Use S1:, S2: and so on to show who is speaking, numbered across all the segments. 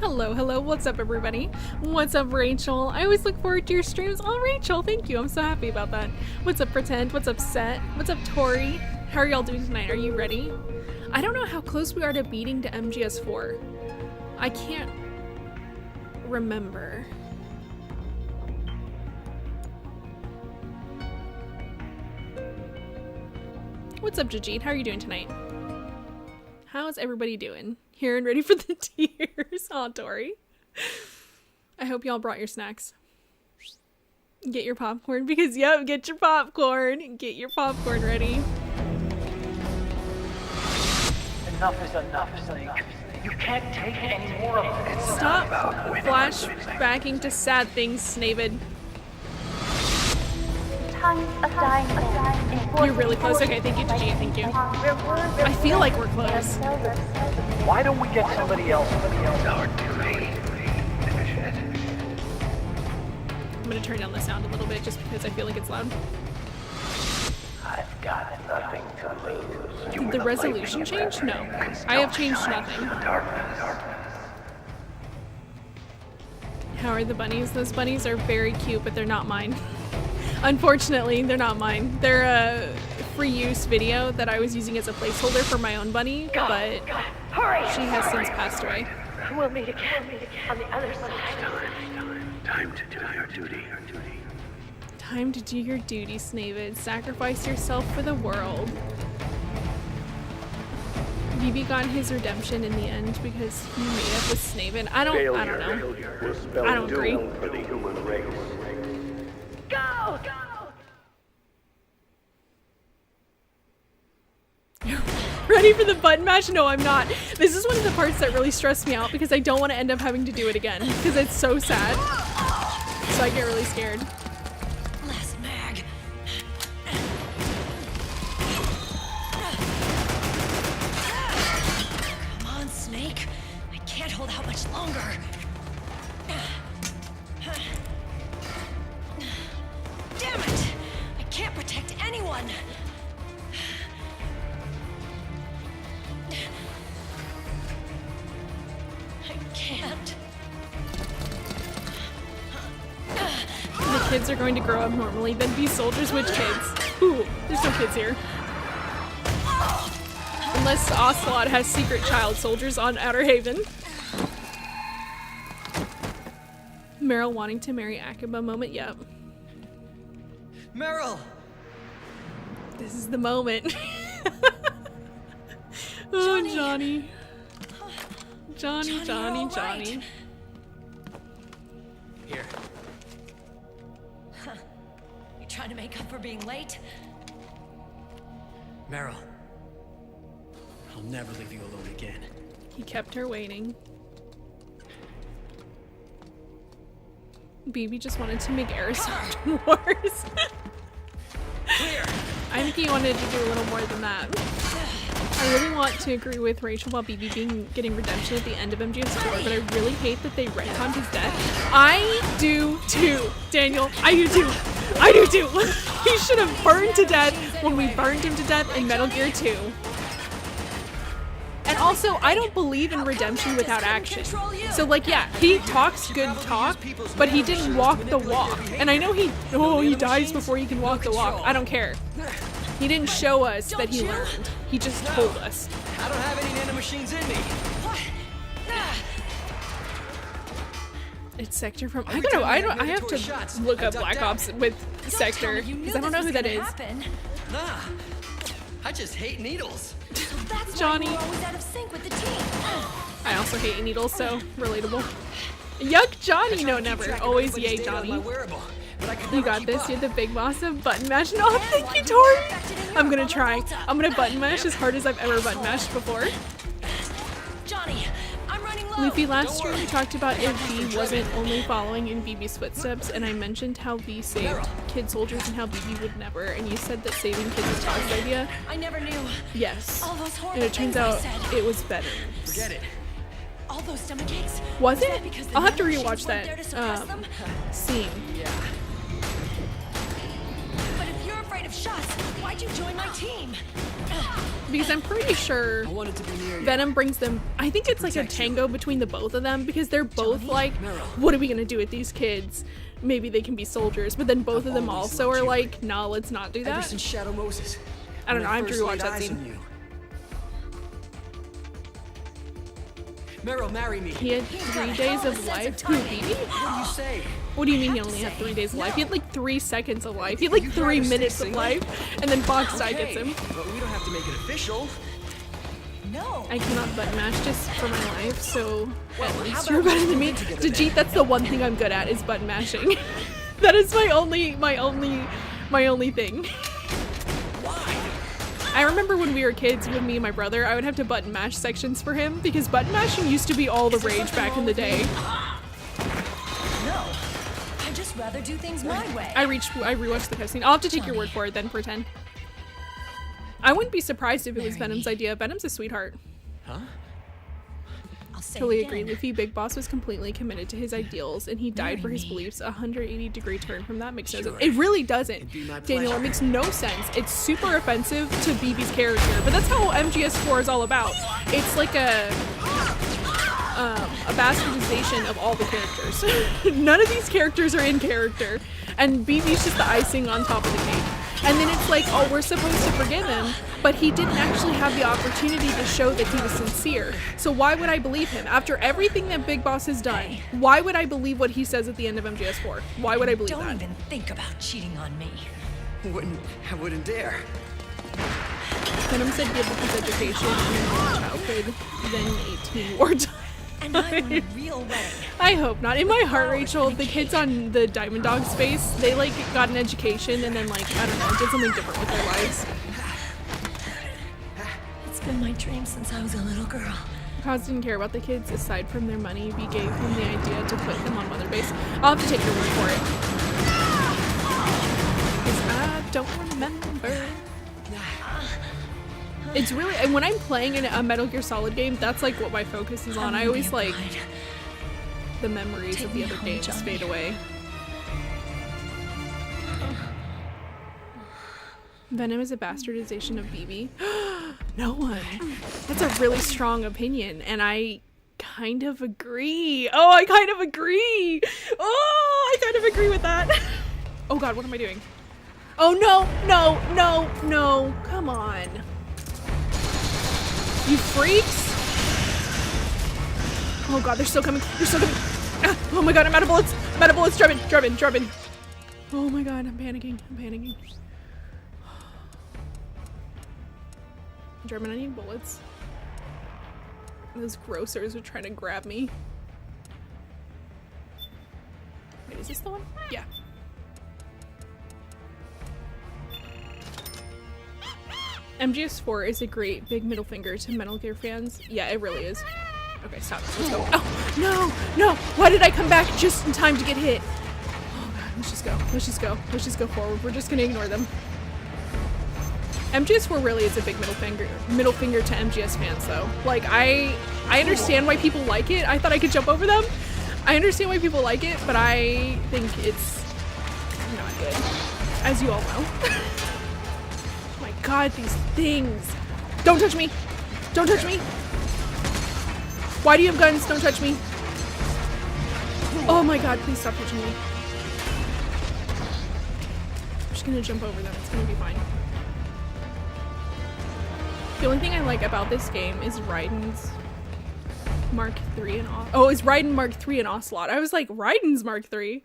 S1: Hello, hello, what's up everybody? What's up Rachel? I always look forward to your streams. Oh Rachel, thank you, I'm so happy about that. What's up Pretend? What's up Set? What's up Tori? How are y'all doing tonight? Are you ready? I don't know how close we are to beating to MGS4. I can't remember. What's up Jajit? How are you doing tonight? How's everybody doing? Here and ready for the tears. Aw, Tori. I hope y'all brought your snacks. Get your popcorn because, yep, get your popcorn. Get your popcorn ready.
S2: Enough is enough, Snake. You can't take any more of it.
S1: Stop flashbacking to sad things, Snavid. You're really close. Okay, thank you, Gigi. Thank you. I feel like we're close.
S2: Why don't we get somebody else?
S3: It's our duty. Finish it.
S1: I'm gonna turn down the sound a little bit just because I feel like it's loud.
S3: I've got nothing to lose.
S1: Did the resolution change? No. I have changed nothing. How are the bunnies? Those bunnies are very cute, but they're not mine. Unfortunately, they're not mine. They're a free use video that I was using as a placeholder for my own bunny, but she has since passed away.
S4: We'll meet again on the other side.
S3: Time to do your duty.
S1: Time to do your duty, Snavid. Sacrifice yourself for the world. BB got his redemption in the end because he made up with Snavid. I don't know. I don't agree.
S3: For the human race.
S4: Go!
S1: Ready for the button mash? No, I'm not. This is one of the parts that really stress me out because I don't want to end up having to do it again because it's so sad. So I get really scared.
S4: Last mag. Come on, Snake. I can't hold out much longer. Damn it! I can't protect anyone. I can't.
S1: The kids are going to grow up normally, then be soldiers with kids. Ooh, there's no kids here. Unless Ocelot has secret child soldiers on Outer Haven. Meryl wanting to marry Akiba moment, yep.
S5: Meryl!
S1: This is the moment. Oh, Johnny. Johnny.
S5: Here.
S4: You trying to make up for being late?
S5: Meryl. I'll never leave you alone again.
S1: He kept her waiting. BB just wanted to make Aerosoft worse.
S5: Clear!
S1: I think he wanted to do a little more than that. I really want to agree with Rachel about BB getting redemption at the end of MGS4, but I really hate that they retconned his death. I do too, Daniel. I do too. He should have burned to death when we burned him to death in Metal Gear 2. And also, I don't believe in redemption without action. So like, yeah, he talks good talk, but he didn't walk the walk. And I know he dies before he can walk the walk. I don't care. He didn't show us that he learned. He just told us.
S5: I don't have any nanomachines in me.
S4: What?
S1: It's Sector from. I have to look up Black Ops with Sector because I don't know who that is.
S5: Nah. I just hate needles.
S4: That's
S1: Johnny.
S4: why we're always out of sync with the team.
S1: I also hate needles, so relatable. Yuck, Johnny. No, never. Always yay, Johnny. You got this. You're the big boss of button mash. No, thank you, Tori. I'm gonna try. I'm gonna button mash as hard as I've ever button mashed before.
S4: Johnny, I'm running low.
S1: Luffy, last stream we talked about if V wasn't only following in BB's footsteps, and I mentioned how V saved kid soldiers and how BB would never, and you said that saving kids was Todd's idea.
S4: I never knew.
S1: Yes.
S4: All those horrible
S1: And it turns
S4: things I
S1: out
S4: said.
S1: it was better.
S5: Forget it.
S4: All those stomach aches.
S1: Was
S4: that
S1: it?
S4: because the
S1: I'll have to
S4: nanomachines
S1: rewatch
S4: weren't there to suppress
S1: that
S4: them?
S1: scene.
S5: Yeah.
S4: But if you're afraid of shots, why'd you join my team?
S1: Because I'm pretty sure
S5: I wanted to be near you.
S1: Venom brings them, I think it's like a
S5: protect you.
S1: tango between the both of them, because they're both like,
S5: Meryl.
S1: what are we gonna do with these kids? Maybe they can be soldiers, but then both of them
S5: always
S1: also
S5: loved
S1: are
S5: you.
S1: like, nah, let's not do
S5: Ever
S1: that.
S5: since Shadow Moses.
S1: I don't know, I have to
S5: When
S1: rewatch
S5: first
S1: that
S5: laid eyes
S1: scene.
S5: on you. Meryl, marry me.
S1: He had 3 days of life. Who, BB?
S5: What do you say?
S1: What do you mean he only had 3 days of life? He had like 3 seconds of life. He had like 3 minutes of life, and then Fox Eye gets him.
S5: But we don't have to make it official.
S4: No.
S1: I cannot button mash just for my life, so at
S5: how
S1: least
S5: about
S1: you're
S5: we
S1: better than me.
S5: get together
S1: Tajit, that's the one thing I'm good at, is button mashing. That is my only thing. I remember when we were kids, with me and my brother, I would have to button mash sections for him because button mashing used to be all the rage back in the day.
S4: No. I'd just rather do things my way.
S1: I rewatched the cutscene. I'll have to take your word for it then, pretend. I wouldn't be surprised if it was Venom's idea. Venom's a sweetheart.
S5: Huh?
S4: I'll say
S1: Totally
S4: it
S1: agree.
S4: again.
S1: Luffy Big Boss was completely committed to his ideals, and he died for his beliefs. A 180-degree turn from that makes no sense. It really doesn't,
S5: be my
S1: Daniel. It
S5: pleasure.
S1: makes no sense. It's super offensive to BB's character, but that's how MGS4 is all about. It's like a bastardization of all the characters. None of these characters are in character, and BB's just the icing on top of the cake. And then it's like, oh, we're supposed to forgive him, but he didn't actually have the opportunity to show that he was sincere. So why would I believe him? After everything that Big Boss has done, why would I believe what he says at the end of MGS4? Why would I believe
S4: Don't
S1: that?
S4: even think about cheating on me.
S5: I wouldn't dare.
S1: Venom said give up his education in childhood, then 18 wartime.
S4: And I want a real wedding.
S1: I hope not. In my heart, Rachel, the kids on the Diamond Dog space, they like got an education and then like, I don't know, did something different with their lives.
S4: It's been my dream since I was a little girl.
S1: Kaz didn't care about the kids aside from their money. We gave him the idea to put them on Mother Base. I'll have to take your word for it. 'Cause I don't remember. It's really, and when I'm playing in a Metal Gear Solid game, that's like what my focus is on. I always like the memories of the other games fade away. Venom is a bastardization of BB. No one. That's a really strong opinion, and I kind of agree. Oh, I kind of agree. Oh, I kind of agree with that. Oh God, what am I doing? Oh no, no, no, no. Come on. You freaks! Oh God, they're still coming. They're still coming. Ah, oh my God, I'm out of bullets. I'm out of bullets. Drubbin. Oh my God, I'm panicking. German, I need bullets. Those grocers are trying to grab me. Wait, is this the one? Yeah. MGS4 is a great big middle finger to Metal Gear fans. Yeah, it really is. Okay, stop. Let's go. Oh, no! Why did I come back just in time to get hit? Oh God, let's just go forward. We're just gonna ignore them. MGS4 really is a big middle finger to MGS fans though. Like, I understand why people like it. I thought I could jump over them. I understand why people like it, but I think it's not good, as you all know. God, these things. Don't touch me. Don't touch me. Why do you have guns? Don't touch me. Oh my God, please stop touching me. I'm just gonna jump over them. It's gonna be fine. The only thing I like about this game is Raiden's Mark III and is Raiden Mark III and Ocelot. I was like, Raiden's Mark III.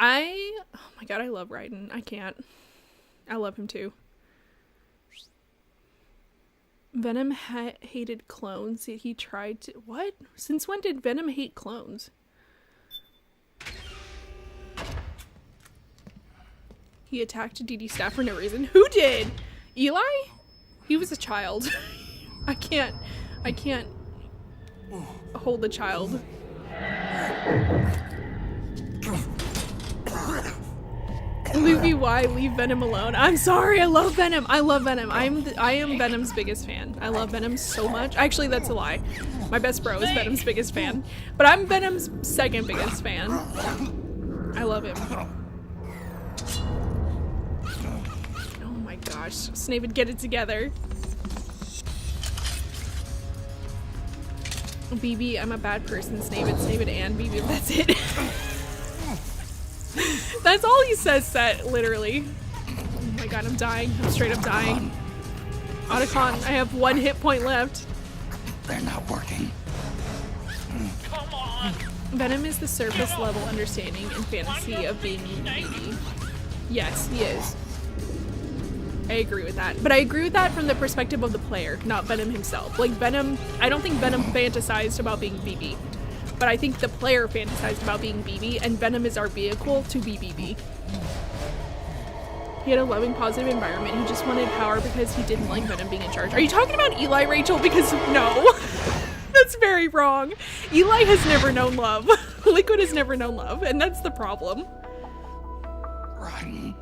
S1: Oh my God, I love Raiden. I can't. I love him too. Venom hated clones. He tried to... What? Since when did Venom hate clones? He attacked DD staff for no reason. Who did? Eli? He was a child. I can't hold a child. Luffy, why? Leave Venom alone. I'm sorry, I love Venom. I am Venom's biggest fan. I love Venom so much. Actually, that's a lie. My best bro is Venom's biggest fan. But I'm Venom's second biggest fan. I love him. Oh my gosh. Snaven, get it together. BB, I'm a bad person. Snavid, and BB. That's it. That's all he says, Set, literally. Oh my god, I'm dying. I'm straight up dying. Otacon, I have 1 hit point left.
S6: They're not working.
S1: Venom is the surface level understanding and fantasy of being BB. Yes, he is. I agree with that. But I agree with that from the perspective of the player, not Venom himself. Like Venom, I don't think Venom fantasized about being BB. But I think the player fantasized about being BB, and Venom is our vehicle to be BB. He had a loving, positive environment. He just wanted power because he didn't like Venom being in charge. Are you talking about Eli, Rachel? Because no. That's very wrong. Eli has never known love. Liquid has never known love, and that's the problem.
S6: Run.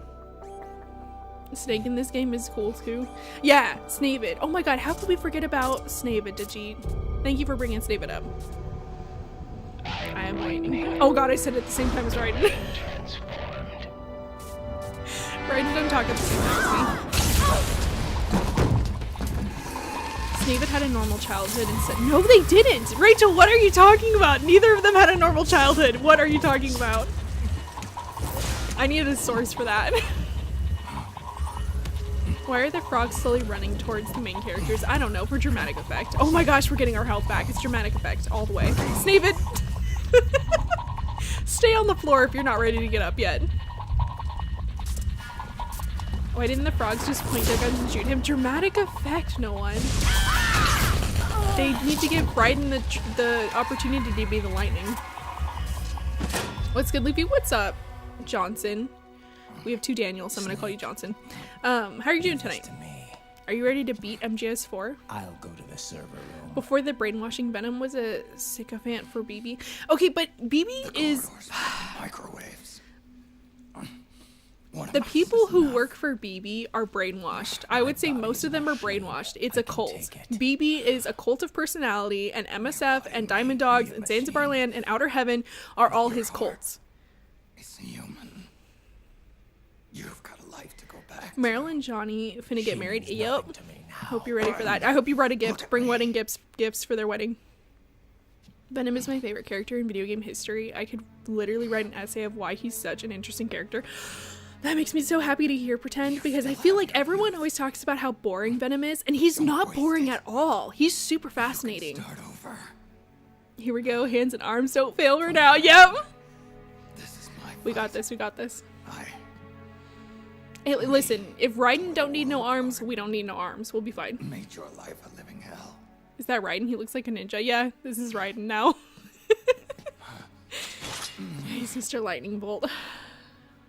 S1: Snake in this game is cool too. Yeah, Snavid. Oh my god, how could we forget about Snavid, Digit? Thank you for bringing Snavid up. I am waiting. Oh god, I said it at the same time as Raiden. Raiden, don't talk at the same time as me. Snavid had a normal childhood and said, no, they didn't! Rachel, what are you talking about? Neither of them had a normal childhood. What are you talking about? I needed a source for that. Why are the frogs slowly running towards the main characters? I don't know, for dramatic effect. Oh my gosh, we're getting our health back. It's dramatic effect all the way. Snavid! Stay on the floor if you're not ready to get up yet. Why didn't the frogs just point their guns and shoot him? Dramatic effect, no one. They need to give Raiden the opportunity to be the lightning. What's good, Leafy? What's up, Johnson? We have 2 Daniels, so I'm gonna call you Johnson. How are you doing tonight? Are you ready to beat MGS 4?
S6: I'll go to the server room.
S1: Before the brainwashing, Venom was a sycophant for BB. Okay, but BB is...
S6: Microwaves.
S1: The people who work for BB are brainwashed. I would say most of them are brainwashed. It's a cult. BB is a cult of personality, and MSF and Diamond Dogs and Zanzibar Land and Outer Heaven are all his cults.
S6: It's human. You've got a life to go back.
S1: Meryl and Johnny finna get married. Yep. Hope you're ready for that. I hope you brought a gift. Bring wedding gifts for their wedding. Venom is my favorite character in video game history. I could literally write an essay of why he's such an interesting character. That makes me so happy to hear Pretend, because I feel like everyone always talks about how boring Venom is, and he's not boring at all. He's super fascinating.
S6: Start over.
S1: Here we go. Hands and arms don't fail for now. Yep.
S6: This is my
S1: We got this. We got this.
S6: I
S1: Hey, listen, if Raiden don't need no arms, we don't need no arms. We'll be fine.
S6: made your life a living hell.
S1: Is that Raiden? He looks like a ninja. Yeah, this is Raiden now. He's Mr. Lightning Bolt.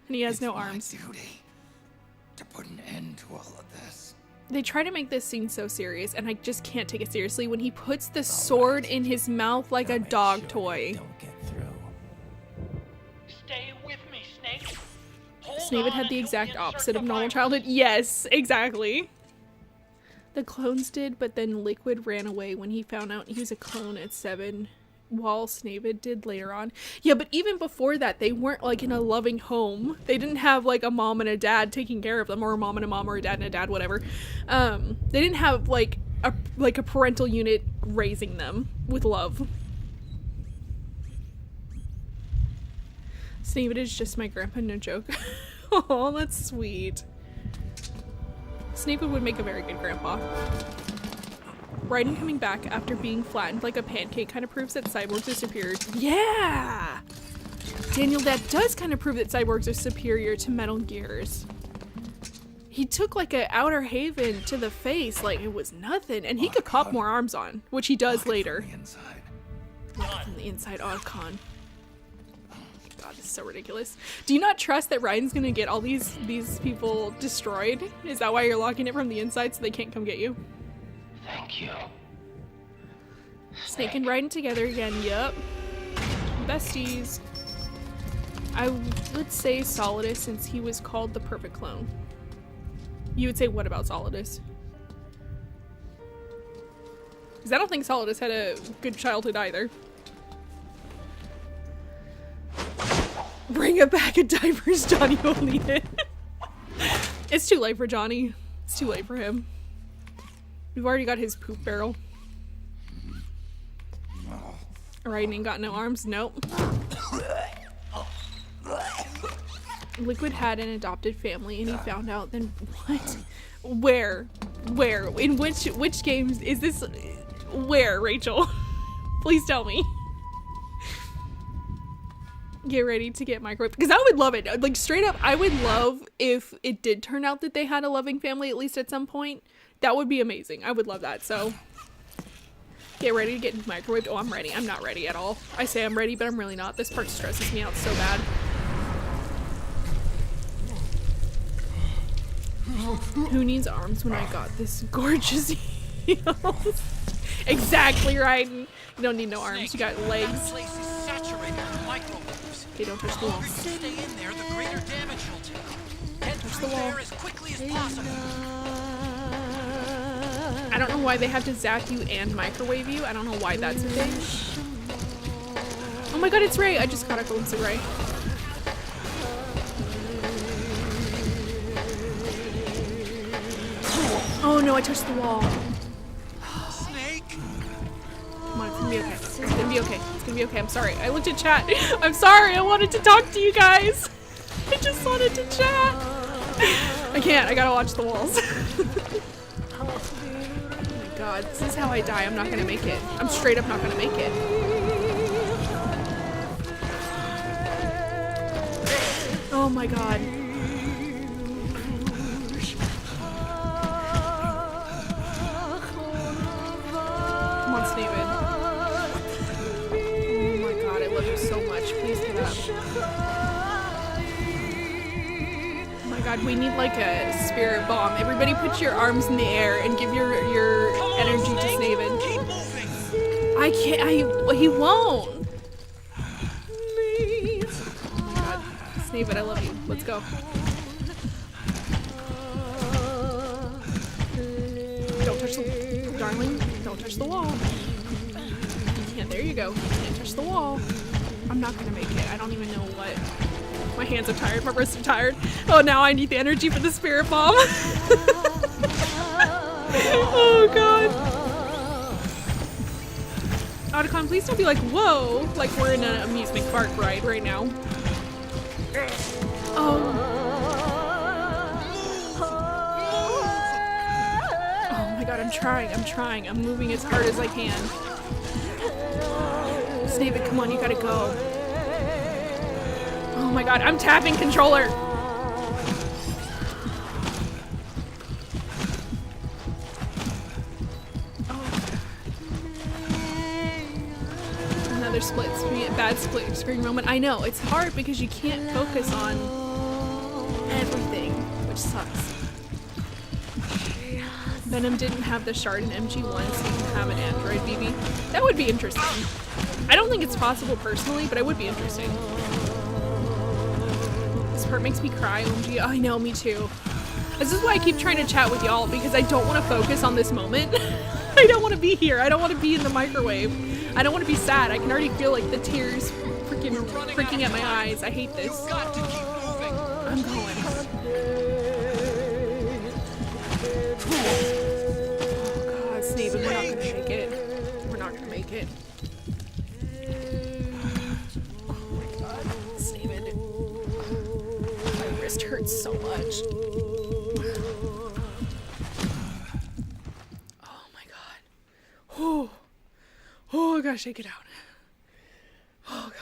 S1: And he has
S6: It's
S1: no
S6: my
S1: arms.
S6: duty to put an end to all of this.
S1: They try to make this scene so serious, and I just can't take it seriously when he puts the sword in his mouth like a dog toy.
S6: Don't get through.
S2: Stay with me, Snake.
S1: Snavid had the exact opposite of normal childhood. Yes, exactly. The clones did, but then Liquid ran away when he found out he was a clone at 7, while Snavid did later on. Yeah, but even before that, they weren't like in a loving home. They didn't have like a mom and a dad taking care of them, or a mom and a mom, or a dad and a dad, whatever. They didn't have like a parental unit raising them with love. Snavid is just my grandpa, no joke. Oh, that's sweet. Snavid would make a very good grandpa. Raiden coming back after being flattened like a pancake kind of proves that cyborgs are superior. Yeah! Daniel, that does kind of prove that cyborgs are superior to Metal Gears. He took like a Outer Haven to the face like it was nothing, and he could pop more arms on, which he does later.
S6: The inside.
S1: From the inside, Oddcon. God, this is so ridiculous. Do you not trust that Ryan's gonna get all these people destroyed? Is that why you're locking it from the inside so they can't come get you?
S2: Thank you.
S1: Snake and Raiden together again, yup. Besties. I would say Solidus since he was called the perfect clone. You would say what about Solidus? Because I don't think Solidus had a good childhood either. Bring a bag of diapers, Johnny will need it. It's too late for Johnny. It's too late for him. We've already got his poop barrel. Raiden ain't got no arms. Nope. Liquid had an adopted family and he found out. Then what? Where? In which games is this? Where, Rachel? Please tell me. Get ready to get microwaved, because I would love it. Like, straight up, I would love if it did turn out that they had a loving family, at least at some point. That would be amazing. I would love that. So get ready to get microwaved. Oh, I'm ready. I'm not ready at all. I say I'm ready, but I'm really not. This part stresses me out so bad. Who needs arms when I got this gorgeous heels? Exactly right. You don't need no arms. You got legs. Okay, don't touch the wall.
S5: Stay in there, the greater damage you'll take. Get
S1: Touch the
S5: through
S1: wall.
S5: there as quickly as possible.
S1: I don't know why they have to zap you and microwave you. I don't know why that's a thing. Oh my god, it's Ray! I just got a glimpse of Ray. Oh no, I touched the wall.
S5: Snake!
S1: Come on, it's gonna be okay. It's gonna be okay. It's gonna be okay. I'm sorry. I looked at chat. I'm sorry. I wanted to talk to you guys. I just wanted to chat. I can't. I gotta watch the walls. Oh my god. This is how I die. I'm not gonna make it. I'm straight up not gonna make it. Oh my god. Come on, Steven. Oh my god, I love you so much. Please get up. Oh my god, we need like a spirit bomb. Everybody put your arms in the air and give your energy to Snaven.
S5: Keep moving!
S1: I can't, he won't. Oh my god. Snaven, I love you. Let's go. Don't touch the, darling, don't touch the wall. You can't, there you go. You can't touch the wall. I'm not gonna make it. I don't even know what. My hands are tired, my wrists are tired. Oh, now I need the energy for the spirit bomb. Oh god. Otacon, please don't be like, whoa, like we're in an amusement park ride right now. Oh. Oh my god, I'm trying. I'm moving as hard as I can. Snaven, come on, you gotta go. Oh my god, I'm tapping controller. Another split screen, bad split screen moment. I know, it's hard because you can't focus on everything, which sucks. Venom didn't have the shard in MG1, so you can have an android BB. That would be interesting. I don't think it's possible personally, but it would be interesting. This part makes me cry, OMG. Oh, I know, me too. This is why I keep trying to chat with y'all, because I don't want to focus on this moment. I don't want to be here. I don't want to be in the microwave. I don't want to be sad. I can already feel like the tears freaking at my eyes. I hate this.
S5: Got to keep moving!
S1: I'm going. Oh god, Snaven, we're not gonna make it. We're not gonna make it. Oh my god, Snaven. My wrist hurts so much. Oh my god. Oh, oh, I gotta shake it out. Oh god.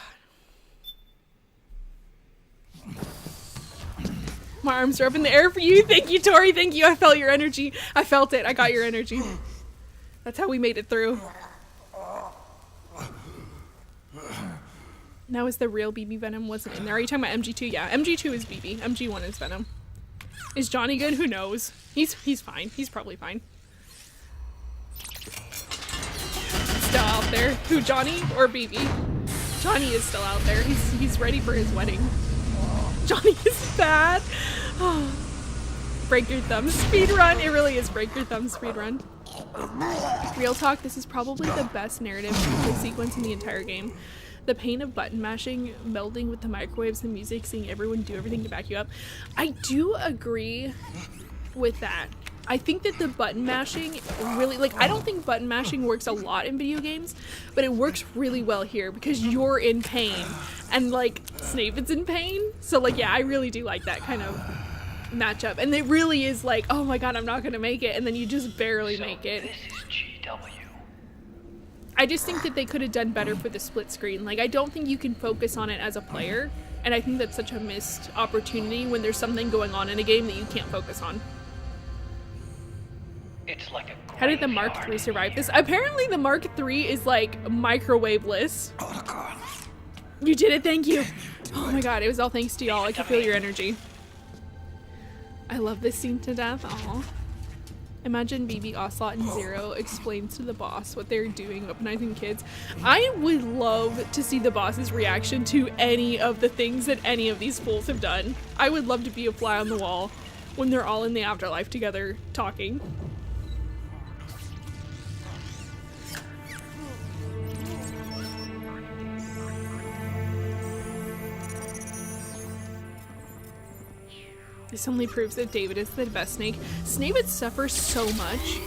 S1: My arms are up in the air for you. Thank you, Tori. Thank you. I felt your energy. I felt it. I got your energy. That's how we made it through. That was the real BB Venom wasn't in there. Are you talking about MG2? Yeah, MG2 is BB. MG1 is Venom. Is Johnny good? Who knows? He's fine. He's probably fine. Still out there. Who, Johnny or BB? Johnny is still out there. He's ready for his wedding. Johnny is bad. Oh. Break your thumb speedrun. It really is break your thumb speedrun. Real talk, this is probably the best narrative sequence in the entire game. The pain of button mashing, melding with the microwaves and music, seeing everyone do everything to back you up. I do agree with that. I think that the button mashing really, like, I don't think button mashing works a lot in video games, but it works really well here because you're in pain and like Snape is in pain. So like, yeah, I really do like that kind of matchup. And it really is like, oh my god, I'm not gonna make it, and then you just barely make it.
S2: This is GW.
S1: I just think that they could have done better for the split screen. Like, I don't think you can focus on it as a player, and I think that's such a missed opportunity when there's something going on in a game that you can't focus on.
S2: It's like a
S1: How did the Mark III survive this? Apparently the Mark III is like microwaveless. You did it, thank you. Oh my god, it was all thanks to y'all. I can feel your energy. I love this scene to death. Aw. Imagine BB Ocelot and Zero explains to the boss what they're doing, weaponizing kids. I would love to see the boss's reaction to any of the things that any of these fools have done. I would love to be a fly on the wall when they're all in the afterlife together talking. This only proves that David is the best Snake. Snape would suffer so much,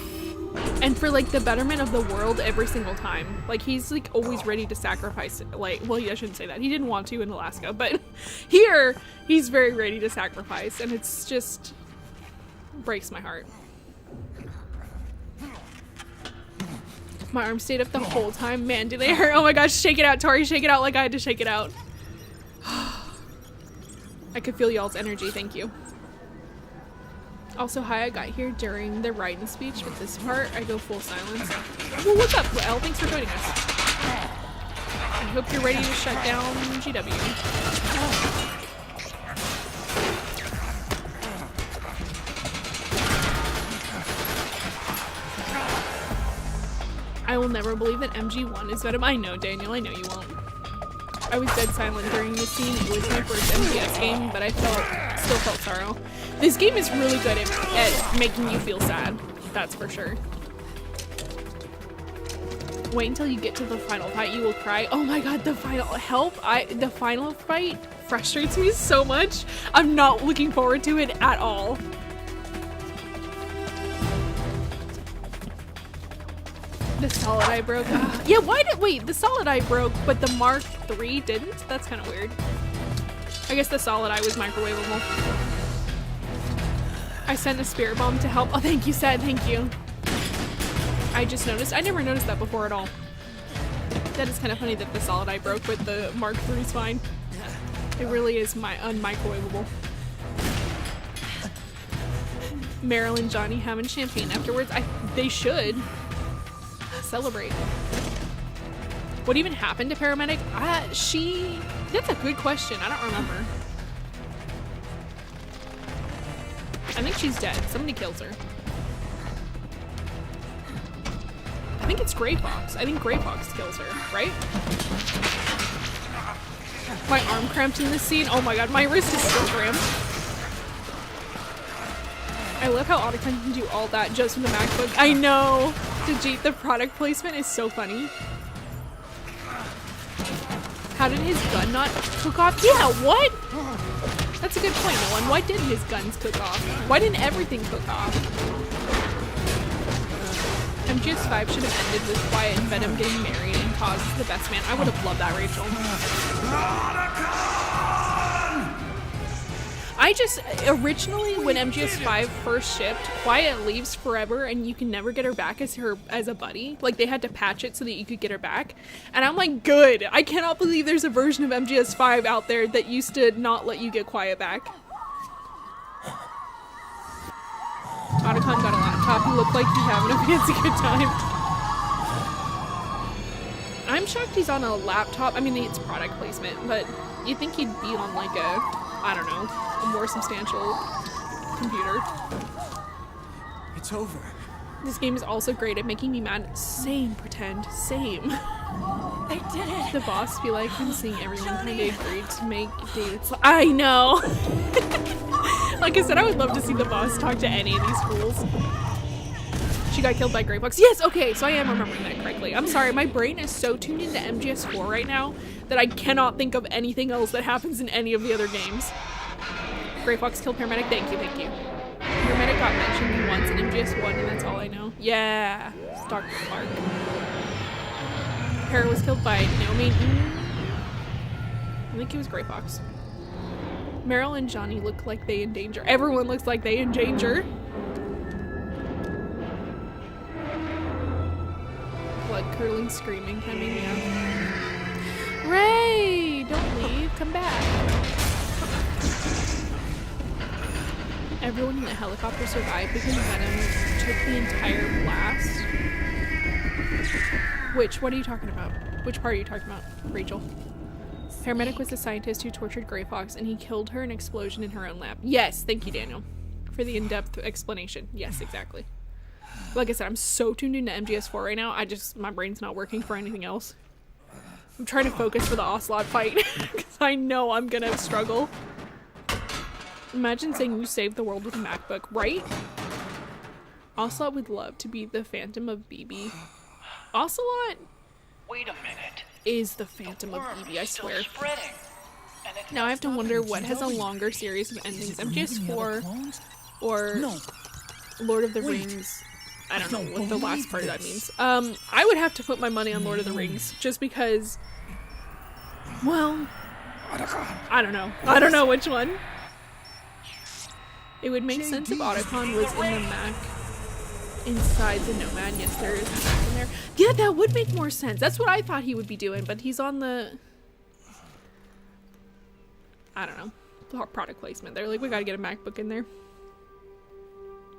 S1: and for like the betterment of the world every single time. Like, he's like always ready to sacrifice, like, well, I shouldn't say that. He didn't want to in Alaska, but here he's very ready to sacrifice, and it's just breaks my heart. My arm stayed up the whole time. Man, do they hurt? Oh my gosh, shake it out, Tori, shake it out like I had to shake it out. I could feel y'all's energy, thank you. Also, hi, I got here during the Raiden speech, but this part, I go full silence. Well, what's up, Elle? Thanks for joining us. I hope you're ready to shut down GW. I will never believe that MG1 is better. I know, Daniel, I know you won't. I was dead silent during this scene. It was my first MGS game, but I still felt sorrow. This game is really good at making you feel sad. That's for sure. Wait until you get to the final fight. You will cry. Oh my god, the final help! The final fight frustrates me so much. I'm not looking forward to it at all. The solid eye broke. Yeah, wait, the solid eye broke, but the Mark III didn't? That's kind of weird. I guess the solid eye was microwavable. I sent a spirit bomb to help. Oh, thank you, Sad, thank you. I just noticed. I never noticed that before at all. That is kind of funny that the solid eye broke, but the Mark III is fine. It really is unmicrowavable. Meryl and Johnny having champagne afterwards. They should. Celebrate. What even happened to Paramedic? That's a good question. I don't remember. I think she's dead. Somebody kills her. I think it's Grey Fox. I think Grey Fox kills her, right? My arm cramped in this scene. Oh my god, my wrist is still cramped. I love how Otacon can do all that just from the MacBook. I know! The product placement is so funny. How did his gun not cook off? Yeah, what? That's a good point, Nolan. Why didn't his guns cook off? Why didn't everything cook off? MGS5 should have ended with Wyatt and Venom getting married and Cause is the best man. I would have loved that, Rachel. Originally when MGS5 first shipped, Quiet leaves forever and you can never get her back as a buddy. Like, they had to patch it so that you could get her back. And I'm like, good. I cannot believe there's a version of MGS5 out there that used to not let you get Quiet back. Otacon got a laptop. He looked like he's having a fancy good time. I'm shocked he's on a laptop. I mean, it's product placement, but you'd think he'd be on like I don't know, a more substantial computer.
S5: It's over.
S1: This game is also great at making me mad. Same, pretend. Same.
S4: They did it!
S1: The boss be like, I'm seeing everyone kind of agreed to make David I know! Like I said, I would love to see the boss talk to any of these fools. She got killed by Grey Fox. Yes, okay, so I am remembering that correctly. I'm sorry, my brain is so tuned into MGS4 right now that I cannot think of anything else that happens in any of the other games. Grey Fox killed Paramedic. Thank you, thank you. Paramedic got mentioned once in MGS1, and that's all I know. Yeah, it's Dr. Clark. Para was killed by Naomi. I think he was Gray Fox. Meryl and Johnny look like they in danger. Everyone looks like they in danger. Blood curdling screaming coming, yeah. Ray! Don't leave, come back. Everyone in the helicopter survived because Venom took the entire blast. What are you talking about? Which part are you talking about, Rachel? Paramedic was the scientist who tortured Gray Fox, and he killed her in an explosion in her own lab. Yes, thank you, Daniel, for the in-depth explanation. Yes, exactly. Like I said, I'm so tuned into MGS4 right now, my brain's not working for anything else. I'm trying to focus for the Ocelot fight, because I know I'm gonna struggle. Imagine saying you saved the world with a MacBook, right? Ocelot would love to be the Phantom of BB. Ocelot
S2: Wait a minute.
S1: is the Phantom of
S2: Worm
S1: BB, I
S2: is still
S1: swear.
S2: spreading. And it
S1: Now I have to wonder what has a longer series of endings, MGS4 or Lord of the Rings. I don't know what the last part of that means. I would have to put my money on Lord of the Rings just because, well, I don't know. I don't know which one. It would make sense if Otacon was in the Mac inside the Nomad. Yes, there is a Mac in there. Yeah, that would make more sense. That's what I thought he would be doing, but he's on the, I don't know, product placement. They're like, we gotta get a MacBook in there.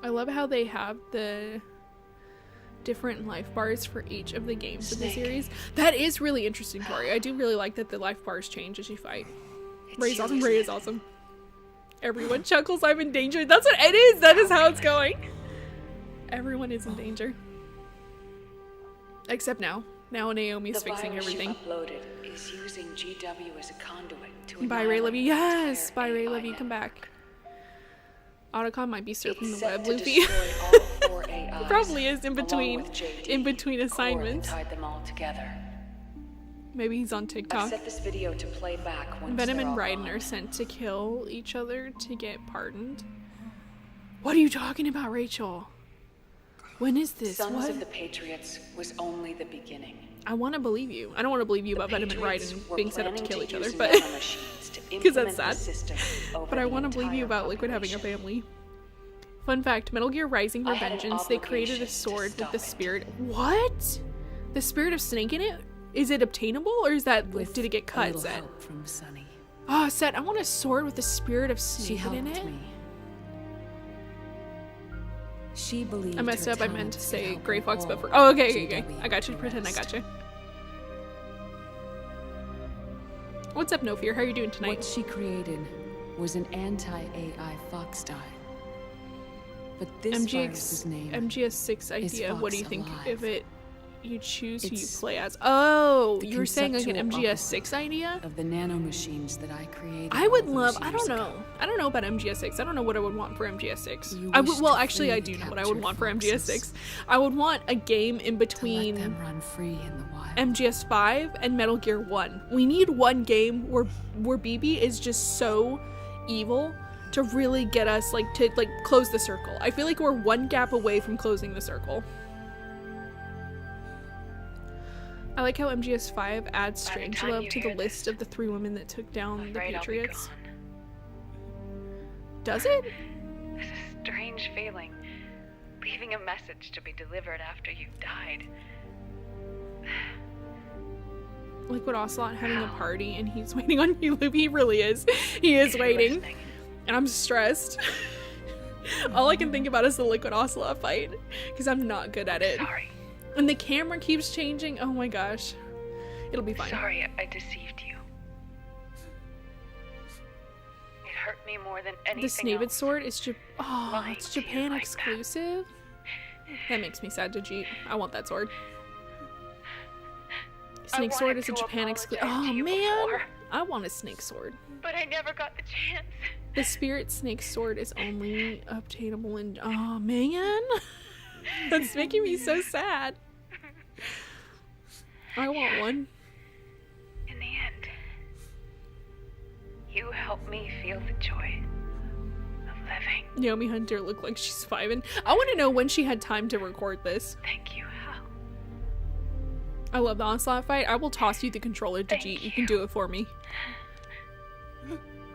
S1: I love how they have the different life bars for each of the games of the series. That is really interesting, Tori. I do really like that the life bars change as you fight. Ray's awesome. Ray is awesome. Everyone chuckles, I'm in danger. That's what it is. That is how it's going. Everyone is in danger. Except now. Now Naomi's fixing everything.
S7: Uploaded is using GW as a conduit to
S1: Bye, Ray Levy. Yes! Bye, Ray Levy. Come back. Otacon might be surfing the web, Luffy. He probably is in between assignments.
S7: Tied them all together.
S1: Maybe he's on
S7: I've
S1: TikTok.
S7: set this video to play back once
S1: Venom
S7: they're
S1: and
S7: all
S1: Raiden
S7: gone.
S1: are sent to kill each other to get pardoned. What are you talking about, Rachel? When is this?
S7: Sons
S1: What?
S7: of the Patriots was only the beginning.
S1: I want to believe you. I don't want to believe you about Venom and
S7: Patriots
S1: Raiden
S7: were
S1: being set up to
S7: planning
S1: kill each other,
S7: use
S1: but
S7: nanomachines to
S1: because that's
S7: implement the
S1: sad.
S7: system over
S1: But I
S7: the
S1: want to believe you
S7: entire
S1: about Liquid having a
S7: population.
S1: family. Fun fact, Metal Gear Rising
S7: I had an
S1: Revengeance, they created a
S7: obligation to
S1: sword with
S7: stop
S1: the
S7: it.
S1: spirit. What? The spirit of Snake in it? Is it obtainable or is that,
S7: With
S1: did it get
S7: a
S1: cut,
S7: little
S1: Set?
S7: help from Sunny.
S1: Oh, Set, I want a sword with the spirit of
S7: She
S1: Snake
S7: helped
S1: in it.
S7: me. She believed
S1: I messed
S7: her
S1: up, I meant
S7: talents
S1: to
S7: could
S1: say
S7: help
S1: Gray Fox, but
S7: all
S1: for, oh, okay.
S7: GW
S1: I got you, pretend I
S7: rest.
S1: got you. What's up, No Fear? How are you doing tonight?
S7: What she created was an anti-AI fox dye. But this virus's name
S1: MGS6 idea. What do you
S7: Fox
S1: think
S7: alive.
S1: if it you choose who you
S7: It's
S1: play as? Oh,
S7: the
S1: you were saying like an
S7: conceptual
S1: MGS6 idea?
S7: of the nanomachines that I created.
S1: I would
S7: all
S1: love.
S7: those
S1: I
S7: years
S1: don't know.
S7: ago.
S1: I don't know about MGS6. I don't know what I would want for MGS6.
S7: You
S1: I
S7: wish
S1: would. Well,
S7: to
S1: actually, I
S7: free
S1: do know what I
S7: captured
S1: would want for
S7: foxes.
S1: MGS6. I would want a game in
S7: To let
S1: between
S7: them run free in the wild.
S1: MGS5 and Metal Gear 1. We need one game where BB is just so evil to really get us to close the circle. I feel like we're one gap away from closing the circle. I like how MGS5 adds Strangelove to the list of the 3 women that took down the Patriots. Does it?
S8: It's a strange feeling, leaving a message to be delivered after you've died.
S1: Liquid Ocelot having a party and he's waiting on you, Luby. He really is. He is
S8: If you're
S1: waiting.
S8: listening,
S1: And I'm stressed. All I can think about is the Liquid Ocelot fight because I'm not good at it.
S8: sorry.
S1: And the camera keeps changing. Oh my gosh. It'll be fine.
S8: Sorry I deceived you. It hurt me more than anything
S1: The Snavid
S8: else.
S1: sword is
S8: Lying
S1: it's
S8: to you
S1: Japan
S8: like that.
S1: exclusive. That makes me sad to cheat. I want that sword. Snake sword
S8: wanted
S1: is a
S8: to
S1: Japan exclusive.
S8: apologize
S1: Oh
S8: to you
S1: man,
S8: before.
S1: I want a snake sword.
S8: But I never got the chance.
S1: The spirit snake sword is only obtainable in. Oh man, that's making me so sad. I want one.
S8: In the end, you helped me feel the joy of living.
S1: Naomi Hunter looked like she's 5, and I want to know when she had time to record this.
S8: Thank you, Hal.
S1: I love the Onslaught fight. I will toss you the controller, Dijit. You can do it for me.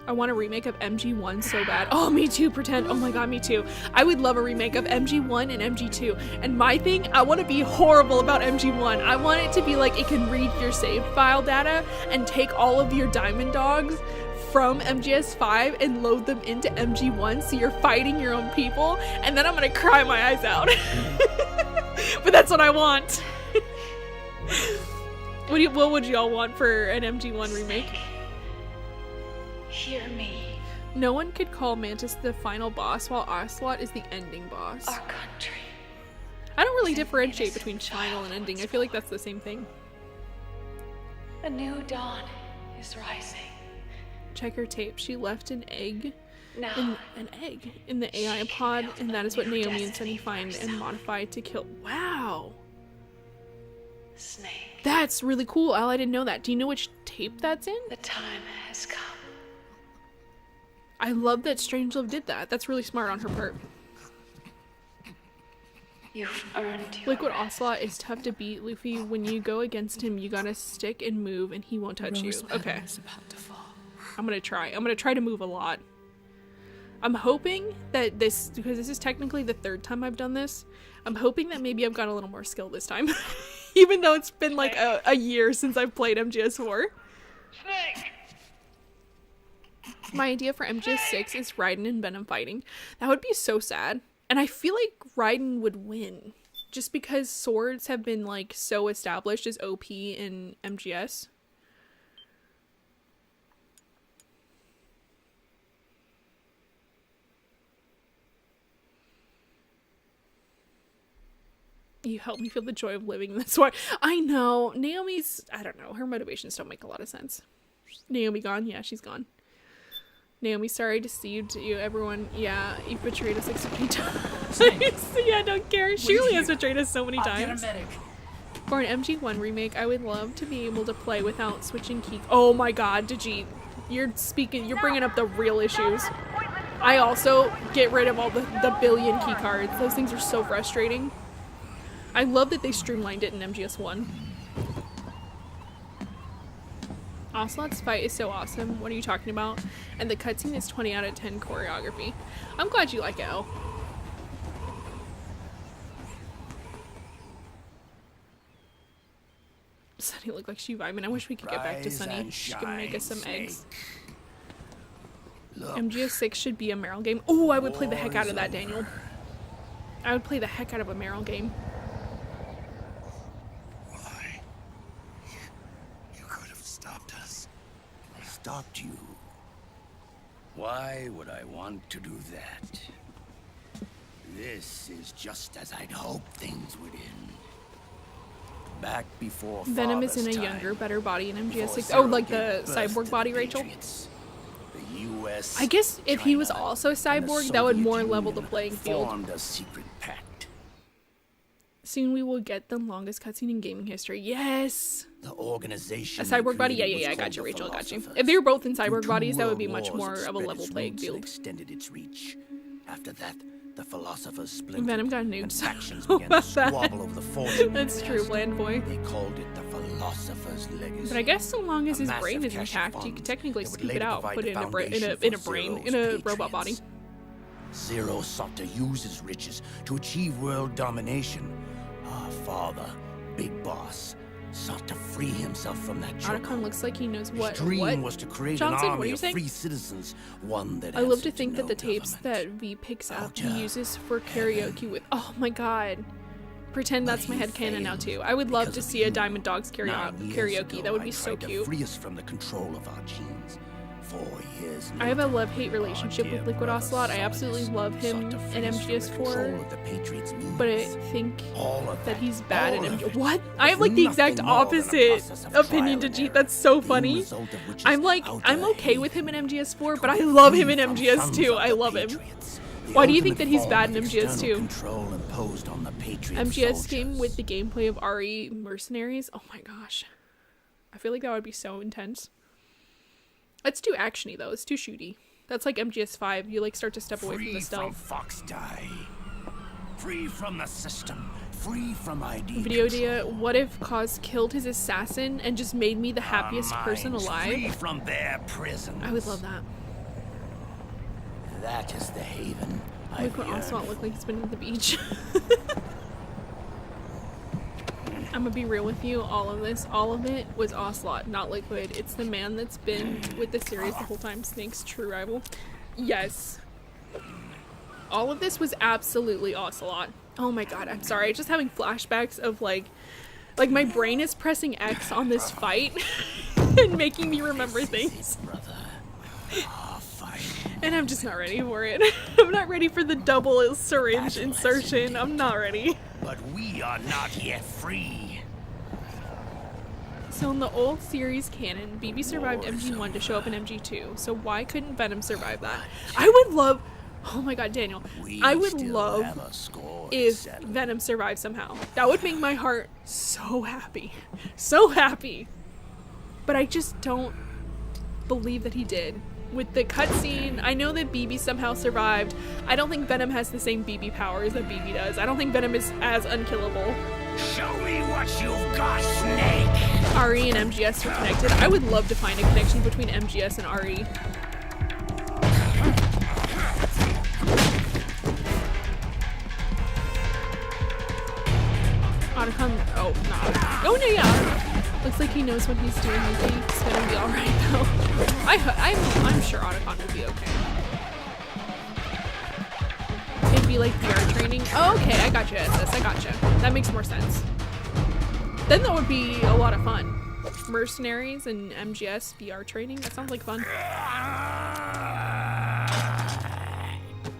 S1: I want a remake of MG1 so bad. Oh, me too, Pretend. Oh my god, me too. I would love a remake of MG1 and MG2. And my thing, I want to be horrible about MG1. I want it to be like it can read your save file data and take all of your diamond dogs from MGS5 and load them into MG1 so you're fighting your own people. And then I'm gonna cry my eyes out. But that's what I want. What would y'all want for an MG1 remake?
S8: Hear me.
S1: No one could call Mantis the final boss while Ocelot is the ending boss.
S8: Our country.
S1: I don't really differentiate between final and ending. I feel like that's the same thing.
S8: A new dawn is rising.
S1: Check her tape. She left an egg
S8: Now,
S1: in the AI pod, and that is what Naomi and Sunny find and modify to kill. Wow.
S8: Snake.
S1: That's really cool, Al. I didn't know that. Do you know which tape that's in?
S8: The time has come.
S1: I love that Strangelove did that. That's really smart on her part.
S8: You've earned your
S1: Liquid Ocelot is tough to beat, Luffy. When you go against him, you gotta stick and move, and he won't touch you. Okay. I'm gonna try. I'm gonna try to move a lot. I'm hoping that this, because this is technically the 3rd time I've done this, I'm hoping that maybe I've got a little more skill this time. Even though it's been like a year since I've played MGS4.
S8: Snake.
S1: My idea for MGS6 is Raiden and Venom fighting. That would be so sad. And I feel like Raiden would win. Just because swords have been like so established as OP in MGS. You help me feel the joy of living in this war. I know. Naomi's, I don't know. Her motivations don't make a lot of sense. Naomi gone? Yeah, she's gone. Naomi, sorry to see you, everyone. Yeah, you've betrayed us like so many times. Yeah, don't care. Shirley has betrayed us so many times. For an MG1 remake, I would love to be able to play without switching key. Oh my god, Dijit. You're bringing up the real issues. I also get rid of all the billion key cards. Those things are so frustrating. I love that they streamlined it in MGS1. Ocelot's fight is so awesome. What are you talking about? And the cutscene is 20 out of 10 choreography. I'm glad you like it, Elle. Sunny looked like she vibing. I wish we could get back to Sunny. She can make us some eggs. MGS6 should be a Meryl game. Oh, I would play the heck out of that, Daniel. I would play the heck out of a Meryl game.
S6: Why? You could have stopped us. Stopped you. Why would I want to do that? This is just as I'd hoped things would end. Back before
S1: Venom is in a younger, better body in MGS6. Oh, like the cyborg body, Rachel?
S6: The US,
S1: I guess if he was also cyborg, that would more level the playing field.
S6: Formed a secret pact.
S1: Soon we will get the longest cutscene in gaming history. Yes!
S6: The organization
S1: A cyborg body? Yeah, I got you, Rachel, I got you. If they were both in cyborg bodies, that would be much more of a level playing field.
S6: Extended its reach. After that, the philosophers split.
S1: Venom got nuked.
S6: Factions began to squabble over the fortune.
S1: That's true, Bland Boy.
S6: They called it the philosopher's legacy.
S1: But I guess so long as his brain is intact, you could technically scoop it out, put it in a robot body.
S6: Zero sought to use his riches to achieve world domination. Our father, Big Boss, sought to free himself from that chokehold.
S1: Otacon looks like he knows
S6: His
S1: what.
S6: dream was to create
S1: Johnson,
S6: an
S1: what are
S6: army
S1: you
S6: of
S1: saying?
S6: free citizens, one that
S1: I love to
S6: answered
S1: think that
S6: no
S1: the tapes
S6: government.
S1: that V picks up
S6: Culture,
S1: he uses for karaoke with. Oh my god. Pretend that's my headcanon now too. I would love to see a Diamond Dogs karaoke. That would be so cute.
S6: Free us from the control of our genes. 4 years
S1: I have a
S6: later,
S1: love-hate relationship
S6: our
S1: with
S6: dear
S1: Liquid
S6: brother
S1: Ocelot. I absolutely
S6: Solus
S1: love him
S6: sought to
S1: in
S6: free us from the control
S1: MGS4,
S6: of the Patriots'
S1: but I
S6: movements.
S1: think
S6: All of
S1: that he's bad
S6: all
S1: at
S6: of
S1: MGS.
S6: it
S1: What? I have
S6: was
S1: like the exact
S6: nothing more than a
S1: opposite
S6: process of
S1: opinion to
S6: trial and
S1: Jeet.
S6: error,
S1: That's so
S6: the
S1: funny.
S6: result of which is
S1: I'm like,
S6: outer
S1: I'm okay
S6: hate.
S1: with him in MGS4, but I
S6: To
S1: love
S6: free
S1: him in
S6: from
S1: MGS2.
S6: sons
S1: I
S6: of
S1: love
S6: the
S1: him.
S6: Patriots, the
S1: Why do you think
S6: ultimate
S1: that he's
S6: form
S1: bad
S6: of
S1: in
S6: external
S1: MGS2?
S6: control imposed on the Patriot
S1: MGS game
S6: soldiers.
S1: with the gameplay of RE Mercenaries. Oh my gosh. I feel like that would be so intense. It's too actiony though. It's too shooty. That's like MGS5. You like start to step away from the
S6: Free
S1: stealth.
S6: from Fox Die. Free from the system. Free from ID.
S1: Video
S6: control.
S1: idea, what if Cause killed his assassin and just made me the happiest person
S6: Minds
S1: alive?
S6: Free from their prisons.
S1: I would love that.
S6: That is the haven.
S1: Make what Ocelot look like he's been to the beach. I'm gonna be real with you, all of it was Ocelot, not Liquid. It's the man that's been with the series the whole time, Snake's true rival. Yes. All of this was absolutely Ocelot. Oh my god, I'm sorry. Just having flashbacks of like my brain is pressing X on this fight and making me remember things. And I'm just not ready for it. I'm not ready for the double syringe insertion. I'm not ready.
S6: But we are not yet free.
S1: So in the old series canon, BB survived MG1 to show up in MG2. So why couldn't Venom survive that? I would love... Oh my god, Daniel. I would love if Venom survived somehow. That would make my heart so happy. So happy. But I just don't believe that he did. With the cutscene, I know that BB somehow survived. I don't think Venom has the same BB powers that BB does. I don't think Venom is as unkillable.
S6: Show me what you've got, Snake.
S1: RE and MGS are connected. I would love to find a connection between MGS and RE. Otacon, oh, nah. Oh no, yeah. Looks like he knows what he's doing. I think he's gonna be alright though. I'm sure Otacon will be okay. It'd be like VR training. Oh, okay, I gotcha, SS. I gotcha. That makes more sense. Then that would be a lot of fun. Mercenaries and MGS VR training. That sounds like fun.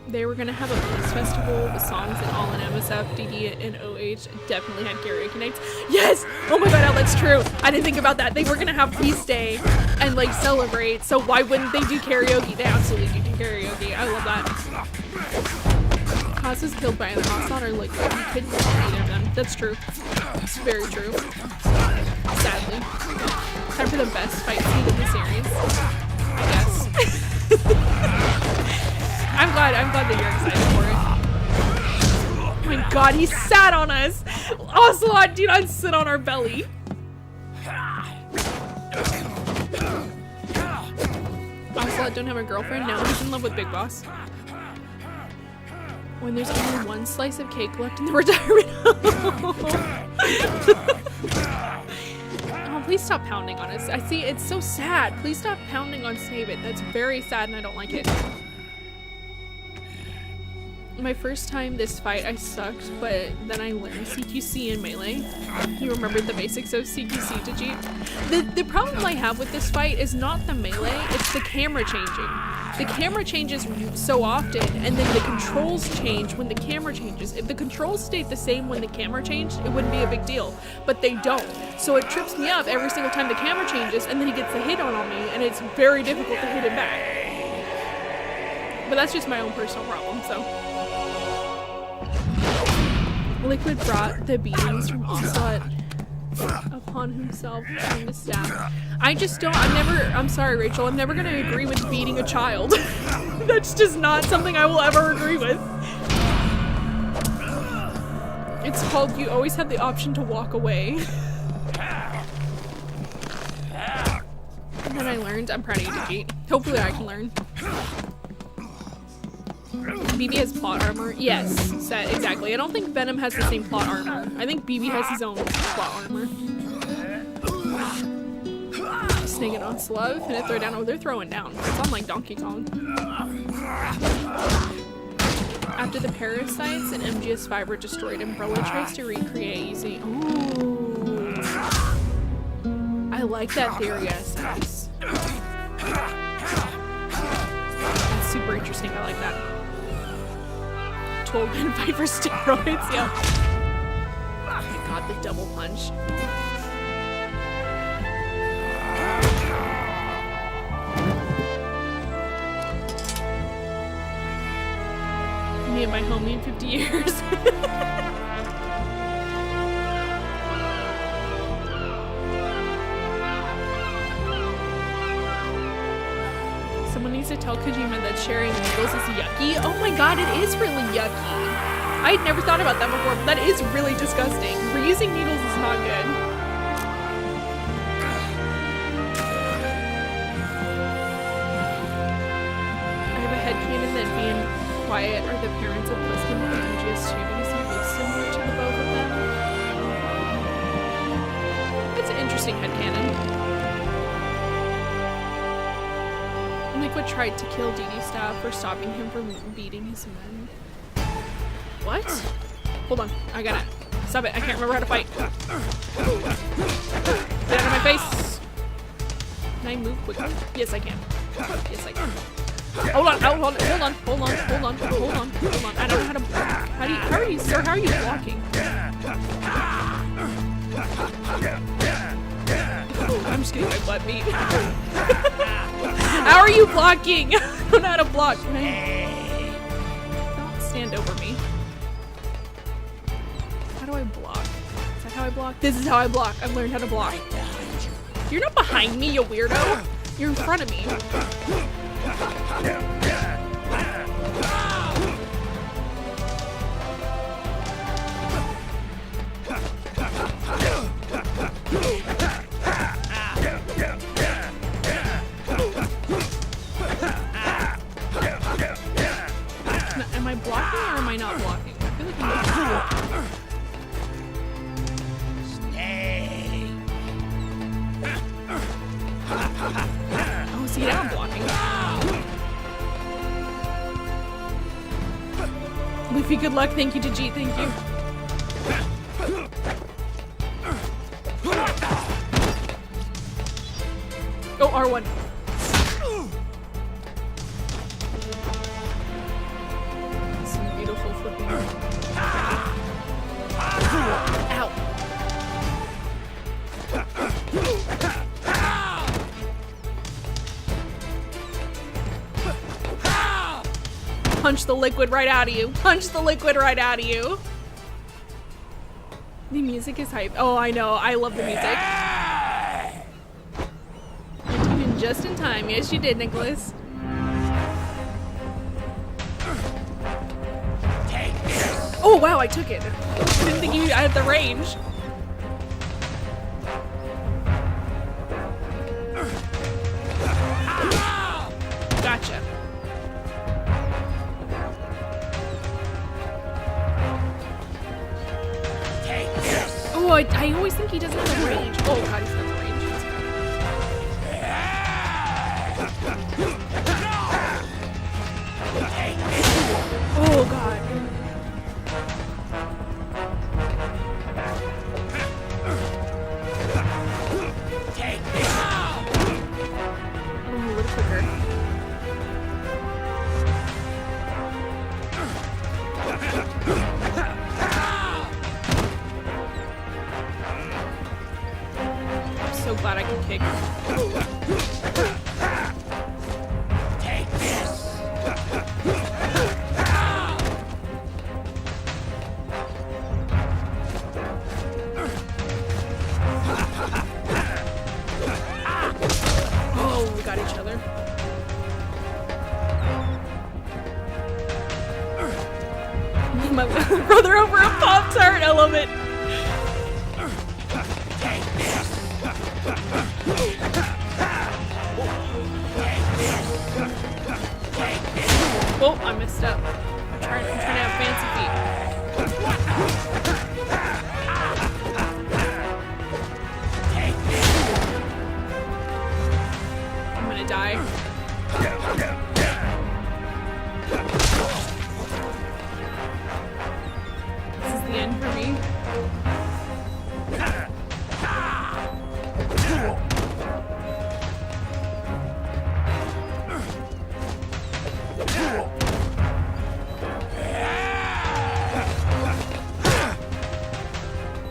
S1: They were gonna have a blues festival with songs that all in MSF, DD, and OH definitely had karaoke nights. Yes! Oh my god, that's true. I didn't think about that. They were gonna have feast day and like celebrate, so why wouldn't they do karaoke? They absolutely do karaoke. I love that. Kaz was killed by either Ocelot or Liquid. He couldn't kill either of them. That's true. It's very true. Sadly. Time for the best fight scene in the series, I guess. I'm glad that you're excited for it. Oh my god, he sat on us! Ocelot, do not sit on our belly. Ocelot don't have a girlfriend? No, he's in love with Big Boss. When there's only one slice of cake left in the retirement home. Oh, please stop pounding on us. I see, it's so sad. Please stop pounding on Save It. That's very sad and I don't like it. My first time this fight, I sucked, but then I learned CQC and Melee. You remembered the basics of CQC, did you? The problem I have with this fight is not the melee, it's the camera changing. The camera changes so often, and then the controls change when the camera changes. If the controls stayed the same when the camera changed, it wouldn't be a big deal, but they don't. So it trips me up every single time the camera changes, and then he gets a hit on me, and it's very difficult to hit him back. But that's just my own personal problem, so. Liquid brought the beatings from Ocelot upon himself using the staff. I just don't, I'm sorry Rachel, I'm never gonna agree with beating a child. That's just not something I will ever agree with. It's called you always have the option to walk away. And then I learned, I'm proud of you, Dijit. Hopefully I can learn. BB has plot armor. Yes, set, exactly. I don't think Venom has the same plot armor. I think BB has his own plot armor. Snake and Ocelot, and throw down. Oh, they're throwing down. It's on like Donkey Kong. After the parasites and MGS5 were destroyed, Umbrella tries to recreate using. Ooh. I like that theory, SS. That's super interesting. I like that. 12-man fight for steroids, yeah. Oh my god, the double punch. Me and my homie in 50 years. Someone needs to tell Kojima that sharing needles is yucky. Oh my god, it is really yucky. I'd never thought about that before, but that is really disgusting. Reusing needles is not good. I have a headcanon that being quiet are the parents of Pliskin and MGS2 because he looks similar to the both of them. That's an interesting headcanon. Liquid tried to kill DD Staff for stopping him from beating his men. What? Hold on, I gotta stop it. I can't remember how to fight. Get out of my face. Can I move quickly? Yes, I can. Yes, I can. Hold on, hold on. I don't know how to block. How are you, sir? How are you blocking? I'm just getting my butt beat. How are you blocking? I don't know how to block. Don't stand over me. How do I block? Is that how I block? This is how I block. I've learned how to block. You're not behind me, you weirdo. You're in front of me. Am I blocking or am I not blocking? I feel like I'm not blocking. Oh, see, now I'm blocking. Luffy, good luck. Thank you to G. Thank you. Oh, R1. Some beautiful flipping. Ow. Punch the liquid right out of you. Punch the liquid right out of you. The music is hype. Oh, I know. I love the music. You came in just in time. Yes, you did, Nicholas. Oh, wow, I took it. I didn't think I had the range. Gotcha. Oh, I always think he doesn't have the range. Oh, God, he's got the range. Oh, God. Oh, a little quicker. I'm so glad I can kick.
S6: Take this.
S1: Oh, we got each other. My brother over a Pop-Tart, I love it. Oh, I messed up. I'm trying to have fancy feet. I'm gonna die. This is the end for me.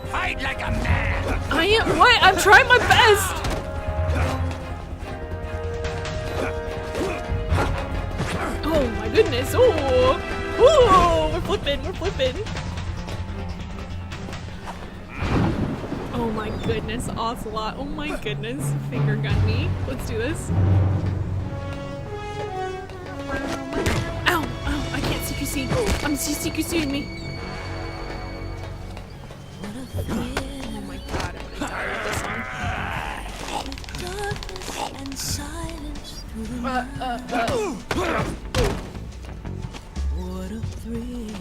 S6: Fight like a man.
S1: I am what? I'm trying my best. Oh my goodness. Oh. Oh, we're flipping. We're flipping. Oh my goodness, Ocelot. Oh my goodness. Finger gun me. Let's do this. CC. I'm CC Kusuing me. Oh my god, I'm gonna die with this song.
S4: And silence through the what a thrill.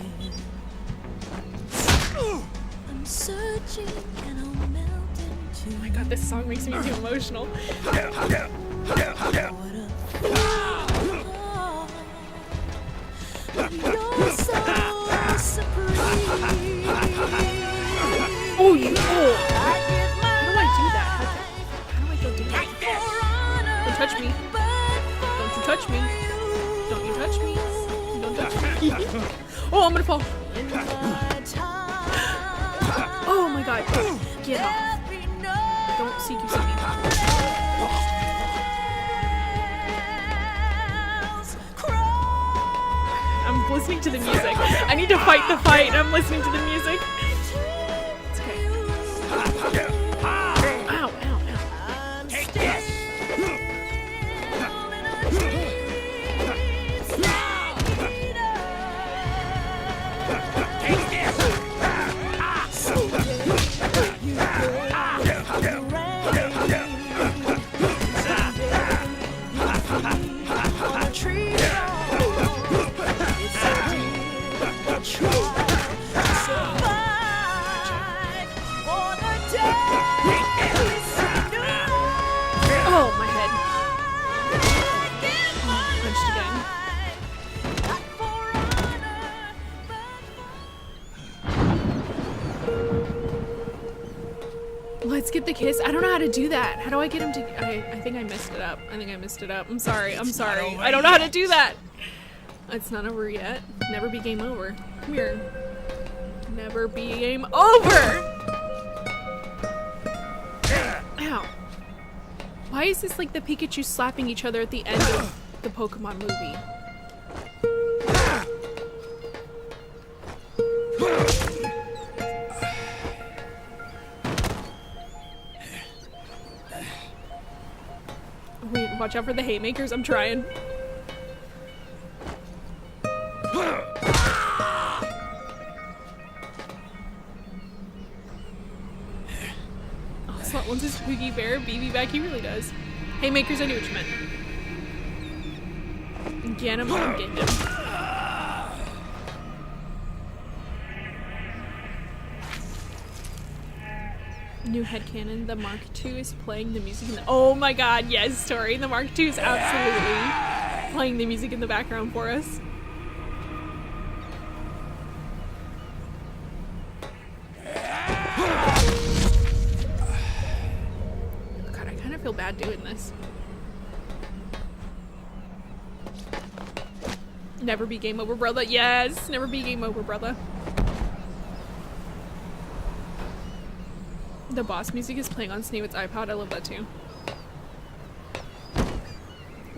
S4: I'm searching and I'll melt into
S1: Oh my god, this song makes me too emotional.
S4: what a thrill. You're so supreme.
S1: Oh, you. Oh. How do I do that? How do I go do that? Don't touch me. Don't you touch me. Don't you touch me. Don't touch me. Oh, I'm gonna fall. Oh my god. Get off. Don't see you see me. I'm listening to the music. I need to fight the fight. I'm listening to the music. It's okay. Ow, ow, ow.
S6: Take this! Take this!
S1: Oh, my head. Punched again. Let's get the kiss. I don't know how to do that. How do I get him to... I think I messed it up. I think I messed it up. I'm sorry. I'm sorry. I don't know how to do that. It's not over yet. Never be game over. Come here. Never be game over! Ow. Why is this like the Pikachu slapping each other at the end of the Pokemon movie? Wait, watch out for the haymakers. I'm trying. Slot wants his Squeaky Bear BB back. He really does. Haymakers, I knew what you meant. Get him, get him. New headcanon, the Mark II is playing the music in the— oh my god, yes, Tori. The Mark II is absolutely playing the music in the background for us. God, I kind of feel bad doing this. Never be game over, brother. Yes, never be game over, brother. The boss music is playing on Snape's iPod. I love that too.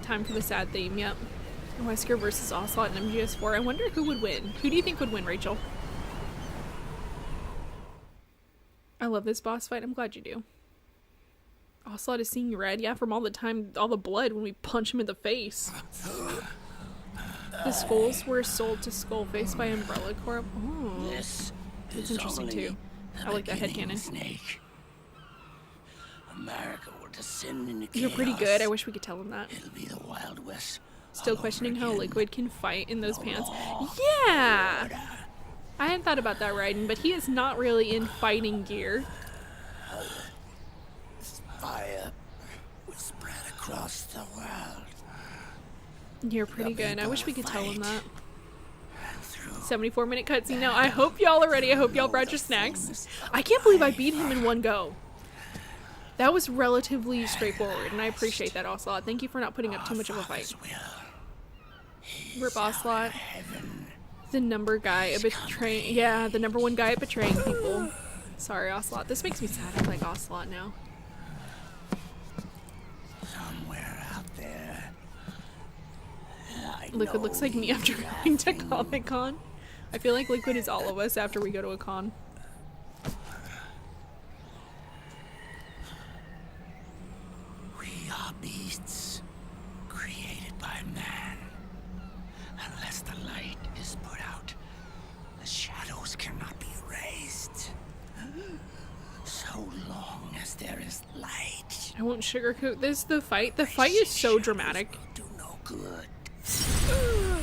S1: Time for the sad theme, yep. Wesker versus Ocelot and MGS4. I wonder who would win. Who do you think would win, Rachel? I love this boss fight. I'm glad you do. Ocelot is seeing red. Yeah, from all the time, all the blood when we punch him in the face. The skulls were sold to Skullface by Umbrella Corp. Oh,
S6: This
S1: that's
S6: is
S1: interesting
S6: only
S1: too. I like that
S6: beginning,
S1: headcanon.
S6: Snake. America will descend into
S1: You're pretty
S6: chaos.
S1: good. I wish we could tell him that.
S6: It'll be the Wild West.
S1: Still
S6: all
S1: questioning
S6: over
S1: how
S6: again.
S1: Liquid can fight in those
S6: No
S1: pants.
S6: law,
S1: Yeah!
S6: order.
S1: I hadn't thought about that, Raiden, but he is not really in fighting gear.
S6: Fire will spread across the world.
S1: You're pretty
S6: The
S1: good. I wish we
S6: people
S1: could tell him that.
S6: fight. Through
S1: 74-minute cutscene now. I hope y'all are ready. I hope y'all brought your snacks. I can't believe I beat him in one go. That was relatively straightforward, and I appreciate that, Ocelot. Thank you for not putting up too much of a fight.
S6: Father's will.
S1: Rip Ocelot.
S6: Heaven.
S1: The number guy at betraying— yeah, the number one guy at betraying people. Sorry, Ocelot. This makes me sad. I like Ocelot now.
S6: Somewhere out there. I
S1: Liquid looks like me after going to Comic-Con. I feel like Liquid is all of us after we go to a con.
S6: We are beasts created by man. Unless the light is put out, the shadows cannot be erased. So long as there is light.
S1: I won't sugarcoat this. The fight is so dramatic.
S6: Do no good.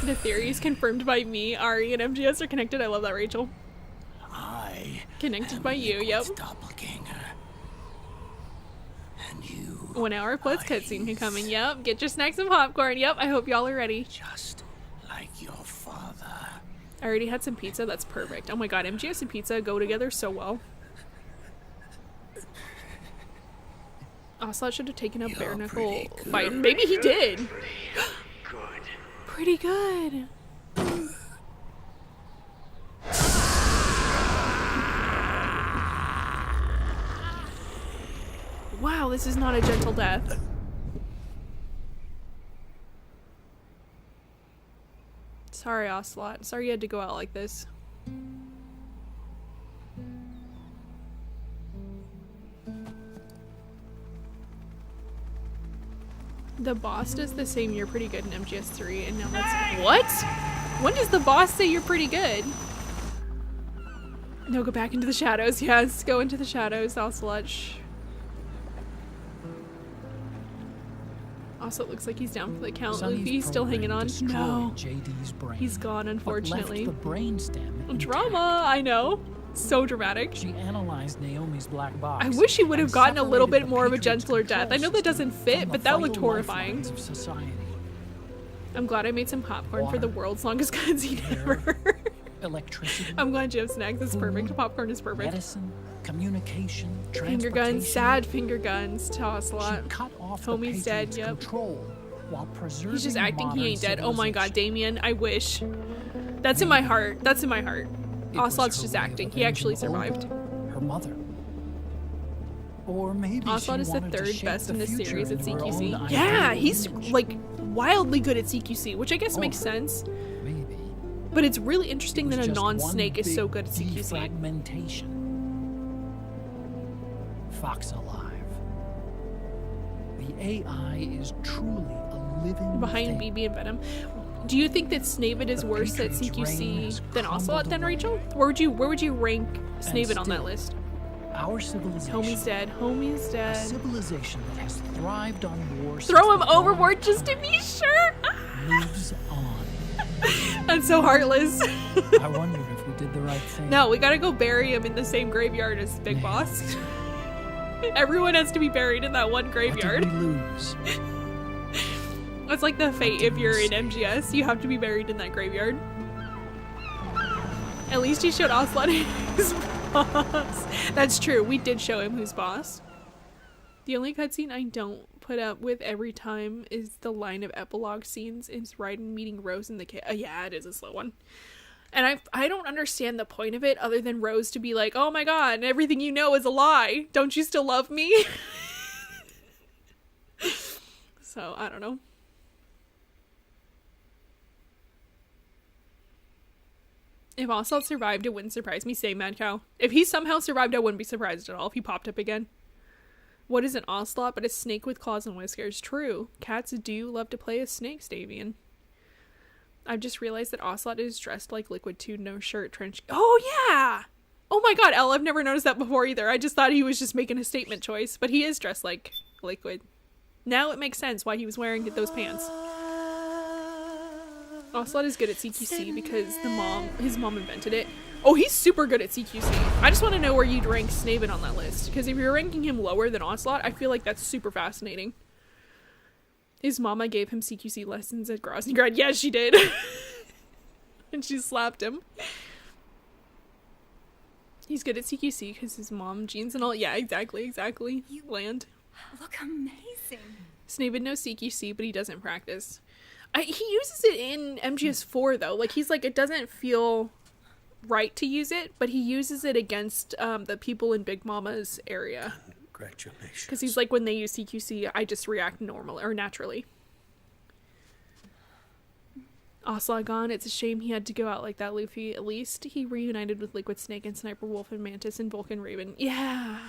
S1: The theory is confirmed by me. Ari and MGS are connected. I love that, Rachel. Connected by you, yep.
S6: Doppelganger. And you.
S1: 1 hour plus cutscene coming. Yep. Get your snacks and popcorn. Yep. I hope y'all are ready.
S6: Just like your father.
S1: I already had some pizza. That's perfect. Oh my god, MGS and pizza go together so well. Ocelot should have taken up bare knuckle fight. Maybe he did. Pretty good. Wow, this is not a gentle death. Sorry, Ocelot. Sorry you had to go out like this. The boss does the same "you're pretty good" in MGS3, and now that's— What? When does the boss say you're pretty good? No, go back into the shadows. Yes, go into the shadows, Ocelot. Also, it looks like he's down for the count. Luffy's still hanging on. No,
S9: JD's brain,
S1: he's gone, unfortunately.
S9: but left the brainstem
S1: Drama, I know. So dramatic.
S9: She analyzed Naomi's black box.
S1: I wish he would have gotten a little bit
S9: separated
S1: more of a
S9: the
S1: gentler
S9: Patriots'
S1: death. I know that doesn't
S9: control
S1: fit,
S9: system
S1: but
S9: from
S1: that
S9: the
S1: looked
S9: vital
S1: horrifying.
S9: lifelines of society.
S1: I'm glad I made some popcorn for the
S9: Water,
S1: world's longest cutscene
S9: air,
S1: ever.
S9: Electricity.
S1: I'm glad you have snacks. That's perfect.
S9: food,
S1: Popcorn is perfect.
S9: Medicine, communication,
S1: Finger guns,
S9: transportation.
S1: sad finger guns to Ocelot.
S9: She cut off
S1: Homie's
S9: the
S1: dead,
S9: Patriots'
S1: yep.
S9: control while preserving
S1: He's just acting he
S9: modern
S1: ain't dead. Oh my god,
S9: civilization.
S1: Damien, I wish. That's in my heart. That's in my heart.
S9: It was
S1: Ocelot's
S9: her
S1: just
S9: way of
S1: acting. He actually
S9: avenging
S1: survived.
S9: Olga, her mother. Or maybe
S1: Ocelot
S9: she
S1: is the
S9: wanted to
S1: third
S9: shape
S1: best
S9: the
S1: in this
S9: future
S1: series at
S9: into her own
S1: CQC.
S9: ideal
S1: Yeah, he's
S9: image.
S1: like wildly good at CQC, which I guess makes
S9: Or
S1: sense.
S9: Maybe.
S1: But it's really interesting
S9: It
S1: that
S9: was
S1: a
S9: just
S1: non-snake
S9: one
S1: is so
S9: big
S1: good at CQC.
S9: defragmentation. Fox alive. The AI is truly a living
S1: Behind
S9: thing.
S1: BB and Venom. Do you think that Snavit is
S9: The
S1: worse at
S9: Patriots' reign
S1: CQC
S9: has
S1: than Ocelot
S9: crumbled
S1: then,
S9: away.
S1: Rachel? Where would you rank Snavit on that
S9: still,
S1: list?
S9: Our civilization.
S1: Homie's dead. Homie's
S9: A
S1: dead.
S9: civilization that has thrived on war.
S1: Throw
S9: since
S1: him
S9: the dawn of
S1: overboard just to
S9: time
S1: be sure.
S9: Lives on.
S1: That's so heartless.
S9: I wonder if we did the right thing.
S1: No, we gotta go bury him in the same graveyard as Big Boss. Everyone has to be buried in that one
S9: What
S1: graveyard.
S9: did we lose?
S1: That's like the fate if you're in MGS. You have to be buried in that graveyard. At least he showed Ocelot who's boss. That's true. We did show him who's boss. The only cutscene I don't put up with every time is the line of epilogue scenes is Raiden meeting Rose in the cave. Yeah, it is a slow one. And I don't understand the point of it other than Rose to be like, oh my god, everything you know is a lie. Don't you still love me? So, I don't know. If Ocelot survived, it wouldn't surprise me. Same, Mad Cow. If he somehow survived, I wouldn't be surprised at all if he popped up again. What is an Ocelot but a snake with claws and whiskers? True. Cats do love to play as snakes, Davian. I've just realized that Ocelot is dressed like Liquid 2, no shirt, trench. Oh, yeah! Oh my god, Elle, I've never noticed that before either. I just thought he was just making a statement choice, but he is dressed like Liquid. Now it makes sense why he was wearing those pants. Ocelot is good at CQC because his mom invented it. Oh, he's super good at CQC. I just want to know where you'd rank Snavit on that list, because if you're ranking him lower than Ocelot, I feel like that's super fascinating. His mama gave him CQC lessons at Grosnigrad. Yeah, she did. And she slapped him. He's good at CQC because his mom, jeans and all. Yeah, exactly. Land.
S4: Look amazing.
S1: Snavit knows CQC, but he doesn't practice. He uses it in MGS4 though. Like he's like, it doesn't feel right to use it, but he uses it against the people in Big Mama's area.
S6: Congratulations.
S1: Because he's like, when they use CQC, I just react normally or naturally. Ocelot gone. It's a shame he had to go out like that, Luffy. At least he reunited with Liquid Snake and Sniper Wolf and Mantis and Vulcan Raven. Yeah.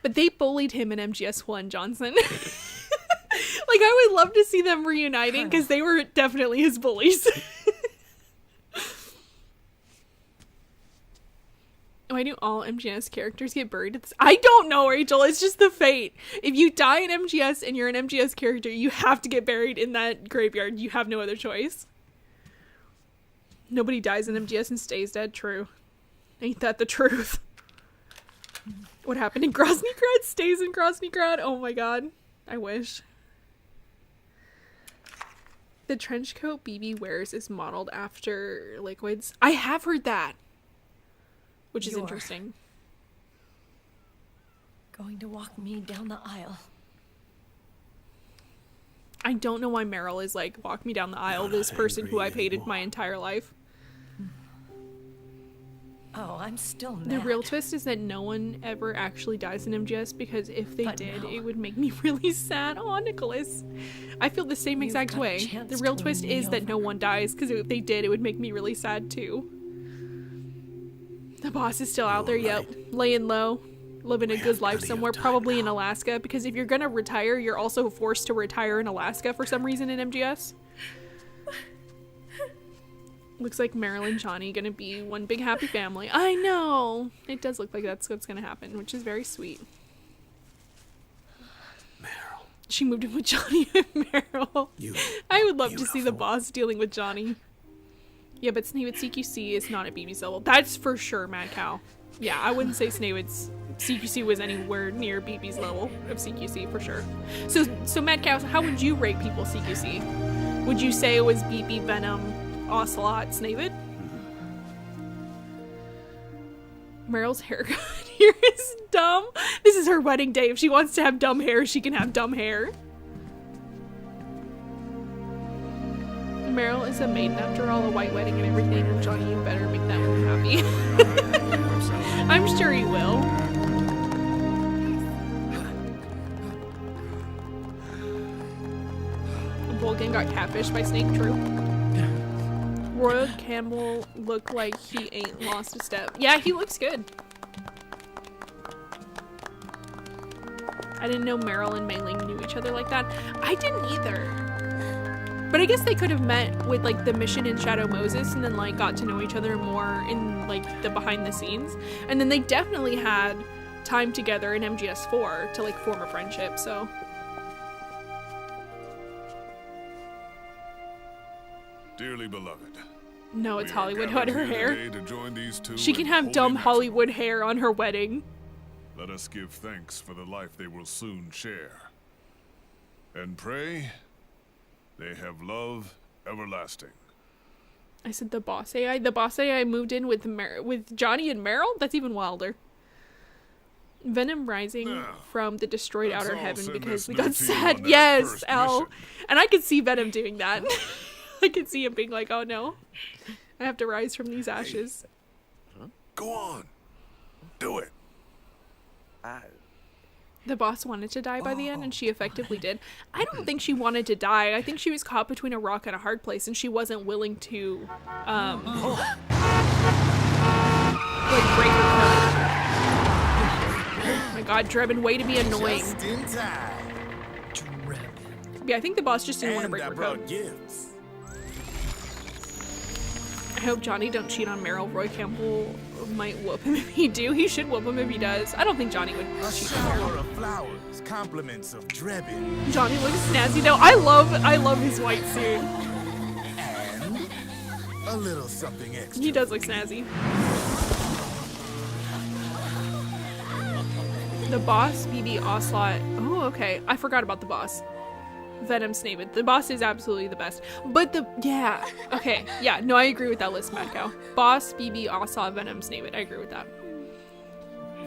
S1: But they bullied him in MGS1, Johnson. Like, I would love to see them reuniting because they were definitely his bullies. Why do all MGS characters get buried? I don't know, Rachel. It's just the fate. If you die in MGS and you're an MGS character, you have to get buried in that graveyard. You have no other choice. Nobody dies in MGS and stays dead. True. Ain't that the truth? What happened in Groznygrad stays in Groznygrad. Oh my god. I wish. The trench coat BB wears is modeled after Liquid's. I have heard that. Which is interesting.
S4: Going to walk me down the aisle.
S1: I don't know why Meryl is like, walk me down the aisle, this person who I've hated my entire life.
S4: Oh, I'm still mad.
S1: The real twist is that no one ever actually dies in MGS, because if they did, it would make me really sad. Oh, Nicholas. I feel the same exact way. The real twist is that no one dies, because if they did, it would make me really sad too. The boss is still out there, yep. Laying low. Living a good life somewhere, probably in Alaska, because if you're gonna retire, you're also forced to retire in Alaska for some reason in MGS. Looks like Meryl and Johnny gonna be one big happy family. I know! It does look like that's what's gonna happen, which is very sweet.
S6: Meryl.
S1: She moved in with Johnny and Meryl. I would love to see the boss dealing with Johnny. Yeah, but Snape's CQC is not at BB's level. That's for sure, Mad Cow. Yeah, I wouldn't say Snape's CQC was anywhere near BB's level of CQC for sure. So Mad Cow, how would you rate people's CQC? Would you say it was BB, Venom, Ocelot, Snavid? Meryl's haircut here is dumb. This is her wedding day. If she wants to have dumb hair, she can have dumb hair. Meryl is a maiden after all, a white wedding and everything, and Johnny, you better make that one happy. I'm sure he will. Volgan got catfished by Snake, true. Royal Campbell looked like he ain't lost a step. Yeah, he looks good. I didn't know Meryl and Mei Ling knew each other like that. I didn't either. But I guess they could have met with like the mission in Shadow Moses and then like got to know each other more in like the behind the scenes. And then they definitely had time together in MGS4 to like form a friendship, so.
S10: Dearly beloved.
S1: No, it's Hollywood had her hair.
S10: To join these two
S1: She can have dumb Hollywood hair on her wedding.
S10: Let us give thanks for the life they will soon share. And pray they have love everlasting.
S1: I said the boss AI. The boss AI moved in with Johnny and Meryl? That's even wilder. Venom rising from the destroyed outer heaven because we got sad. Yes, Al. And I could see Venom doing that. I could see him being like, oh no, I have to rise from these ashes.
S10: Go on. Do it.
S1: The boss wanted to die by the end, and she effectively did. I don't think she wanted to die. I think she was caught between a rock and a hard place, and she wasn't willing to, like, break her code. Oh my god, Drebin, way to be annoying.
S11: Just in time.
S1: Yeah, I think the boss just didn't want to break her code.
S11: Gifts.
S1: I hope Johnny don't cheat on Meryl. Roy Campbell might whoop him if he do. He should whoop him if he does. I don't think Johnny would cheat on Meryl.
S11: Of flowers, compliments of Drebin.
S1: Johnny looks snazzy though. I love his white suit.
S11: And a little something extra.
S1: He does look snazzy. The boss, BB Ocelot. Oh, okay. I forgot about the boss. Venom Snavid. The boss is absolutely the best. But yeah. Okay. Yeah, no, I agree with that list, Mad Cow. Boss, BB, Ocelot, Venom, Snavid. I agree with that.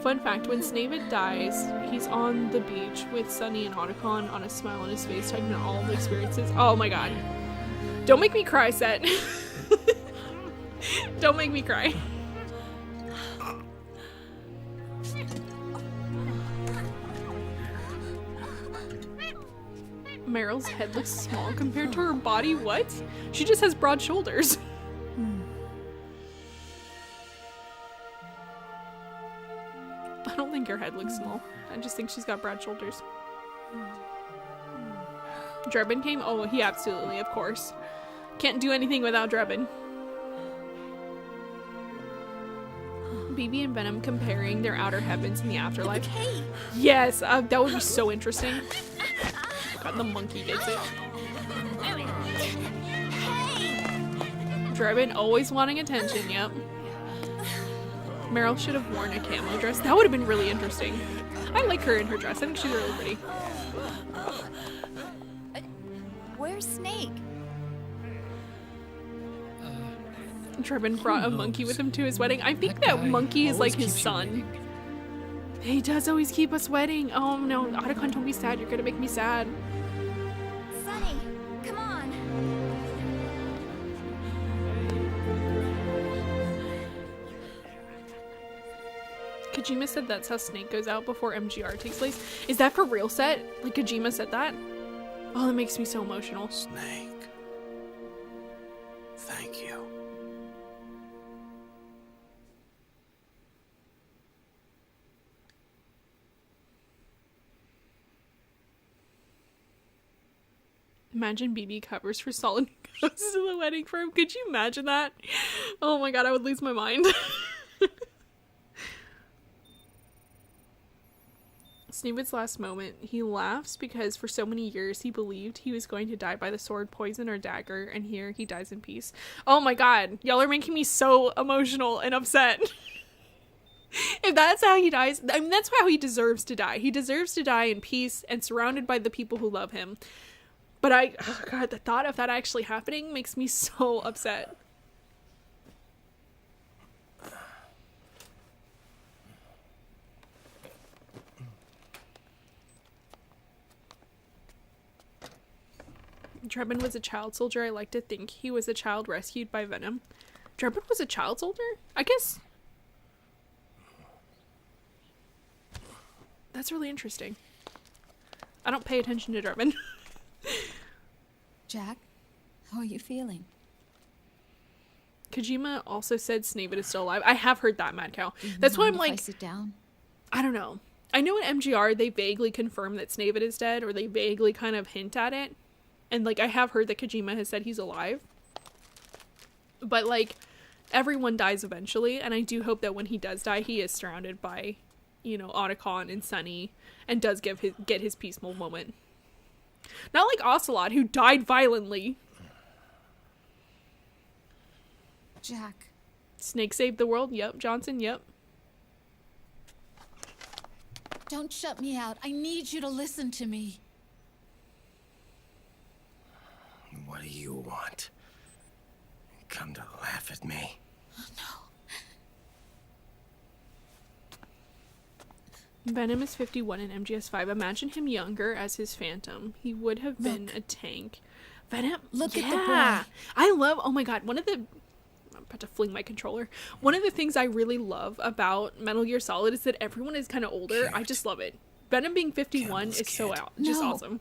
S1: Fun fact, when Snavid dies, he's on the beach with Sunny and Otacon on a smile on his face, talking about all the experiences. Oh my god. Don't make me cry, Set. Don't make me cry. Meryl's head looks small compared to her body. What? She just has broad shoulders. I don't think her head looks small. I just think she's got broad shoulders. Drebin came? Oh, he absolutely, of course. Can't do anything without Drebin. BB and Venom comparing their outer heavens in the afterlife. Yes, that would be so interesting. God, the monkey gets it. Drebin always wanting attention, yep. Meryl should have worn a camo dress. That would have been really interesting. I like her in her dress. I think she's really pretty.
S4: Where's Snake?
S1: Drebin brought a monkey with him to his wedding. I think that monkey is like his son. He does always keep us waiting. Oh no, Otacon, don't be sad. You're gonna make me sad.
S4: Sunny, come on.
S1: Kojima said that's how Snake goes out before MGR takes place. Is that for real set? Like Kojima said that? Oh, that makes me so emotional.
S6: Snake. Thank you.
S1: Imagine BB covers for Solid goes to the wedding for him. Could you imagine that? Oh my god, I would lose my mind. Sneevid's last moment, he laughs because for so many years he believed he was going to die by the sword, poison, or dagger, and here he dies in peace. Oh my god, y'all are making me so emotional and upset. If that's how he dies, I mean, that's how he deserves to die. He deserves to die in peace and surrounded by the people who love him. But oh god, the thought of that actually happening makes me so upset. Drebin was a child soldier. I like to think he was a child rescued by Venom. Drebin was a child soldier? I guess. That's really interesting. I don't pay attention to Drebin.
S4: Jack, how are you feeling?
S1: Kojima also said Sneevid is still alive. I have heard that, Mad Cow. That's why I'm like,
S4: I sit down?
S1: I don't know. I know in MGR they vaguely confirm that Sneevid is dead, or they vaguely kind of hint at it. And like I have heard that Kojima has said he's alive. But like everyone dies eventually, and I do hope that when he does die, he is surrounded by, you know, Otacon and Sunny, and does get his peaceful moment. Not like Ocelot, who died violently.
S4: Jack.
S1: Snake saved the world? Yep. Johnson? Yep.
S4: Don't shut me out. I need you to listen to me.
S6: What do you want? Come to laugh at me?
S1: Venom is 51 in MGS5. Imagine him younger as his Phantom. He would have been a tank. Venom?
S4: Look
S1: yeah.
S4: at the boy.
S1: I love, oh my god, I'm about to fling my controller. One of the things I really love about Metal Gear Solid is that everyone is kind of older. Cute. I just love it. Venom being 51 is so just awesome.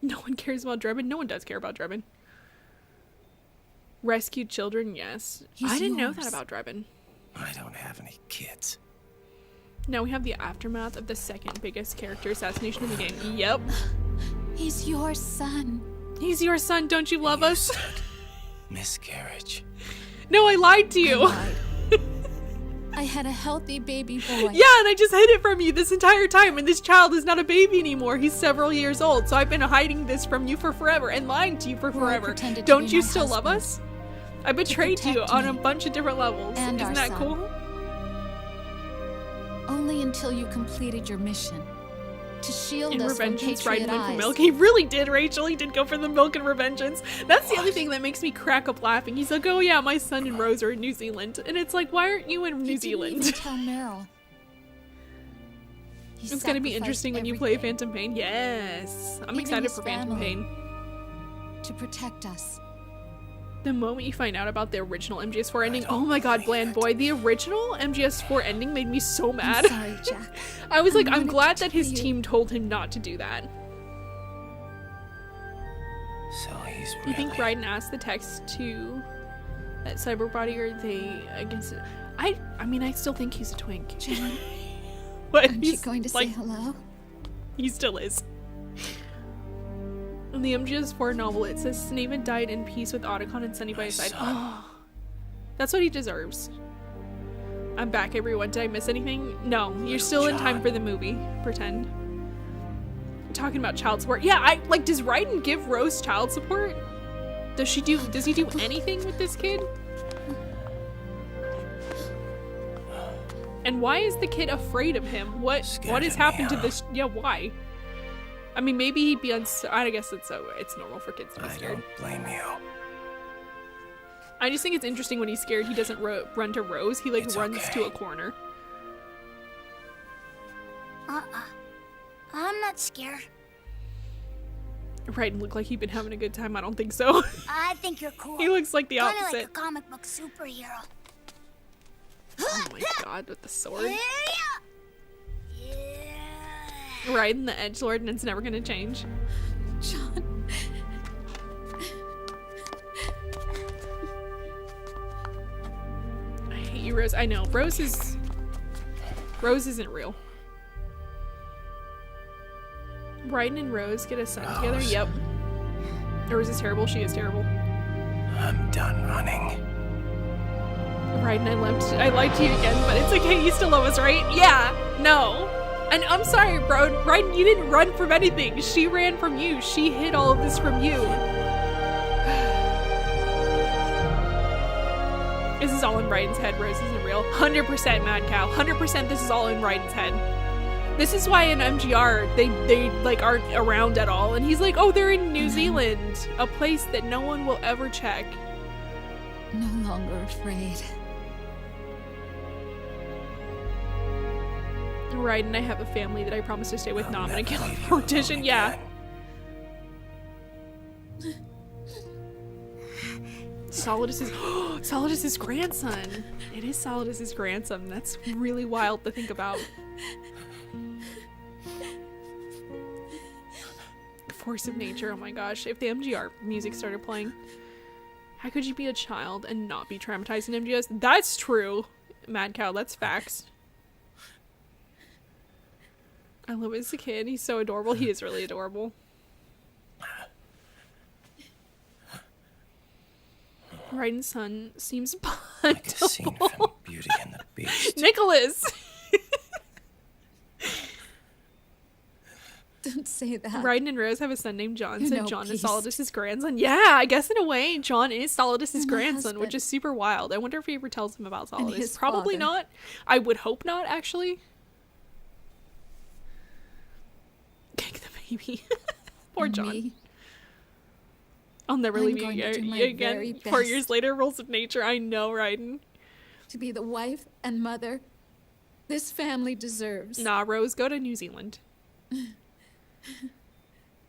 S1: No one cares about Drebin. No one does care about Drebin. Rescued children, yes. I didn't know that about Drebin.
S6: I don't have any kids.
S1: Now we have the aftermath of the second biggest character assassination in the game. Yep.
S4: He's your son.
S1: He's your son. Don't you love us?
S6: Miscarriage.
S1: No, I lied to you.
S4: I had a healthy baby boy.
S1: Yeah, and I just hid it from you this entire time, and this child is not a baby anymore. He's several years old, so I've been hiding this from you for forever and lying to you for forever. Don't you still love us? I betrayed you on a bunch of different levels. Isn't that cool?
S4: Only until you completed your mission. To shield us from Patriot
S1: for milk. He really did, Rachel. He did go for the milk and revengeance. That's the other thing that makes me crack up laughing. He's like, oh yeah, my son and Rose are in New Zealand. And it's like, why aren't you in New Zealand?
S4: Didn't even tell Meryl.
S1: It's going to be interesting when you play Phantom Pain. Yes. I'm excited for Phantom Pain.
S4: To protect us.
S1: The moment you find out about the original MGS4 ending, oh my god, Bland Boy, the original MGS4 ending made me so mad.
S4: I'm sorry, Jack.
S1: I was like, I'm glad that his team told him not to do that.
S6: So he's
S1: You think Raiden asked the text to that cyber body, or they against it? I mean, I still think he's a twink.
S4: Jen,
S1: What?
S4: aren't you going to say hello?
S1: He still is. In the MGS4 novel, it says Sneevid died in peace with Otacon and Sunny by his side. Oh. That's what he deserves. I'm back, everyone. Did I miss anything? No, you're still in time for the movie. Pretend. Talking about child support. Yeah, does Raiden give Rose child support? Does he do anything with this kid? And why is the kid afraid of him? What has happened to this? Yeah, why? I mean, maybe he'd be I guess it's normal for kids to be scared.
S6: I don't blame you.
S1: I just think it's interesting when he's scared he doesn't run to Rose. He runs to a corner.
S12: I'm not scared.
S1: Raiden looked like he'd been having a good time. I don't think so.
S12: I think you're cool.
S1: He looks like the opposite.
S12: Kinda like a comic book superhero.
S1: Oh my god, with the sword. Raiden the edgelord, and it's never gonna change.
S7: John.
S1: I hate you, Rose. I know. Rose isn't real. Raiden and Rose get a son together? Yep. Rose is terrible. She is terrible.
S6: I'm done running.
S1: Raiden, I liked you again, but it's okay. You still love us, right? Yeah. No. And I'm sorry, bro. Raiden, you didn't run from anything. She ran from you. She hid all of this from you. This is all in Raiden's head. Rose isn't real. 100% Mad Cow. 100% this is all in Raiden's head. This is why in MGR they aren't around at all, and he's like, oh, they're in New Zealand, a place that no one will ever check.
S7: No longer afraid.
S1: Right, and I have a family that I promised to stay with. No, I'm gonna kill a politician. Yeah. Solidus's grandson. It is Solidus's grandson. That's really wild to think about. Force of nature. Oh my gosh. If the MGR music started playing, how could you be a child and not be traumatized in MGS? That's true. Mad Cow, that's facts. I love him as a kid. He's so adorable. He is really adorable. Raiden's son seems
S6: like a scene from Beauty and the Beast.
S1: Nicholas!
S7: Don't say that.
S1: Raiden and Rose have a son named John, so John is
S7: peace.
S1: Solidus's grandson. Yeah, I guess in a way, John is Solidus's grandson, which is super wild. I wonder if he ever tells him about Solidus. Probably not. I would hope not, actually. Kick the baby. Poor John.
S7: Me.
S1: I'll never leave you again. 4 years later, rules of nature. I know, Raiden.
S7: To be the wife and mother this family deserves.
S1: Nah, Rose, go to New Zealand.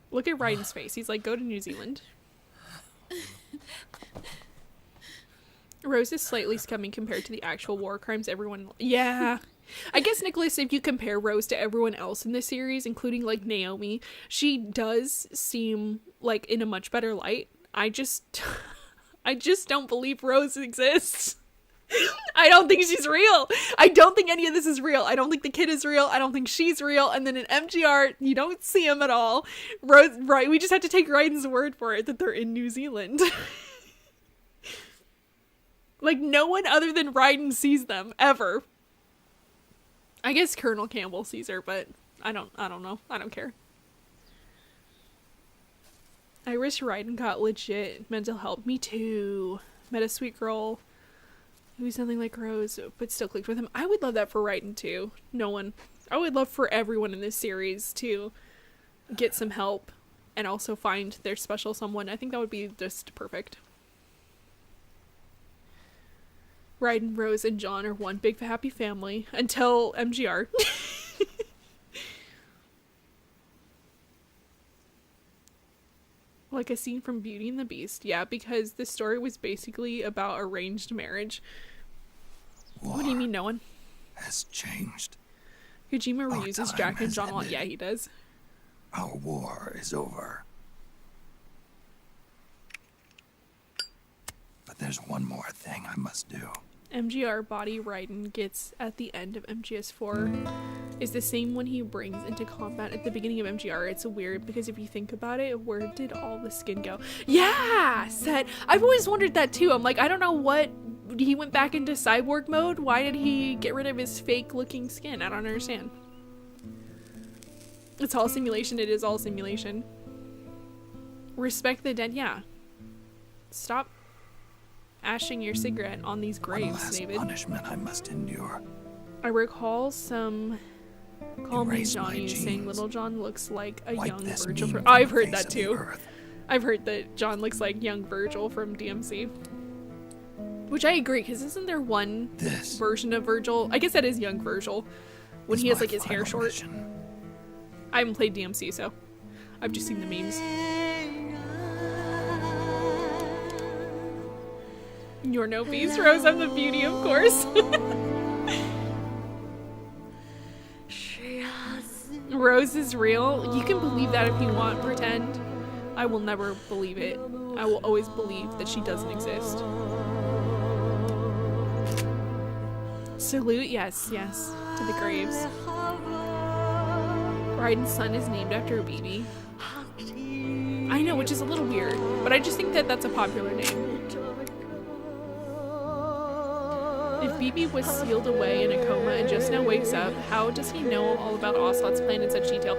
S1: Look at Raiden's face. He's like, go to New Zealand. Rose is slightly scummy compared to the actual war crimes everyone... Yeah. I guess, Nicholas, if you compare Rose to everyone else in this series, including, like, Naomi, she does seem, like, in a much better light. I just don't believe Rose exists. I don't think she's real. I don't think any of this is real. I don't think the kid is real. I don't think she's real. And then in MGR, you don't see him at all. Rose, right? We just have to take Raiden's word for it that they're in New Zealand. Like, no one other than Raiden sees them, ever. I guess Colonel Campbell sees her, but I don't know. I don't care. I wish Raiden got legit mental help. Me too. Met a sweet girl who's nothing like Rose, but still clicked with him. I would love that for Raiden too. I would love for everyone in this series to get some help and also find their special someone. I think that would be just perfect. Raiden, Rose, and John are one big happy family until MGR. Like a scene from Beauty and the Beast. Yeah, because the story was basically about arranged marriage. What do you mean no one?
S6: Has changed.
S1: Kojima reuses Jack and John a lot. Yeah, he does.
S6: Our war is over. But there's one more thing I must do.
S1: MGR body Raiden gets at the end of MGS4 is the same one he brings into combat at the beginning of MGR. It's weird because if you think about it, where did all the skin go? Yeah, Set. I've always wondered that too. I'm like, I don't know what he went back into cyborg mode? Why did he get rid of his fake looking skin? I don't understand. It's all simulation. It is all simulation. Respect the dead. Yeah. Stop ashing your cigarette on these graves, David.
S6: Punishment I must endure.
S1: I recall some Call Me
S6: Erase my
S1: Johnny saying
S6: genes.
S1: Little John looks like a
S6: Wipe
S1: young
S6: this
S1: Virgil.
S6: meme from
S1: I've
S6: the
S1: heard
S6: face
S1: that
S6: of the
S1: too.
S6: earth.
S1: I've heard that John looks like young Virgil from DMC. Which I agree, because isn't there one version of Virgil? I guess that is young Virgil. When he has like his hair short. I haven't played DMC, so I've just seen the memes. You're no beast, Rose. I'm the beauty, of course. Rose is real. You can believe that if you want, pretend. I will never believe it. I will always believe that she doesn't exist. Salute, yes, yes, to the graves. Raiden's son is named after a BB. I know, which is a little weird, but I just think that that's a popular name. If BB was sealed away in a coma and just now wakes up, how does he know all about Ocelot's plan in such detail?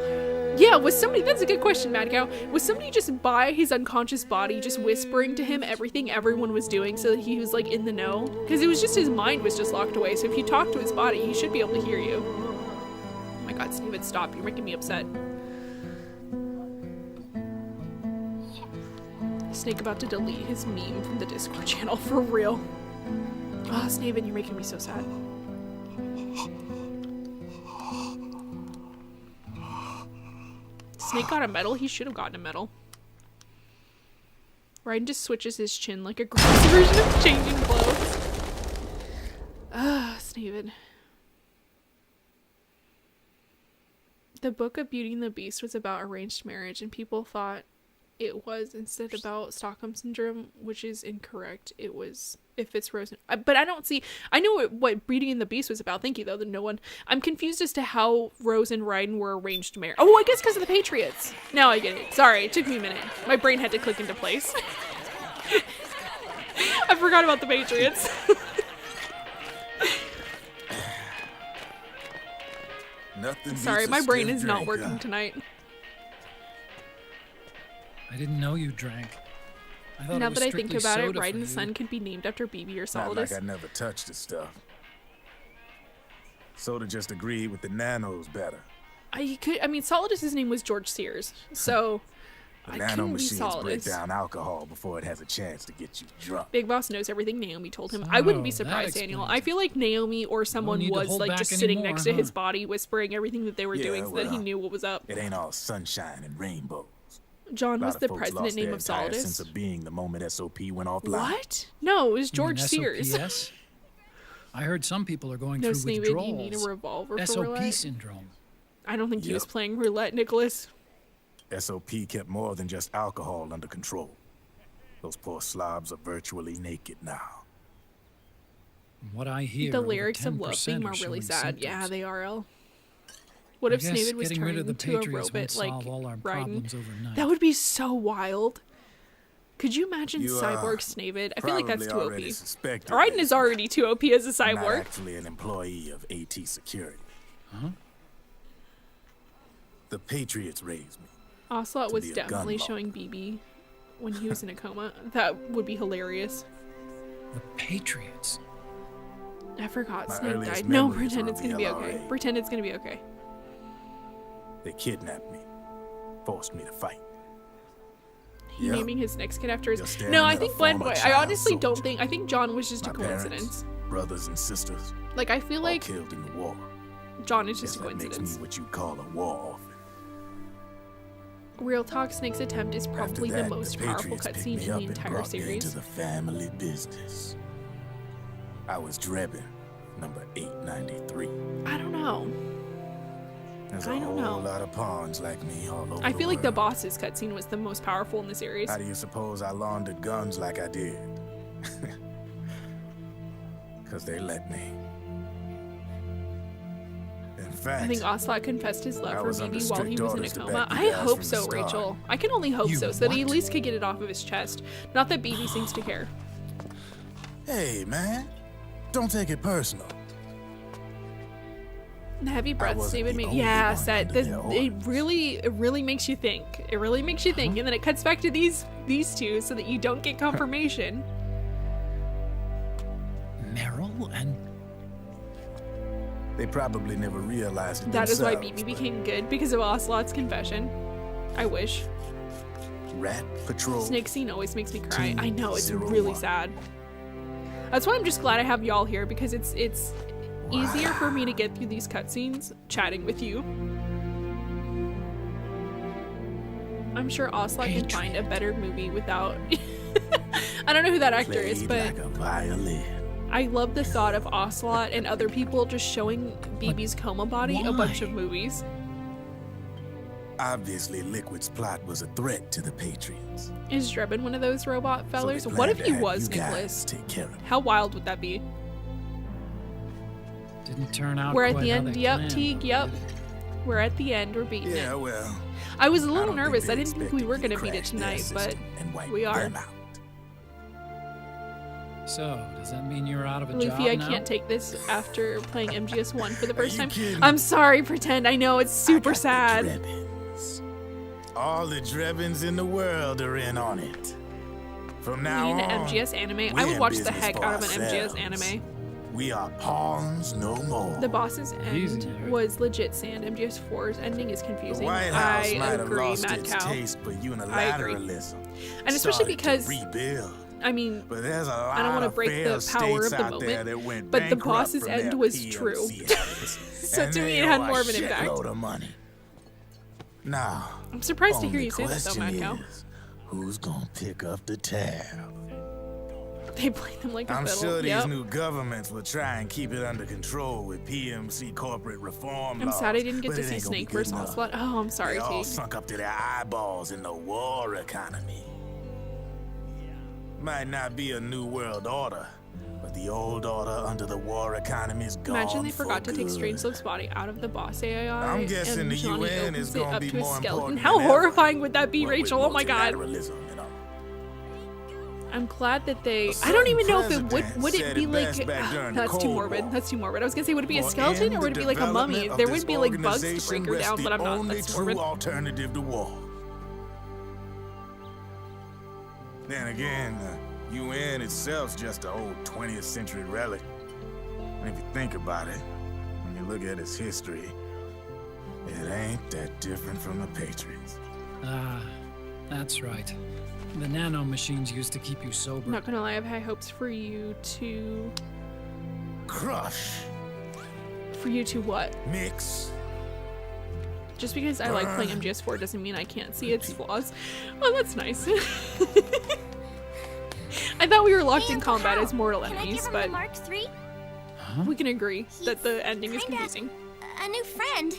S1: Yeah, was somebody, that's a good question, Mad Cow. Was somebody just by his unconscious body just whispering to him everything everyone was doing so that he was like in the know? Because it was just his mind was just locked away, so if you talk to his body, he should be able to hear you. Oh my god, Steven, stop, you're making me upset. Snake about to delete his meme from the Discord channel, for real. Oh, Snaven, you're making me so sad. Snake got a medal? He should have gotten a medal. Raiden just switches his chin like a gross version of changing clothes. Snaven. The book of Beauty and the Beast was about arranged marriage, and people thought it was instead about Stockholm Syndrome, which is incorrect. It was... If it's Rose, but I don't see. I know what Beauty and the Beast was about. Thank you, though. That no one. I'm confused as to how Rose and Raiden were arranged marriage. Oh, I guess because of the Patriots. Now I get it. Sorry, it took me a minute. My brain had to click into place. I forgot about the Patriots. Sorry, my brain is not working tonight.
S9: I didn't know you drank.
S1: Now that I think about it, Raiden's son could be named after BB or
S11: Not
S1: Solidus.
S11: like I never touched the stuff. Soda just agreed with the nanos better.
S1: I mean, Solidus's name was George Sears, so
S11: The
S1: I
S11: nano
S1: couldn't be
S11: machines break
S1: Solidus.
S11: down alcohol before it has a chance to get you drunk.
S1: Big Boss knows everything Naomi told him. I wouldn't be
S11: that
S1: surprised, Daniel. I
S11: explains
S1: feel like Naomi or someone
S11: need to
S1: was
S11: hold
S1: like
S11: back
S1: just sitting
S11: anymore,
S1: next to
S11: huh?
S1: his body, whispering everything that they were
S11: Yeah,
S1: doing so that he
S11: well,
S1: knew what was up.
S11: It ain't all sunshine and rainbows.
S1: John
S11: A lot
S1: was
S11: of
S1: the
S11: folks
S1: president
S11: lost
S1: name
S11: their
S1: of
S11: entire
S1: Solidus.
S11: sense of being the moment SOP went offline.
S1: What? No, it was
S9: You mean
S1: George Sears.
S9: SOPS? I heard some people are going
S1: No,
S9: through
S1: Snaven,
S9: withdrawals.
S1: you need a revolver for
S9: SOP
S1: roulette?
S9: syndrome.
S1: I don't think he was
S11: Yep.
S1: playing roulette, Nicholas.
S11: SOP kept more than just alcohol under control. Those poor slobs are virtually naked now.
S9: From what I hear,
S1: The
S9: over
S1: lyrics of
S9: 10%
S1: Love Theme are really
S9: showing
S1: sad.
S9: symptoms.
S1: Yeah, they are, El. What
S9: I
S1: if
S9: guess
S1: Snaven was
S9: getting rid
S1: turned
S9: of the
S1: into a
S9: Patriots
S1: robot
S9: won't
S1: like
S9: solve all our
S1: Raiden?
S9: problems overnight.
S1: That would be so wild. Could you imagine
S11: You,
S1: Cyborg Snaven? I feel like that's too
S11: probably
S1: OP.
S11: already suspected
S1: Raiden
S11: this.
S1: is already too OP as a
S11: I'm not
S1: cyborg.
S11: actually an employee of AT Security.
S9: Huh?
S11: The Patriots raised me.
S1: Ocelot
S11: to
S1: was
S11: be a
S1: definitely
S11: gun
S1: showing BB when he was in a coma. That would be hilarious.
S9: The Patriots.
S1: I forgot
S11: My
S1: Snake
S11: earliest
S1: died. No,
S11: memories
S1: pretend
S11: are
S1: it's
S11: of
S1: gonna
S11: the
S1: be okay.
S11: LRA.
S1: Pretend it's gonna be okay.
S11: They kidnapped me, forced me to fight.
S1: He
S11: Yep.
S1: naming his next kid after
S11: You're
S1: his.
S11: staring
S1: No, I
S11: at a
S1: think Blend Boy.
S11: former
S1: I
S11: child
S1: honestly don't
S11: soldier.
S1: think. I think John was just a
S11: My parents,
S1: coincidence.
S11: brothers and sisters,
S1: Like I feel
S11: all
S1: like
S11: killed in the war.
S1: John is just a
S11: Guess that makes
S1: coincidence.
S11: me what you call a war orphan.
S1: Real talk, Snake's attempt is probably
S11: After
S1: the
S11: that,
S1: most
S11: the
S1: powerful
S11: Patriots picked
S1: cutscene
S11: me
S1: in
S11: up
S1: the
S11: and
S1: entire
S11: brought me
S1: series.
S11: into the family business. I was Drebin, number 893.
S1: I don't know.
S11: There's
S1: I
S11: a
S1: don't
S11: whole
S1: know.
S11: lot of pawns like me all over
S1: I feel like the
S11: world.
S1: boss's cutscene was the most powerful in the series.
S11: How do you suppose I laundered guns like I did? Because they let me. In fact,
S1: I think Ocelot confessed his love
S11: I
S1: for
S11: was under
S1: BB while he
S11: strict
S1: was in a
S11: orders to
S1: coma.
S11: back you
S1: I
S11: guys
S1: hope
S11: from
S1: so,
S11: the start.
S1: Rachel. I can only hope
S9: You
S1: so, so that he at
S9: what?
S1: least could get it off of his chest. Not that BB seems to care.
S11: Hey, man. Don't take it personal.
S1: The heavy breaths
S11: wasn't
S1: David
S11: the
S1: made.
S11: only
S1: Yeah,
S11: one
S1: Seth.
S11: under their
S1: It really makes you think. It really makes you think, and then it cuts back to these two so that you don't get confirmation.
S5: Meryl and...
S11: They probably never realized it
S1: That is why
S11: themselves,
S1: BB became good, because of Ocelot's confession. I wish.
S11: Rat Patrol.
S1: Snake scene always makes me cry. I know, it's really sad. That's why I'm just glad I have y'all here, because it's easier for me to get through these cutscenes chatting with you. I'm sure Ocelot can find a better movie without... I don't know who that actor is, but
S11: like a violin.
S1: I love the thought of Ocelot and other people just showing BB's coma body a bunch of movies.
S11: Obviously, Liquid's plot was a threat to the Patriots.
S1: Is Drebin one of those robot fellers?
S11: So
S1: What if he
S11: glad to
S1: was
S11: have you guys
S1: Nicholas?
S11: take care of it.
S1: How wild would that be?
S5: Didn't turn out
S1: We're at
S5: quite
S1: the
S5: how
S1: end.
S5: they
S1: Yep,
S5: planned,
S1: Teague.
S5: though,
S1: Yep.
S5: did it?
S1: We're at the end. We're beating
S11: Yeah,
S1: it.
S11: well,
S1: I was a little
S11: don't think
S1: nervous.
S11: they
S1: I didn't think we
S11: expected
S1: were
S11: me
S1: going to
S11: to
S1: beat it
S11: crash their
S1: tonight, but
S11: system and wipe
S1: we are.
S11: them out.
S5: So, does that mean you're out of a job
S1: Leafy, I
S5: now?
S1: can't take this after playing MGS1 for the first
S11: you
S1: time.
S11: kidding?
S1: I'm sorry, Pretend. I know it's super
S11: I got the
S1: sad.
S11: Drebbins. All the Drebbins in the world are in on it. From now
S1: We need
S11: on,
S1: an MGS anime.
S11: we're
S1: I would
S11: in
S1: watch the
S11: business
S1: heck
S11: for
S1: out of an
S11: ourselves.
S1: MGS anime.
S11: We are pawns no more.
S1: The boss's
S5: Easy,
S1: end
S5: right?
S1: was legit sand. MGS4's ending is
S11: The
S1: confusing.
S11: White House
S1: I
S11: might have
S1: agree,
S11: lost
S1: Mad
S11: its
S1: Cow.
S11: taste for
S1: agree.
S11: unilateralism.
S1: And especially
S11: Started to
S1: because,
S11: rebuild.
S1: I mean,
S11: But there's a lot
S1: I don't want to
S11: of
S1: break
S11: failed
S1: the power of
S11: states
S1: the
S11: out there that
S1: moment,
S11: went
S1: but the
S11: bankrupt
S1: boss's
S11: from
S1: end
S11: their
S1: was
S11: PMC
S1: true.
S11: habits.
S1: So
S11: And
S1: to me,
S11: they
S1: it had
S11: owe
S1: more
S11: a
S1: of an impact.
S11: shitload of money. Now,
S1: I'm surprised to hear
S11: only
S1: you say that though, Mad Cow.
S11: question is, who's gonna pick up the tab?
S1: They play them like a
S11: I'm
S1: fiddle.
S11: sure these
S1: Yep.
S11: new governments will try and keep it under control with PMC corporate reform
S1: I'm
S11: laws.
S1: sad I didn't get
S11: but
S1: to
S11: it
S1: see
S11: ain't gonna be
S1: Snake
S11: good
S1: versus
S11: enough.
S1: Ocelot. Oh, I'm sorry,
S11: They all
S1: Teague.
S11: sunk up to their eyeballs in the war economy. Might not be a new world order, but the old order under the war economy's gone.
S1: Imagine they
S11: for
S1: forgot to take
S11: good.
S1: Strangelove's body out of the boss AI.
S11: I'm guessing
S1: and
S11: the
S1: Johnny
S11: UN is
S1: opens it
S11: gonna
S1: up
S11: be
S1: to a
S11: more
S1: skeleton.
S11: important
S1: How
S11: than ever.
S1: horrifying would that be,
S11: What with
S1: Rachel? Oh my god.
S11: multilateralism, you know.
S1: I'm glad that they.
S11: A
S1: I don't even know if it
S11: certain
S1: would it
S11: president
S1: be
S11: said
S1: like.
S11: it best back during the
S1: That's too
S11: Cold
S1: morbid.
S11: War.
S1: That's too morbid. I was gonna say, would it be a
S11: For
S1: skeleton
S11: in
S1: or would it
S11: the
S1: be like a mummy?
S11: development of
S1: There
S11: this
S1: would be like bugs to
S11: organization
S1: break her
S11: rests
S1: down,
S11: the
S1: but I'm not.
S11: only
S1: That's
S11: true
S1: morbid.
S11: alternative to war. Then again, the UN itself's just an old 20th century relic. And if you think about it, when you look at its history, it ain't that different from the Patriots.
S5: Ah, that's right. The nano machines used to keep you sober.
S1: I'm not gonna lie, I have high hopes for you to.
S11: Crush.
S1: For you to what?
S11: Mix.
S1: Just because I like playing MGS4 doesn't mean I can't see its flaws. Oh, that's nice. I thought we were locked in combat as mortal
S12: Can I give
S1: enemies,
S12: him
S1: but
S12: the Mark III?
S1: we can agree that the ending is
S12: kinda
S1: confusing.
S12: A new friend.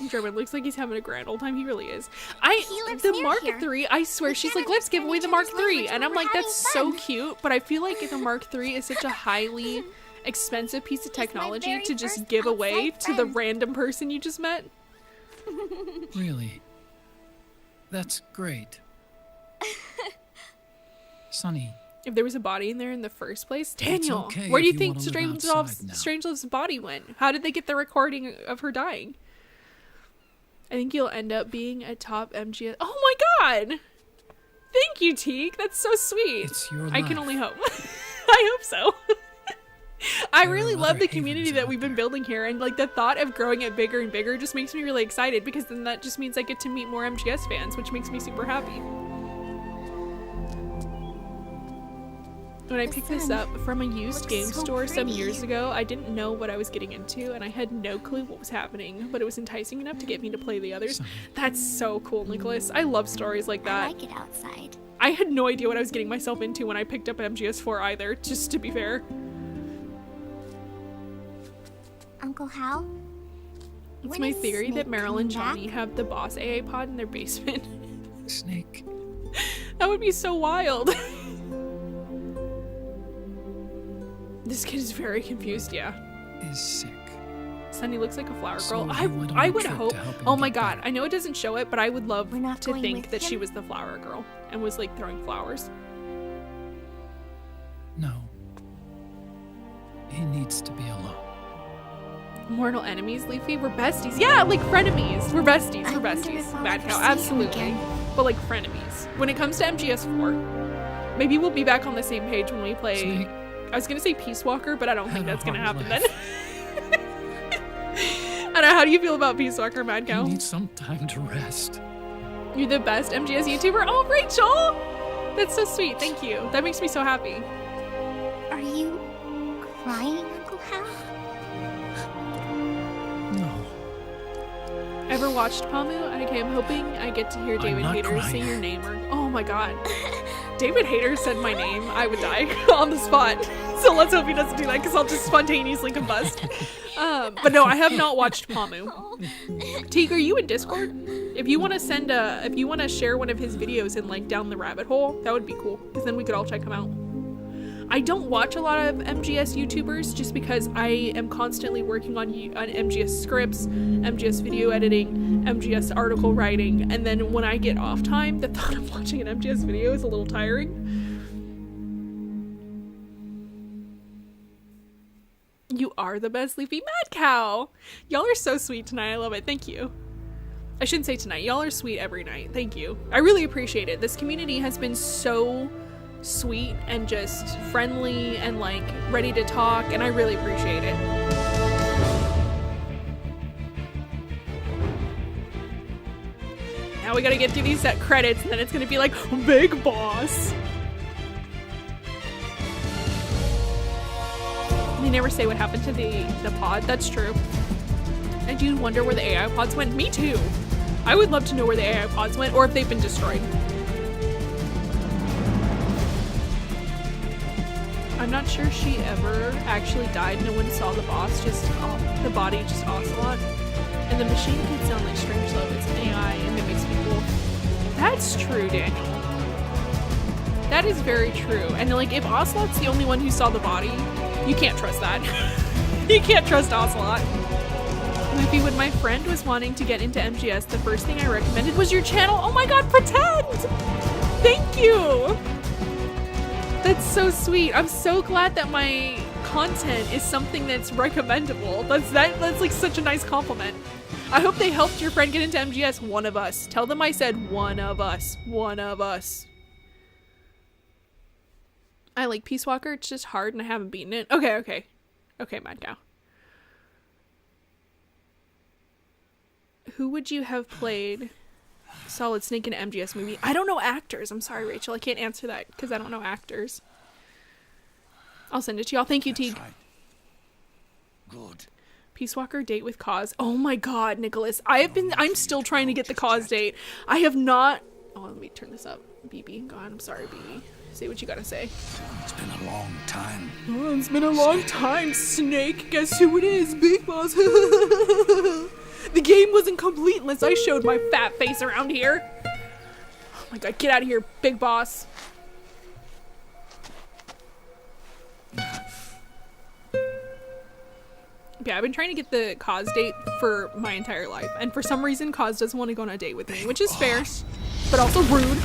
S1: German looks like he's having a grand old time. He really is.
S12: He lives
S1: The
S12: near
S1: Mark
S12: here.
S1: III, I swear, she's like, let's give away the Mark III. And I'm like, that's so cute. But I feel like the Mark III is such a highly expensive piece of technology
S12: very
S1: to just
S12: first
S1: give away
S12: outside
S1: to the
S12: friend.
S1: random person you just met.
S5: Really? That's great. Sonny,
S1: If there was a body in there in the first place, Daniel,
S5: okay
S1: where do you
S5: if you
S1: think
S5: wanna live outside now.
S1: Strangelove's body went? How did they get the recording of her dying? I think you'll end up being a top MGS. Oh my god! Thank you, Teague. That's so sweet.
S5: It's your
S1: I can
S5: life.
S1: only hope. I hope so. I
S5: There
S1: really
S5: are
S1: love
S5: other
S1: the community
S5: havens
S1: that
S5: out
S1: we've been
S5: there.
S1: building here, and like the thought of growing it bigger and bigger just makes me really excited, because then that just means I get to meet more MGS fans, which makes me super happy. When I picked this up from a used game
S12: so
S1: store some
S12: pretty.
S1: years ago, I didn't know what I was getting into, and I had no clue what was happening, but it was enticing enough to get me to play the others. That's so cool, Nicholas. I love stories like
S12: I
S1: that.
S12: like it outside.
S1: I had no idea what I was getting myself into when I picked up MGS4 either, just to be fair.
S12: Uncle Hal?
S1: It's
S12: When
S1: my
S12: is
S1: theory that
S12: Snake
S1: Meryl and
S12: coming
S1: Johnny
S12: back?
S1: have the boss AA pod in their basement.
S5: Snake
S1: That would be so wild. This kid is very confused, yeah.
S5: is sick.
S1: Sunny looks like a flower girl.
S5: So he went on
S1: I
S5: a
S1: would
S5: trip
S1: hope.
S5: to help him
S1: Oh my
S5: get
S1: god,
S5: back.
S1: I know it doesn't show it, but I would love
S12: We're not
S1: to
S12: going
S1: think
S12: with
S1: that she
S12: him?
S1: was the flower girl and was like throwing flowers.
S5: No. He needs to be alone.
S1: Mortal enemies, Leafy? We're besties. Yeah, like frenemies. We're besties. We're besties. Mad Cow, absolutely. But like frenemies. When it comes to MGS4, maybe we'll be back on the same page when we play.
S5: Snake.
S1: I was gonna say Peace Walker, but I don't think that's gonna happen then. I don't know, how do you feel about Peace Walker, Mad Cow?
S5: He needs some time to rest.
S1: You're the best MGS YouTuber. Oh, Rachel! That's so sweet. Thank you. That makes me so happy.
S12: Are you crying, Uncle Hal?
S5: No.
S1: Ever watched Pamu? Okay, I'm hoping I get to hear David
S5: not
S1: Hayter say
S5: crying.
S1: your name. Or oh my god. David Hayter said my name. I would die on the spot. So let's hope he doesn't do that because I'll just spontaneously combust. But no, I have not watched Pamu. Teague, are you in Discord? If you want to share one of his videos and like down the rabbit hole, that would be cool because then we could all check him out. I don't watch a lot of MGS YouTubers just because I am constantly working on MGS scripts, MGS video editing, MGS article writing, and then when I get off time, the thought of watching an MGS video is a little tiring. You are the best, Leafy. Mad Cow! Y'all are so sweet tonight. I love it. Thank you. I shouldn't say tonight. Y'all are sweet every night. Thank you. I really appreciate it. This community has been so sweet and just friendly and like ready to talk, and I really appreciate it. Now we gotta get through these set credits and then it's gonna be like Big Boss. They never say what happened to the pod. That's true. I do wonder where the AI pods went. Me too. I would love to know where the AI pods went or if they've been destroyed. I'm not sure she ever actually died. No one saw the boss, just the body, just Ocelot. And the machine could sound like Strangelove. It's an AI and mimics people. That's true, Daniel. That is very true. And like, if Ocelot's the only one who saw the body, you can't trust that. You can't trust Ocelot. Luffy, when my friend was wanting to get into MGS, the first thing I recommended was your channel. Oh my god, Pretend! Thank you! That's so sweet. I'm so glad that my content is something that's recommendable. That's like such a nice compliment. I hope they helped your friend get into MGS. One of us. Tell them I said one of us. One of us. I like Peace Walker. It's just hard and I haven't beaten it. Okay, okay. Okay, Mad Cow. Who would you have played Solid Snake in an MGS movie? I don't know actors. I'm sorry, Rachel. I can't answer that because I don't know actors. I'll send it to y'all. Thank you, Teague.
S6: Right. Good.
S1: Peace Walker date with Cause. Oh my god, Nicholas. I'm still trying to get the Cause date. I have not. Oh, let me turn this up. BB. God, I'm sorry, BB. Say what you gotta say.
S6: It's been a long time.
S1: Oh, it's been a long time, Snake. Guess who it is? Big Boss. The game wasn't complete unless I showed my fat face around here. Oh my god, get out of here, Big Boss. Yeah, I've been trying to get the Cause date for my entire life. And for some reason, Cause doesn't want to go on a date with me, which is fair, but also rude.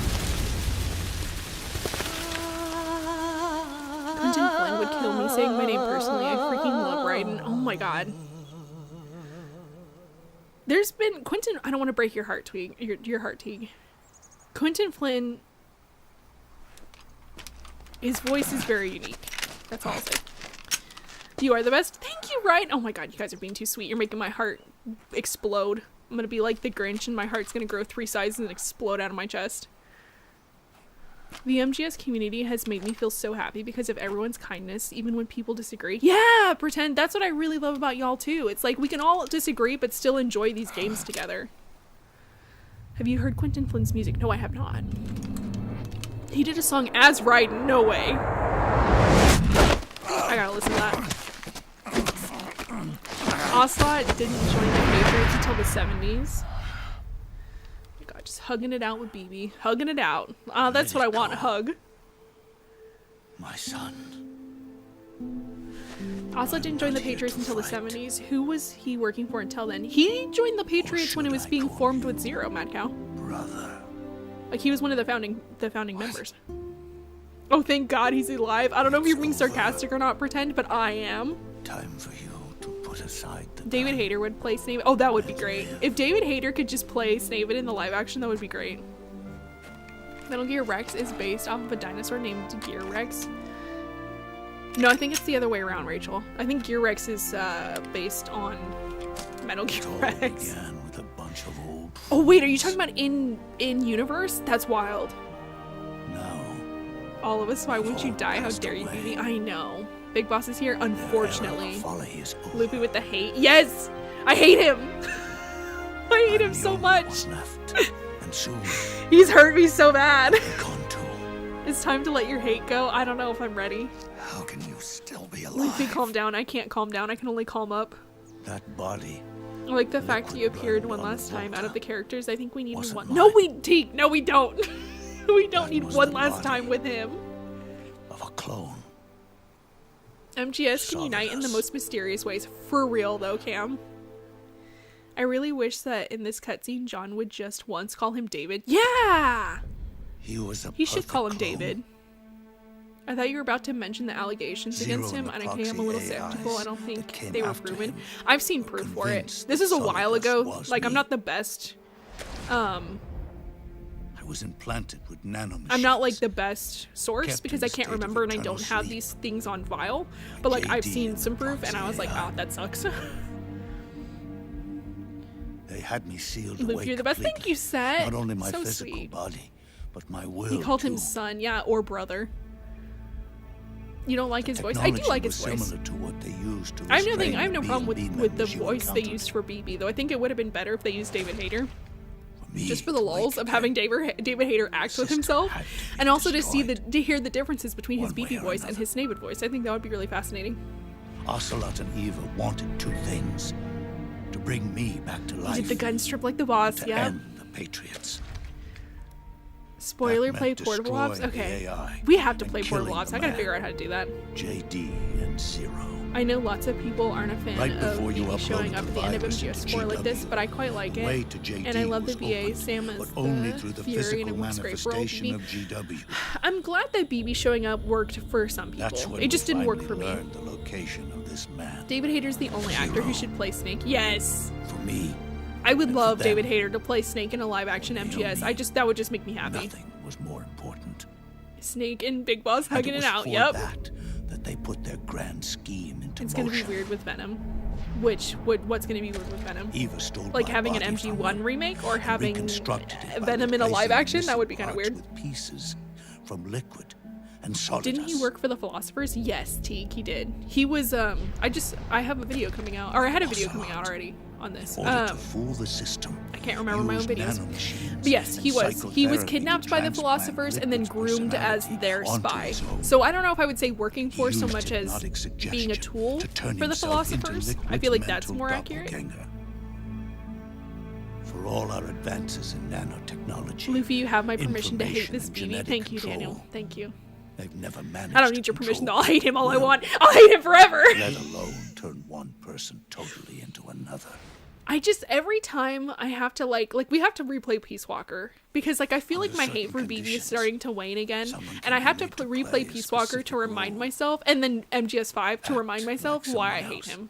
S1: Quentin Flynn would kill me saying my name personally. I freaking love Raiden. Oh my god. There's been Quentin. I don't want to break your heart, Tweeg. Your heart, Teague. Quentin Flynn. His voice is very unique. That's all I'll say. You are the best. Thank you, right? Oh my god, you guys are being too sweet. You're making my heart explode. I'm gonna be like the Grinch, and my heart's gonna grow 3 sizes and explode out of my chest. The MGS community has made me feel so happy because of everyone's kindness, even when people disagree. Yeah, Pretend. That's what I really love about y'all too. It's like we can all disagree but still enjoy these games together. Have you heard Quentin Flynn's music? No, I have not. He did a song as Raiden. No way. I gotta listen to that. Ocelot didn't join the Patriots until the 70s. God, just hugging it out with BB. Hugging it out. That's what I want, a hug.
S6: My son.
S1: Ocelot didn't join the Patriots until the 70s. Who was he working for until then? He joined the Patriots when it was being formed with Zero, Mad Cow.
S6: Brother.
S1: Like he was one of the founding members. Oh, thank God he's alive. I don't know if you're being sarcastic or not, pretend, but I am.
S6: Time for you to put aside the
S1: David Hayter would play Snape. Oh, that would be great. If David Hayter could just play Snape in the live action, that would be great. Metal Gear Rex is based off of a dinosaur named Gear Rex. No, I think it's the other way around, Rachel. I think Gear Rex is based on Metal Gear Rex.
S6: With a bunch of old
S1: Oh wait, are you talking about in universe? That's wild.
S6: No.
S1: All of us, why won't you die? How dare you, Beauty? I know. Big Boss is here, unfortunately. Loopy with the hate. Yes! I hate him! I hate him so much.
S6: And soon,
S1: he's hurt me so bad. It's time to let your hate go. I don't know if I'm ready.
S6: How can you still be alive?
S1: Loopy, calm down. I can't calm down. I can only calm up.
S6: That body.
S1: I like the fact he appeared one last time. Out of the characters, I think we need one. No, we don't. We don't need one last time with him.
S6: Of a clone.
S1: MGS can unite in the most mysterious ways. For real though, Cam. I really wish that in this cutscene, John would just once call him David. Yeah! He should call him David. I thought you were about to mention the allegations against him, and I'm a little skeptical. I don't think they were proven. I've seen proof for it. This is a while ago. Like, I'm not the best.
S6: I was implanted with nanomachines.
S1: I'm not like the best source because I can't remember and I don't have these things on file. But like, I've seen some proof, and I was like, oh, that sucks.
S6: They had me sealed
S1: Luke,
S6: away
S1: you're the best. Thank you, Set.
S6: Not only my
S1: so
S6: physical
S1: sweet.
S6: body, but my will.
S1: He called
S6: too.
S1: him son, yeah, or brother. You don't like his voice? I do like his voice.
S6: To what they used to
S1: I have no problem with the voice they used for BB, though. I think it would have been better if they used David Hayter. Just for the lulz of having David Hayter act with himself, and also to hear the differences between his BB voice and his Snape voice. I think that would be really fascinating.
S6: Ocelot and Eva wanted two things: to bring me back to life.
S1: He did the gun strip like the boss, yeah.
S6: End the Patriots.
S1: Spoiler, play Portable Ops? Okay. We have to play Portable Ops. I gotta figure out how to do that.
S6: JD and Zero.
S1: I know lots of people aren't a fan of BB showing up at the end of MGS4 like this, but I quite like it. And I love the VA, Sam as the Fury, and it works great for old BB. I'm glad that BB showing up worked for some people. It just didn't work for me.
S6: The location of this man.
S1: David Hayter's the only actor who should play Snake. Yes!
S6: For me.
S1: I would love David Hayter to play Snake in a live-action MGS. That would just make me happy.
S6: Nothing was more important.
S1: Snake and Big Boss hugging it out. Yep.
S6: That they put their grand scheme into
S1: It's
S6: motion.
S1: gonna be weird with Venom. What's gonna be weird with Venom?
S6: Eva stole
S1: like having an MG1 remake or having Venom in a live-action? That would be kind of weird.
S6: With pieces from liquid and solid.
S1: Didn't he work for the Philosophers? Yes, Teague, he did. He was I have a video coming out, or I had a video coming out already on this.
S6: To fool the system,
S1: I can't remember my own videos. But yes, he was kidnapped by the Philosophers and then groomed as their spy. So I don't know if I would say working for so much as being a tool for the Philosophers. I feel like that's more accurate.
S6: For all our advances in nanotechnology,
S1: Luffy, you have my permission to hate this BB. Thank you, Daniel. Thank you.
S6: They've never managed.
S1: I don't need your permission though. I'll hate him all I want. I'll hate him forever.
S6: Let alone turn one person totally into another.
S1: Every time I have to we have to replay Peace Walker because I feel like my hate for BB is starting to wane again, and I have to replay Peace Walker to remind myself, and then MGS5 to remind myself why I hate him.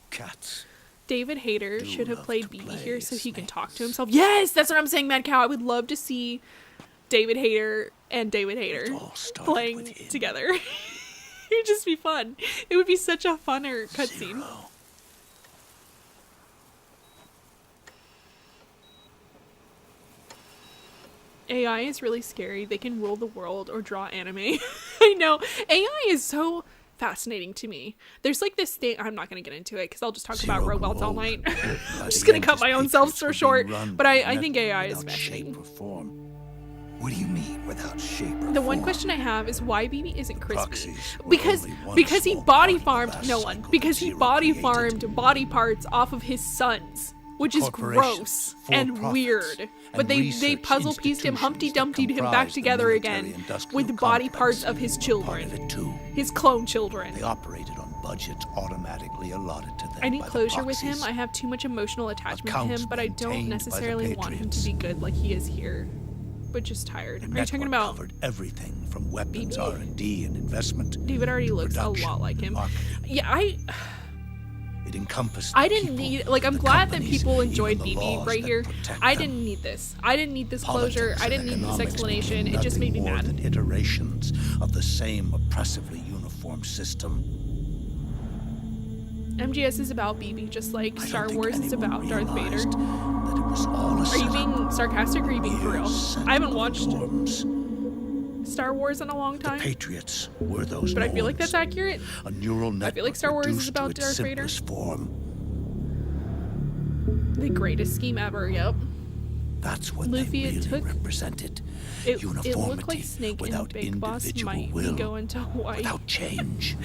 S6: Cats.
S1: David Hayter should have played BB here so he can talk to himself. Yes, that's what I'm saying, Mad Cow. I would love to see David Hayter and David Hayter playing together. It would just be fun. It would be such a funner cutscene. AI is really scary. They can rule the world or draw anime. I know. AI is so fascinating to me. There's this thing, I'm not going to get into it because I'll just talk about robots all night. I'm just going to cut my own self so short. But I think AI is fascinating.
S6: What do you mean without shape or
S1: The one question I have is why BB isn't crispy. Because he body farmed no one. Because he body farmed body parts off of his sons. Which is gross and weird. But they puzzle pieced him, Humpty Dumpty'd him back together again with body parts of his children. His clone children.
S6: They operated on budgets automatically allotted to them.
S1: I need closure with him. I have too much emotional attachment to him, but I don't necessarily want him to be good like he is here. but just tired.
S6: The
S1: Are you talking
S6: network
S1: about
S6: covered everything from weapons,
S1: BB?
S6: R&D, and investment.
S1: David already looks a
S6: production,
S1: lot like him.
S6: marketing.
S1: Yeah,
S6: It encompassed.
S1: I didn't
S6: people,
S1: need, like, I'm
S6: the
S1: glad that
S6: companies,
S1: people enjoyed
S6: even the
S1: BB
S6: laws
S1: right
S6: that
S1: here.
S6: protect
S1: I
S6: them.
S1: didn't need this. I didn't need this closure.
S6: Politics
S1: I didn't
S6: and
S1: need this
S6: economics
S1: explanation.
S6: became
S1: It just made me
S6: nothing more
S1: mad.
S6: than iterations of the same oppressively uniform system.
S1: MGS is about BB, just like
S6: I
S1: Star
S6: don't think
S1: Wars is
S6: anyone
S1: about Darth Vader.
S6: realized that it was all a
S1: Are you
S6: setup.
S1: being sarcastic or are you being for real?
S6: Years
S1: I haven't
S6: set
S1: watched
S6: norms.
S1: Star Wars in a long
S6: The
S1: time,
S6: Patriots were those
S1: but I feel like
S6: norms.
S1: that's accurate.
S6: A neural network
S1: I feel like Star Wars is
S6: reduced to
S1: about
S6: its
S1: Darth Vader.
S6: simplest form.
S1: The greatest scheme ever, yep.
S6: That's what
S1: Luffy,
S6: they
S1: it
S6: really
S1: took-
S6: represented.
S1: It
S6: Uniformity
S1: looked like Snake and
S6: without
S1: Big Boss
S6: individual
S1: might
S6: will,
S1: be going to Hawaii.
S6: without change.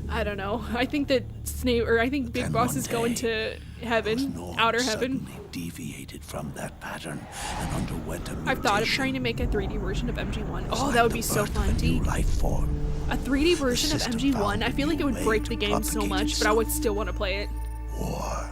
S1: I don't know. I think that I think Big
S6: Then
S1: Boss
S6: one
S1: is going
S6: day,
S1: to heaven,
S6: those norms
S1: outer heaven.
S6: suddenly deviated from that pattern and underwent a mutation.
S1: I've thought of trying to make a 3D version of MG1.
S6: It's
S1: Oh,
S6: like
S1: that would
S6: the
S1: be so
S6: birth of
S1: fun,
S6: a new
S1: T.
S6: life form.
S1: A 3D version of
S6: system
S1: MG1.
S6: found
S1: I
S6: a
S1: feel like it
S6: new
S1: would
S6: way
S1: break
S6: to
S1: the game so
S6: propagate
S1: much, but I would still want to play it.
S6: War.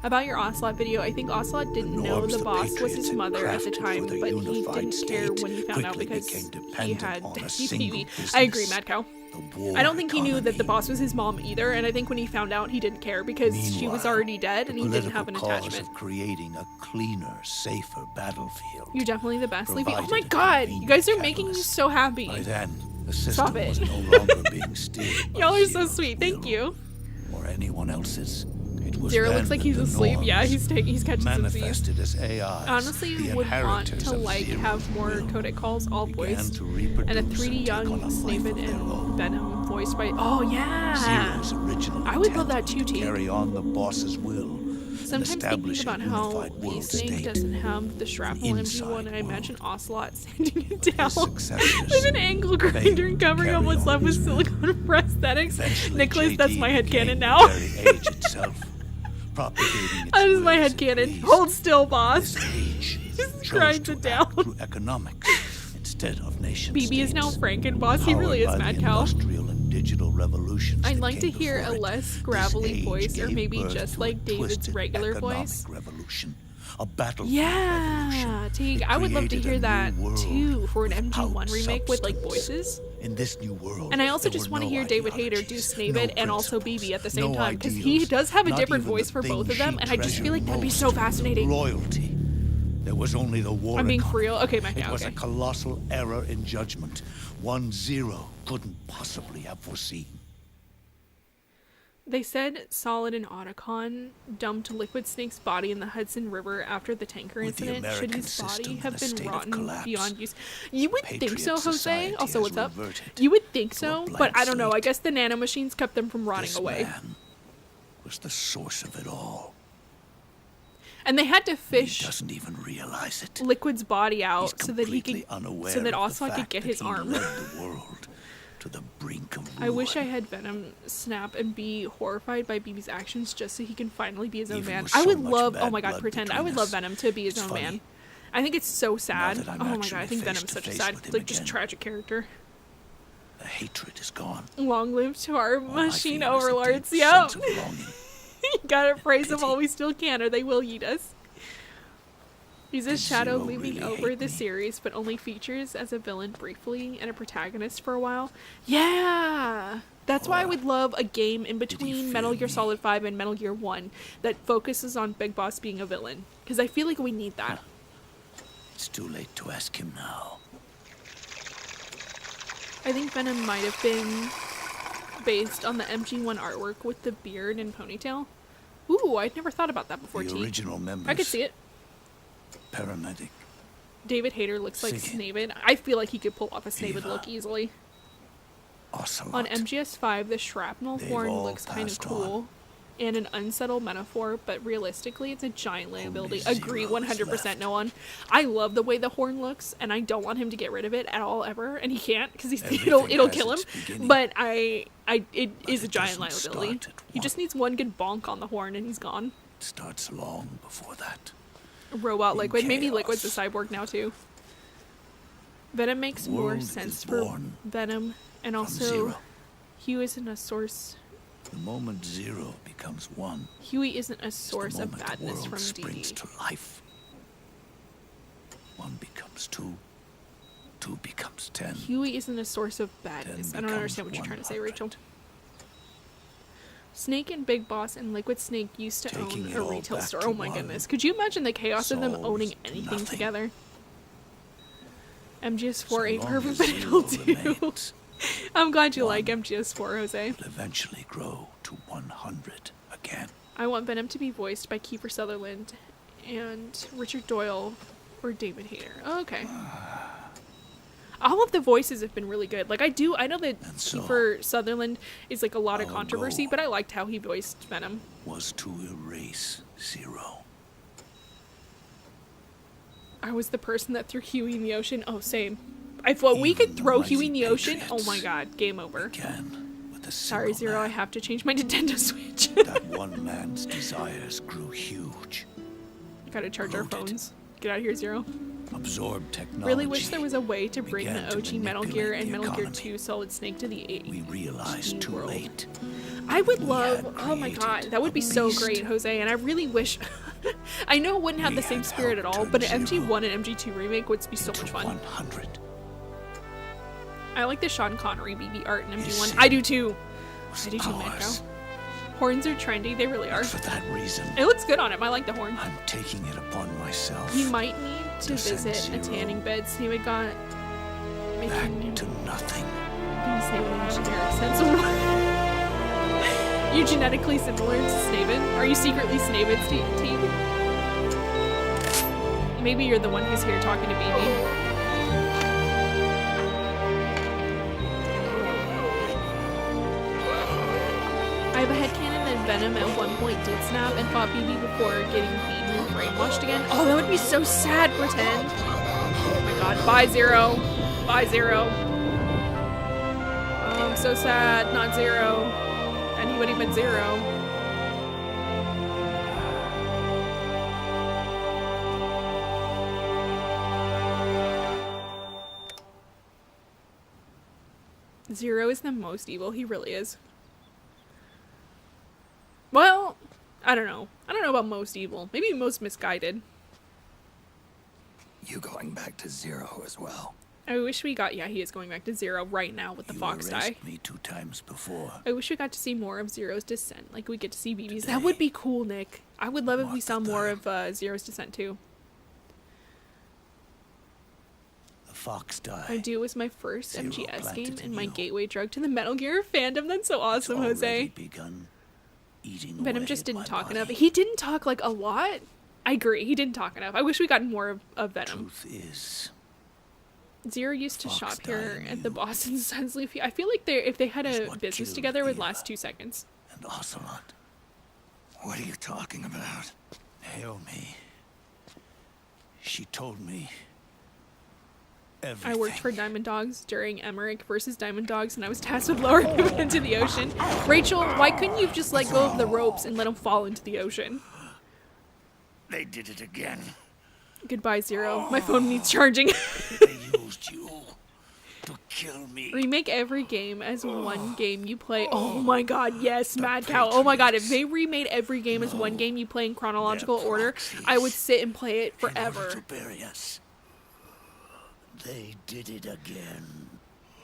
S1: About your Ocelot video, I think Ocelot didn't know
S6: norms
S1: the
S6: the
S1: boss was
S6: Patriots
S1: his
S6: had
S1: mother at the
S6: crafted
S1: time,
S6: for the
S1: but he
S6: unified
S1: didn't care
S6: state
S1: when he found out
S6: quickly
S1: because
S6: became
S1: he
S6: dependent
S1: had
S6: on a
S1: BB.
S6: single
S1: I agree,
S6: business.
S1: Mad Cow.
S6: The war
S1: I don't think he knew that the
S6: economy.
S1: boss was his mom either, and I think when he found out, he didn't care because she was
S6: Meanwhile,
S1: already dead and
S6: the
S1: he didn't have an
S6: political cause
S1: attachment.
S6: of creating a cleaner, safer battlefield.
S1: You're definitely the best, Leafy. Oh
S6: provided
S1: my
S6: a
S1: god, you guys are
S6: convenient
S1: making me
S6: catalyst.
S1: so happy.
S6: By then, the system
S1: Stop it.
S6: was no longer being steered by
S1: Y'all are so
S6: Zero's
S1: sweet. Thank
S6: will
S1: you.
S6: Or anyone else's. It was
S1: Zero
S6: then
S1: looks like
S6: that
S1: he's
S6: the
S1: asleep. Yeah,
S6: norms
S1: he's catching some Z's.
S6: manifested as AIs,
S1: Honestly,
S6: the
S1: would want
S6: inheritors
S1: to
S6: of
S1: like
S6: Zero's
S1: have more
S6: will,
S1: codec calls all
S6: began
S1: voiced,
S6: to
S1: and a
S6: reproduce
S1: 3D
S6: and take on
S1: young
S6: a life
S1: Snaven
S6: of their own.
S1: and Venom voiced by. Oh yeah.
S6: Zero's original
S1: I would love
S6: intent
S1: that
S6: was
S1: too,
S6: to
S1: T.
S6: carry on the boss's will.
S1: Sometimes thinking
S6: establish
S1: about
S6: a
S1: how
S6: unified world
S1: P-Snake
S6: state.
S1: doesn't have the shrapnel
S6: inside
S1: MG1, and I
S6: world.
S1: imagine Ocelot sanding it down
S6: successors
S1: with an angle grinder and covering up
S6: carry
S1: what's
S6: on
S1: left with
S6: his
S1: silicone prosthetics.
S6: Eventually,
S1: Nicholas, that's
S6: JD
S1: my headcanon
S6: became
S1: now.
S6: the very age itself, propagating its
S1: That is my
S6: will as it
S1: headcanon.
S6: pleased.
S1: Hold still, boss.
S6: This age
S1: Just
S6: chose
S1: grinds
S6: to
S1: it down.
S6: act through economics instead of nation
S1: BB is now
S6: states.
S1: Franken boss. He really is
S6: Powered by
S1: Mad
S6: the
S1: Cow.
S6: industrial and digital revolutions
S1: I'd
S6: that
S1: like to
S6: came
S1: hear a
S6: before it,
S1: less
S6: this
S1: gravelly
S6: age
S1: voice, or
S6: gave
S1: maybe
S6: birth
S1: just
S6: to
S1: like
S6: a
S1: David's
S6: twisted
S1: regular
S6: economic
S1: voice.
S6: revolution, a battlefield
S1: Yeah,
S6: revolution.
S1: Teague,
S6: It
S1: I would love to
S6: created
S1: hear
S6: a
S1: that
S6: new world
S1: too for an
S6: without
S1: MG1 remake with like
S6: substance.
S1: voices.
S6: In this new world,
S1: And I also
S6: there
S1: just
S6: were
S1: want to
S6: no
S1: hear David Hayter do
S6: ideologies,
S1: Snaven
S6: no
S1: and also
S6: principles,
S1: BB at the same
S6: no
S1: time, because he
S6: ideals,
S1: does have a
S6: not
S1: different
S6: even
S1: voice
S6: the
S1: for both of
S6: thing
S1: them,
S6: she
S1: and I just feel like that'd be
S6: treasured
S1: so
S6: most,
S1: fascinating.
S6: Loyalty. There was only the war
S1: I'm being for
S6: economy.
S1: real. Okay, Mike,
S6: It
S1: yeah,
S6: was
S1: okay.
S6: a colossal error in judgment, one Zero couldn't possibly have foreseen.
S1: They said Solid and Otacon dumped Liquid Snake's body in the Hudson River after the tanker
S6: With the
S1: incident. Should
S6: American
S1: his body
S6: system
S1: have
S6: in a
S1: been
S6: state of
S1: rotten
S6: collapse,
S1: beyond use? You would think
S6: Patriot
S1: so, Jose.
S6: society
S1: Also,
S6: has
S1: what's up?
S6: reverted
S1: You would think
S6: to a
S1: so,
S6: blank
S1: but I don't know. I
S6: slate.
S1: guess the nanomachines kept them from rotting
S6: This
S1: away.
S6: man was the source of it all.
S1: And they had to
S6: He
S1: fish
S6: doesn't even realize it.
S1: Liquid's body
S6: He's
S1: out so that he
S6: completely
S1: could,
S6: unaware
S1: so that
S6: of the
S1: Ocelot could
S6: fact
S1: get
S6: that
S1: his
S6: he
S1: arm.
S6: led the world to the brink of ruin.
S1: I wish I had Venom snap and be horrified by BB's actions just so he can finally be his own
S6: Even
S1: man.
S6: with
S1: I
S6: so
S1: would
S6: much
S1: love, oh
S6: bad
S1: my god,
S6: blood
S1: pretend. I
S6: between
S1: would love
S6: us.
S1: Venom to be his
S6: It's
S1: own
S6: funny.
S1: man. I think it's so sad.
S6: that I'm
S1: Oh my god, I
S6: actually
S1: think
S6: face
S1: Venom's
S6: to
S1: such a
S6: face
S1: sad,
S6: with him
S1: like, just
S6: again.
S1: tragic character.
S6: The hatred is gone.
S1: Long live to our
S6: All I
S1: machine
S6: feel is a
S1: overlords.
S6: deep
S1: Yep.
S6: sense of longing.
S1: Gotta praise them
S6: Pity.
S1: while we still can, or they will eat us. He's a
S6: Did
S1: shadow
S6: Zero
S1: looming
S6: really
S1: over
S6: hate
S1: the
S6: me?
S1: series, but only features as a villain briefly and a protagonist for a while. Yeah! That's why I would love a game in between Metal
S6: fear
S1: Gear
S6: me?
S1: Solid 5 and Metal Gear 1 that focuses on Big Boss being a villain. Because I feel like we need that.
S6: It's too late to ask him now.
S1: I think Venom might have been based on the MG1 artwork with the beard and ponytail. Ooh, I'd never thought about that before,
S6: The
S1: T.
S6: original members.
S1: I could see it.
S6: Paramedic.
S1: David Hayter looks like
S6: Siggy.
S1: Snaven. I feel like he could pull off a Snaven
S6: Eva.
S1: look easily.
S6: Ocelot.
S1: On MGS5, the shrapnel
S6: They've
S1: horn
S6: all
S1: looks kind of
S6: passed
S1: cool and an unsettled metaphor, but realistically, it's a giant liability.
S6: Only
S1: Agree
S6: Zero is
S1: 100%,
S6: left.
S1: no one. I love the way the horn looks, and I don't want him to get rid of it at all ever, and he can't because it'll
S6: Everything
S1: it'll
S6: has
S1: kill him.
S6: its beginning.
S1: But it is a
S6: it
S1: giant
S6: doesn't
S1: liability.
S6: start at
S1: He just
S6: one.
S1: needs one good bonk on the horn, and he's gone.
S6: It starts long before that.
S1: Robot
S6: In
S1: Liquid. Maybe
S6: chaos.
S1: Liquid's a cyborg now too. Venom makes more
S6: World
S1: sense
S6: is
S1: for
S6: born
S1: Venom, and
S6: from
S1: also
S6: zero.
S1: Huey isn't a source.
S6: The moment Zero becomes one,
S1: Huey isn't a
S6: it's the
S1: source of
S6: moment the
S1: badness
S6: world
S1: from
S6: springs
S1: DD.
S6: to life. One becomes becomes 2. 2 becomes 10.
S1: Huey isn't a source of badness. I don't understand what you're trying to say, Rachel. Snake and Big Boss and Liquid Snake used to own a retail store. Oh my goodness. Could you imagine the chaos of them owning anything together? MGS4 ain't perfect, but it'll do. I'm glad you like MGS4, Jose.
S6: Will eventually grow to 100 again.
S1: I want Venom to be voiced by Kiefer Sutherland and Richard Doyle or David Hayter. Oh, okay. All of the voices have been really good. Like, I know that Kiefer Sutherland is like a lot of controversy, but I liked how he voiced Venom.
S6: Was to erase Zero.
S1: I was the person that threw Huey in the ocean. Oh, same. If we could throw Huey in the ocean, oh my god, game over. Sorry, Zero, I have to change my Nintendo Switch.
S6: That one man's desires grew huge.
S1: Gotta charge our phones. Get out of here, Zero.
S6: Absorbed technology.
S1: Really wish there was a way to bring the OG Metal Gear and Metal Gear 2 Solid Snake to the
S6: We realized too late.
S1: I would love, oh my god, that would be so great, Jose, and I really wish, I know it wouldn't have the same spirit at all, but an MG1 and MG2 remake would be so much fun.
S6: 100.
S1: I like the Sean Connery BB art in MG1. I do too. I do too, Manco. Horns are trendy, they really are.
S6: For that reason,
S1: it looks good on him, I like the horn.
S6: I'm taking it upon myself.
S1: You might need to visit a tanning bed. Snavid got
S6: back to nothing.
S1: Generic sense. You genetically similar to Snavid? Are you secretly Snavid's team? Maybe you're the one who's here talking to BB. I have a headcanon that Venom at one point did snap and fought BB before getting beaten and brainwashed again. Oh, that would be so sad, pretend. Oh my god, bye Zero. Bye Zero. Oh, I'm so sad, not Zero. Anybody but Zero. Zero is the most evil, he really is. Well, I don't know. I don't know about most evil. Maybe most misguided.
S6: You going back to Zero as well?
S1: I wish we got, yeah, he is going back to Zero right now with the fox die.
S6: Me 2 times before.
S1: I wish we got to see more of Zero's descent. Like we get to see BB's. That would be cool, Nick. I would love if we saw more of Zero's descent too.
S6: The fox die.
S1: I do. It was my first MGS game and my gateway drug to the Metal Gear fandom. That's so awesome, Jose.
S6: Begun eating
S1: Venom just didn't talk enough. He didn't talk like a lot. I agree. He didn't talk enough. I wish we got more of Venom.
S6: Truth is,
S1: Zero used to shop here at the Boston Suns Leafy. I feel like if they had a business together, it would last 2 seconds.
S6: And Ocelot. What are you talking about? Naomi. She told me everything.
S1: I worked for Diamond Dogs during Emmerich versus Diamond Dogs, and I was tasked with lowering him into the ocean. Rachel, why couldn't you just let go of the ropes and let him fall into the ocean?
S6: They did it again.
S1: Goodbye, Zero. My phone needs charging.
S6: They used you to kill me.
S1: Remake every game as one game you play. Oh my god, yes, Mad Cow. Oh my god, if they remade every game as one game you play in chronological order, I would sit and play it forever.
S6: To bury us. They did it again.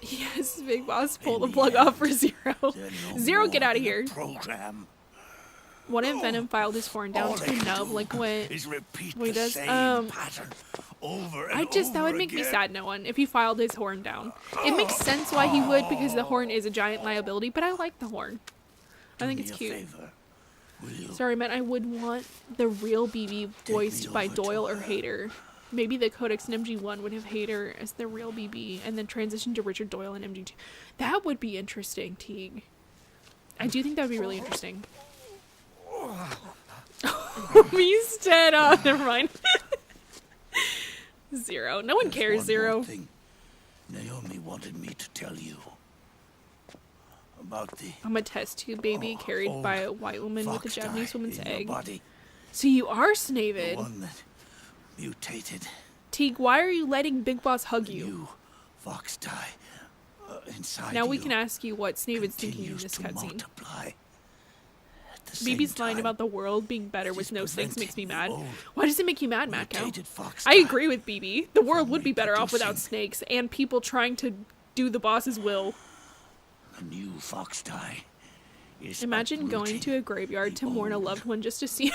S1: Yes, Big Boss, pull the plug off for Zero. Zero, get out of here.
S6: Program.
S1: What if Venom filed his horn down to a nub like what he does? That would make me sad, no one, if he filed his horn down. It makes sense why he would, because the horn is a giant liability, but I like the horn. I think it's cute. Sorry, man, I would want the real BB voiced by Doyle or Hayter. Maybe the Codex in MG1 would have Hayter as the real BB, and then transition to Richard Doyle in MG2. That would be interesting, Teague. I do think that would be really interesting. He's dead. Oh, never mind. Zero. No one cares, Zero.
S6: Naomi wanted me to tell you about the...
S1: I'm a test tube baby carried by a white woman with a Japanese woman's egg. So you are Snavid.
S6: The one that mutated.
S1: Teague, why are you letting Big Boss hug you?
S6: Fox die inside
S1: now we can ask you what Snavid's thinking in this cutscene. BB's line about the world being better with no snakes makes me mad. Why does it make you mad, Matt Cow?
S6: mutated fox
S1: I
S6: type
S1: agree with BB. The world would be better off without
S6: reproducing.
S1: snakes and people trying to do the boss's will.
S6: The new fox die is
S1: Imagine going
S6: uprooting
S1: to a graveyard to
S6: the
S1: mourn a
S6: old.
S1: loved one just to see.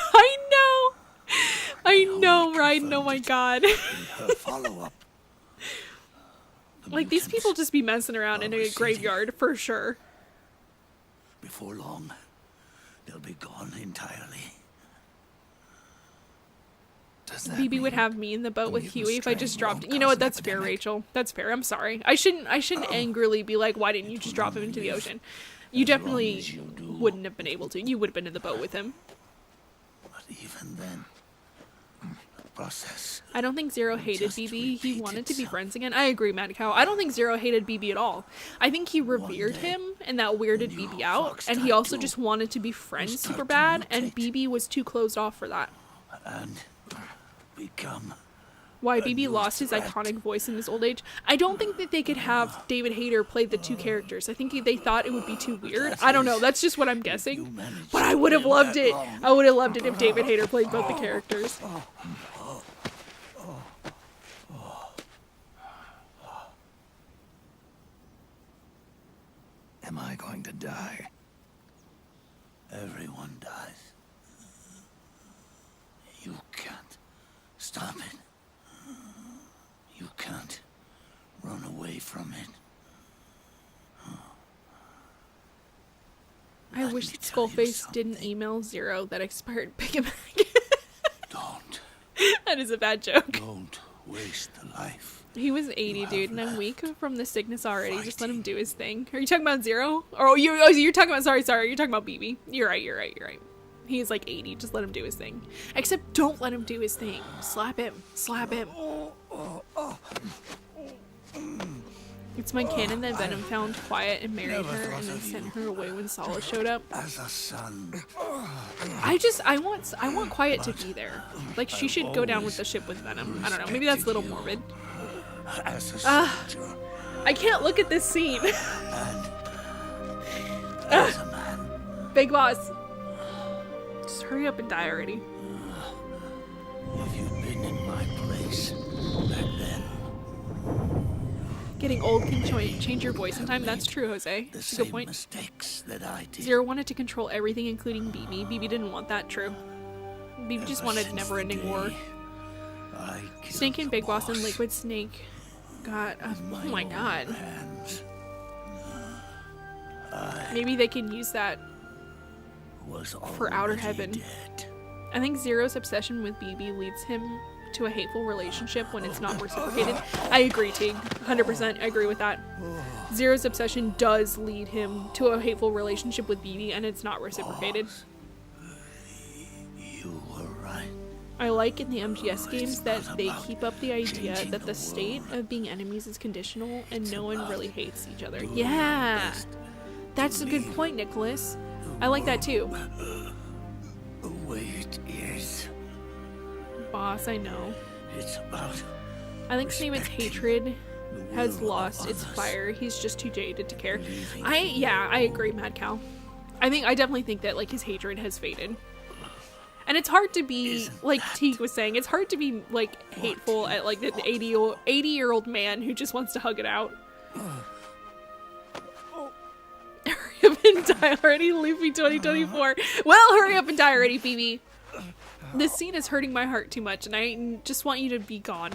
S1: I know, Ryan. Oh my god.
S6: In her follow-up. The
S1: Like, these
S6: mutants,
S1: people just be messing around in a
S6: receding.
S1: graveyard for sure.
S6: Before long, they'll be gone entirely. Does that
S1: BB would
S6: mean
S1: have me in the boat
S6: the
S1: with
S6: mutant
S1: Huey if I
S6: strain
S1: just dropped.
S6: won't
S1: You know
S6: cause
S1: what?
S6: an
S1: That's fair,
S6: epidemic?
S1: Rachel. That's fair. I'm sorry. I shouldn't angrily be like, why didn't you just drop him into the ocean? You definitely
S6: as you do.
S1: wouldn't have been able to. You would have been in the boat with him.
S6: But even then, the process.
S1: I don't think Zero hated
S6: Just
S1: BB. He
S6: repeat
S1: wanted to be
S6: itself.
S1: friends again. I agree, Mad Cow. I don't think Zero hated BB at all. I think he revered
S6: day,
S1: him, and that weirded
S6: the new
S1: BB out.
S6: fox
S1: And he
S6: type
S1: also
S6: too
S1: just wanted to be friends
S6: start
S1: super
S6: to
S1: bad, and
S6: mutate.
S1: BB was too closed off for that.
S6: And become.
S1: Why
S6: A
S1: BB
S6: new
S1: lost his
S6: threat.
S1: iconic voice in his old age. I don't think that they could have David Hayter play the two characters. I think they thought it would be too weird. I don't know. That's just what I'm guessing.
S6: managed
S1: But I
S6: to
S1: would have
S6: live
S1: loved
S6: that
S1: it.
S6: long.
S1: I would have loved it if David Hayter played both the characters.
S6: Am I going to die? Everyone dies. You can't stop it. You can't run away from it.
S1: I
S6: Let
S1: wish
S6: me
S1: that
S6: tell you
S1: Skullface didn't
S6: something.
S1: email Zero that expired Big Mac.
S6: Don't,
S1: That is a bad joke.
S6: don't waste the life.
S1: He was 80, dude, and I'm weak from the sickness already. Just let him do his thing. Are you talking about Zero? Or you're talking about, sorry, you're talking about BB. You're right. He's like 80. Just let him do his thing. Except don't let him do his thing. Slap him. It's my canon that Venom found Quiet and married
S6: Never
S1: her
S6: thought
S1: and then
S6: of
S1: sent
S6: you.
S1: her away when Sala showed up.
S6: As a son,
S1: I want Quiet to be there. Like, she should go down with the ship with Venom. I don't know. Maybe that's a little morbid.
S6: as a soldier,
S1: I can't look at this scene.
S6: and as a man.
S1: Big Boss. Just hurry up and die already.
S6: If you'd been in my place back then,
S1: Getting old can change your voice in time. That's true, Jose.
S6: the
S1: That's a good
S6: same
S1: point.
S6: mistakes that I did.
S1: Zero wanted to control everything, including BB. BB didn't want that. True. BB just
S6: Ever
S1: wanted
S6: since
S1: never-ending
S6: the
S1: war.
S6: day I killed
S1: Snake and
S6: the
S1: Big Boss and
S6: boss
S1: Liquid Snake. God. Oh my
S6: own
S1: god.
S6: hands,
S1: Maybe they can use that.
S6: was
S1: For Outer
S6: already
S1: Heaven.
S6: dead.
S1: I think Zero's obsession with BB leads him to a hateful relationship when it's not reciprocated. I agree, Teague. 100% I agree with that. Zero's obsession does lead him to a hateful relationship with BB and it's not reciprocated.
S6: You were right.
S1: I like in the MGS games that they keep up the idea that the state of being enemies is conditional and no one really hates each other. Yeah! That's a good point, Nicholas. I like that too.
S6: The way it is.
S1: Boss, I know.
S6: It's about
S1: I think Snape's hatred has lost its fire. He's just too jaded to care. I agree, Mad Cow. I definitely think that like his hatred has faded. And it's hard to be, like Teague was saying, it's hard to be like hateful at like the 80-year-old man who just wants to hug it out. Hurry up and die already, Leafy 2024. Well, hurry up and die already, Phoebe. This scene is hurting my heart too much, and I just want you to be gone.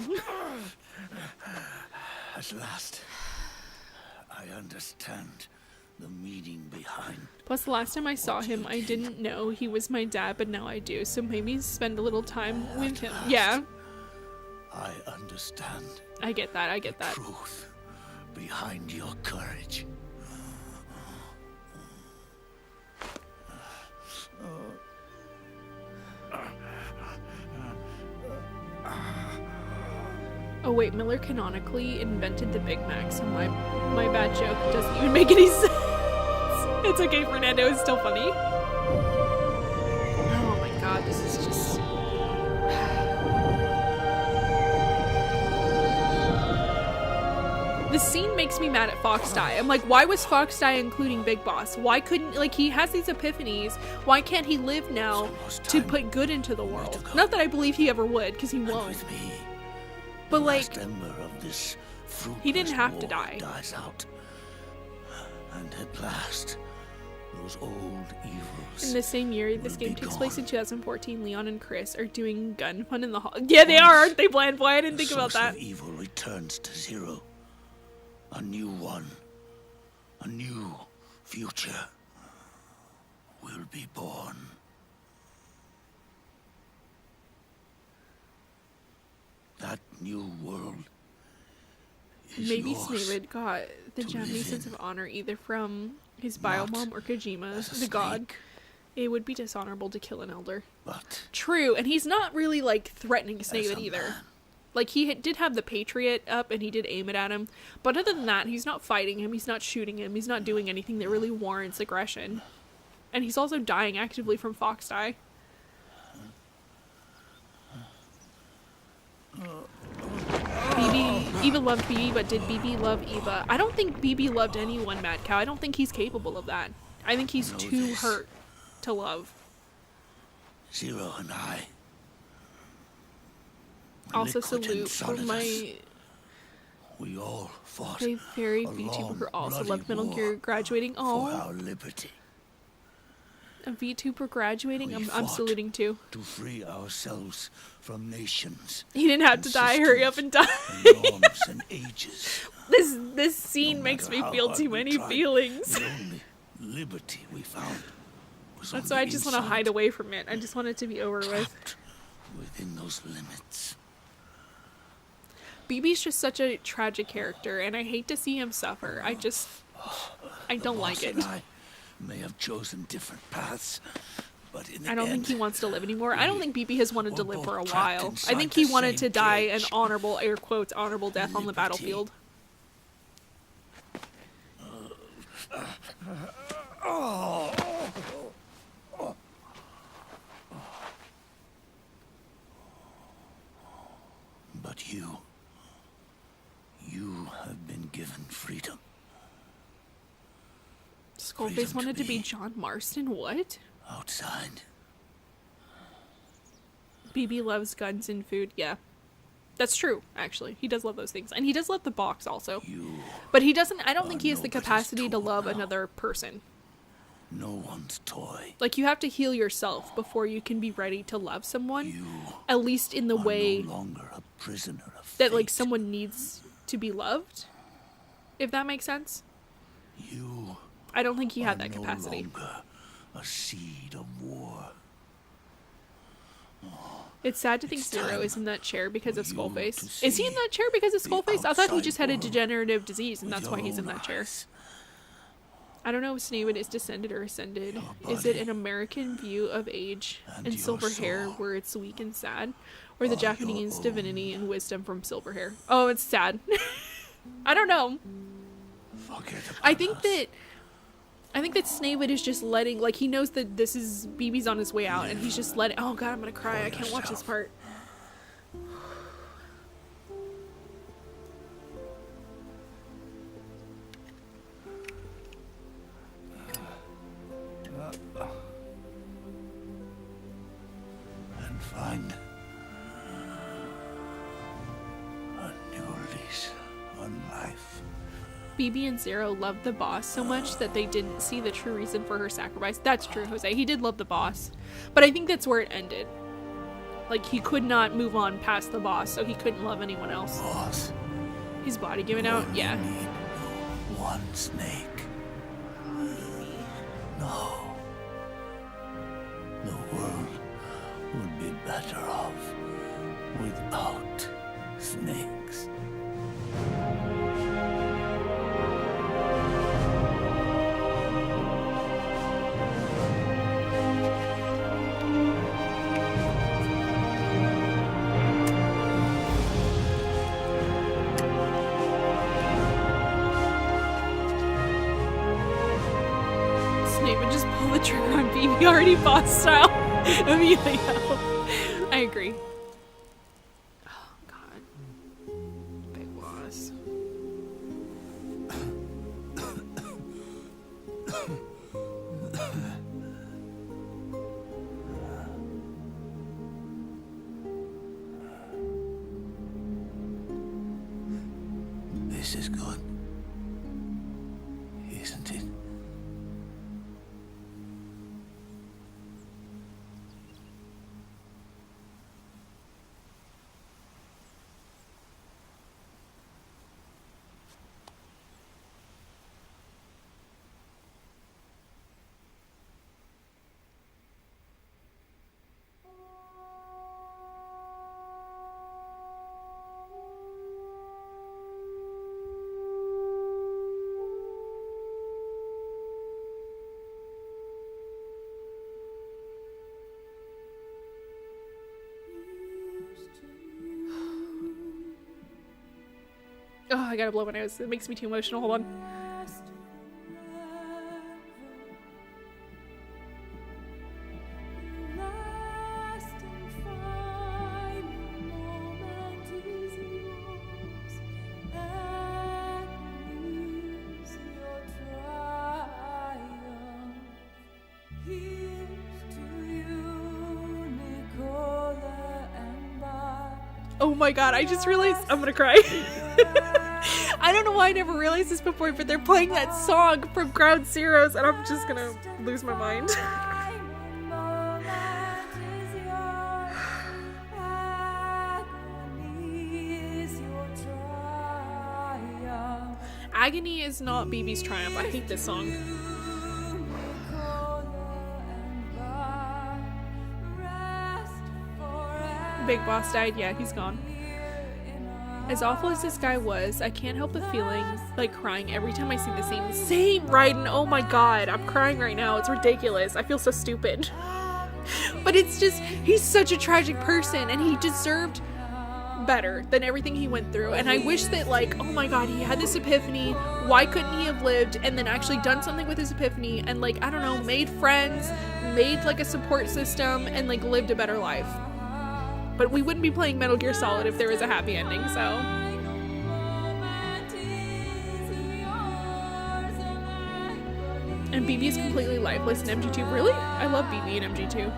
S6: At last, I understand the meaning behind.
S1: Plus, the last time I saw him, I didn't know he was my dad, but now I do. So maybe spend a little time with him. Yeah,
S6: I understand
S1: I get that. I get
S6: the
S1: that.
S6: truth behind your courage.
S1: Oh wait, Miller canonically invented the Big Mac, so my bad joke doesn't even make any sense. It's okay, Fernando. It's still funny. Oh my god, this is just. This scene makes me mad at Fox Die. I'm like, why was Fox Die including Big Boss? Why couldn't, like, he has these epiphanies. Why can't he live now to put good into the world? Not that I believe he ever would, because he won't. But like, he didn't have to die.
S6: Dies out. And at last, those old evils.
S1: In the same year, this game takes place in 2014. Leon and Chris are doing gun fun in the hall. Yeah, they are, aren't they, Bland? Boy, I didn't think about that.
S6: The evil returns to zero. A new one. A new future will be born. That new world is
S1: Maybe
S6: yours.
S1: Snavid got the Japanese sense of honor either from his bio mom or Kojima, the god. It would be dishonorable to kill an elder.
S6: But
S1: true, and he's not really like threatening Snavid either. Like, he did have the Patriot up and he did aim it at him, but other than that, he's not fighting him, he's not shooting him, he's not doing anything that really warrants aggression. And he's also dying actively from Fox Die. Eva loved BB, but did BB love Eva? I don't think BB loved anyone, Mad Cow. I don't think he's capable of that. I think he's too hurt to love.
S6: Zero and I.
S1: Also salute for my
S6: we all fought
S1: very VTuber who also loved Metal Gear graduating. Oh,
S6: for our liberty.
S1: A VTuber graduating? I'm saluting too.
S6: To free ourselves from nations.
S1: He didn't have to die. Hurry up and die.
S6: Norms and ages.
S1: This scene makes me feel too many feelings.
S6: The only liberty we found was
S1: That's why I just want to hide away from it. I just want it to be over with.
S6: Within those limits.
S1: BB's just such a tragic character, and I hate to see him suffer. I don't like it.
S6: I may have chosen different paths, but in the
S1: I don't think he wants to live anymore. I don't think BB has wanted to live for a while. I think
S6: the
S1: he wanted to
S6: same
S1: die an
S6: cage.
S1: honorable, air quotes, honorable death on the battlefield.
S6: But you have been given freedom.
S1: Skullface wanted to be John Marston? What?
S6: Outside.
S1: BB loves guns and food. Yeah. That's true, actually. He does love those things. And he does love the box also. But he doesn't, I don't think he has the capacity to love another person.
S6: No one's toy.
S1: Like, you have to heal yourself before you can be ready to love someone. At least in the way
S6: no longer a prisoner of
S1: that, like, someone needs to be loved. If that makes sense. I don't think he had that capacity.
S6: No longer a seed of war.
S1: It's sad to think Zero is in that chair because of Skullface. Is he in that chair because of Skullface? I thought he just had a degenerative disease and that's why he's in that chair. I don't know if Snavid is descended or ascended. Is it an American view of age and silver hair where it's weak and sad? Or the Japanese divinity and wisdom from silver hair? Oh, it's sad. I don't know. I think that Snavid is just letting, like, he knows that this is BB's on his way out and he's just letting, oh god, I'm gonna cry, I can't watch this part.
S6: And find a new lease on life.
S1: BB and Zero loved the boss so much that they didn't see the true reason for her sacrifice. That's true, Jose. He did love the boss. But I think that's where it ended. Like, he could not move on past the boss, so he couldn't love anyone else.
S6: Boss.
S1: His body giving out? Yeah.
S6: One snake. No. The world would be better off without snakes.
S1: Snape would just pull the trigger on BB already boss style. Emilio. I agree. Oh, God. Big boss.
S6: This is good. Isn't it?
S1: Oh, I gotta blow my nose. It makes me too emotional. Hold on. Oh my god, I just realized I'm gonna cry. I don't know why I never realized this before, but they're playing that song from Ground Zeroes, and I'm just gonna lose my mind. Agony is not BB's triumph. I hate this song. Big Boss died. Yeah, he's gone. As awful as this guy was, I can't help but feeling like crying every time I see the scene. Same, Raiden. Oh my god, I'm crying right now. It's ridiculous. I feel so stupid. But it's just, he's such a tragic person, and he deserved better than everything he went through. And I wish that, like, oh my god, he had this epiphany. Why couldn't he have lived and then actually done something with his epiphany and, like, I don't know, made friends, made like a support system, and like lived a better life. But we wouldn't be playing Metal Gear Solid if there was a happy ending, so. And BB is completely lifeless in MG2. Really? I love BB in MG2.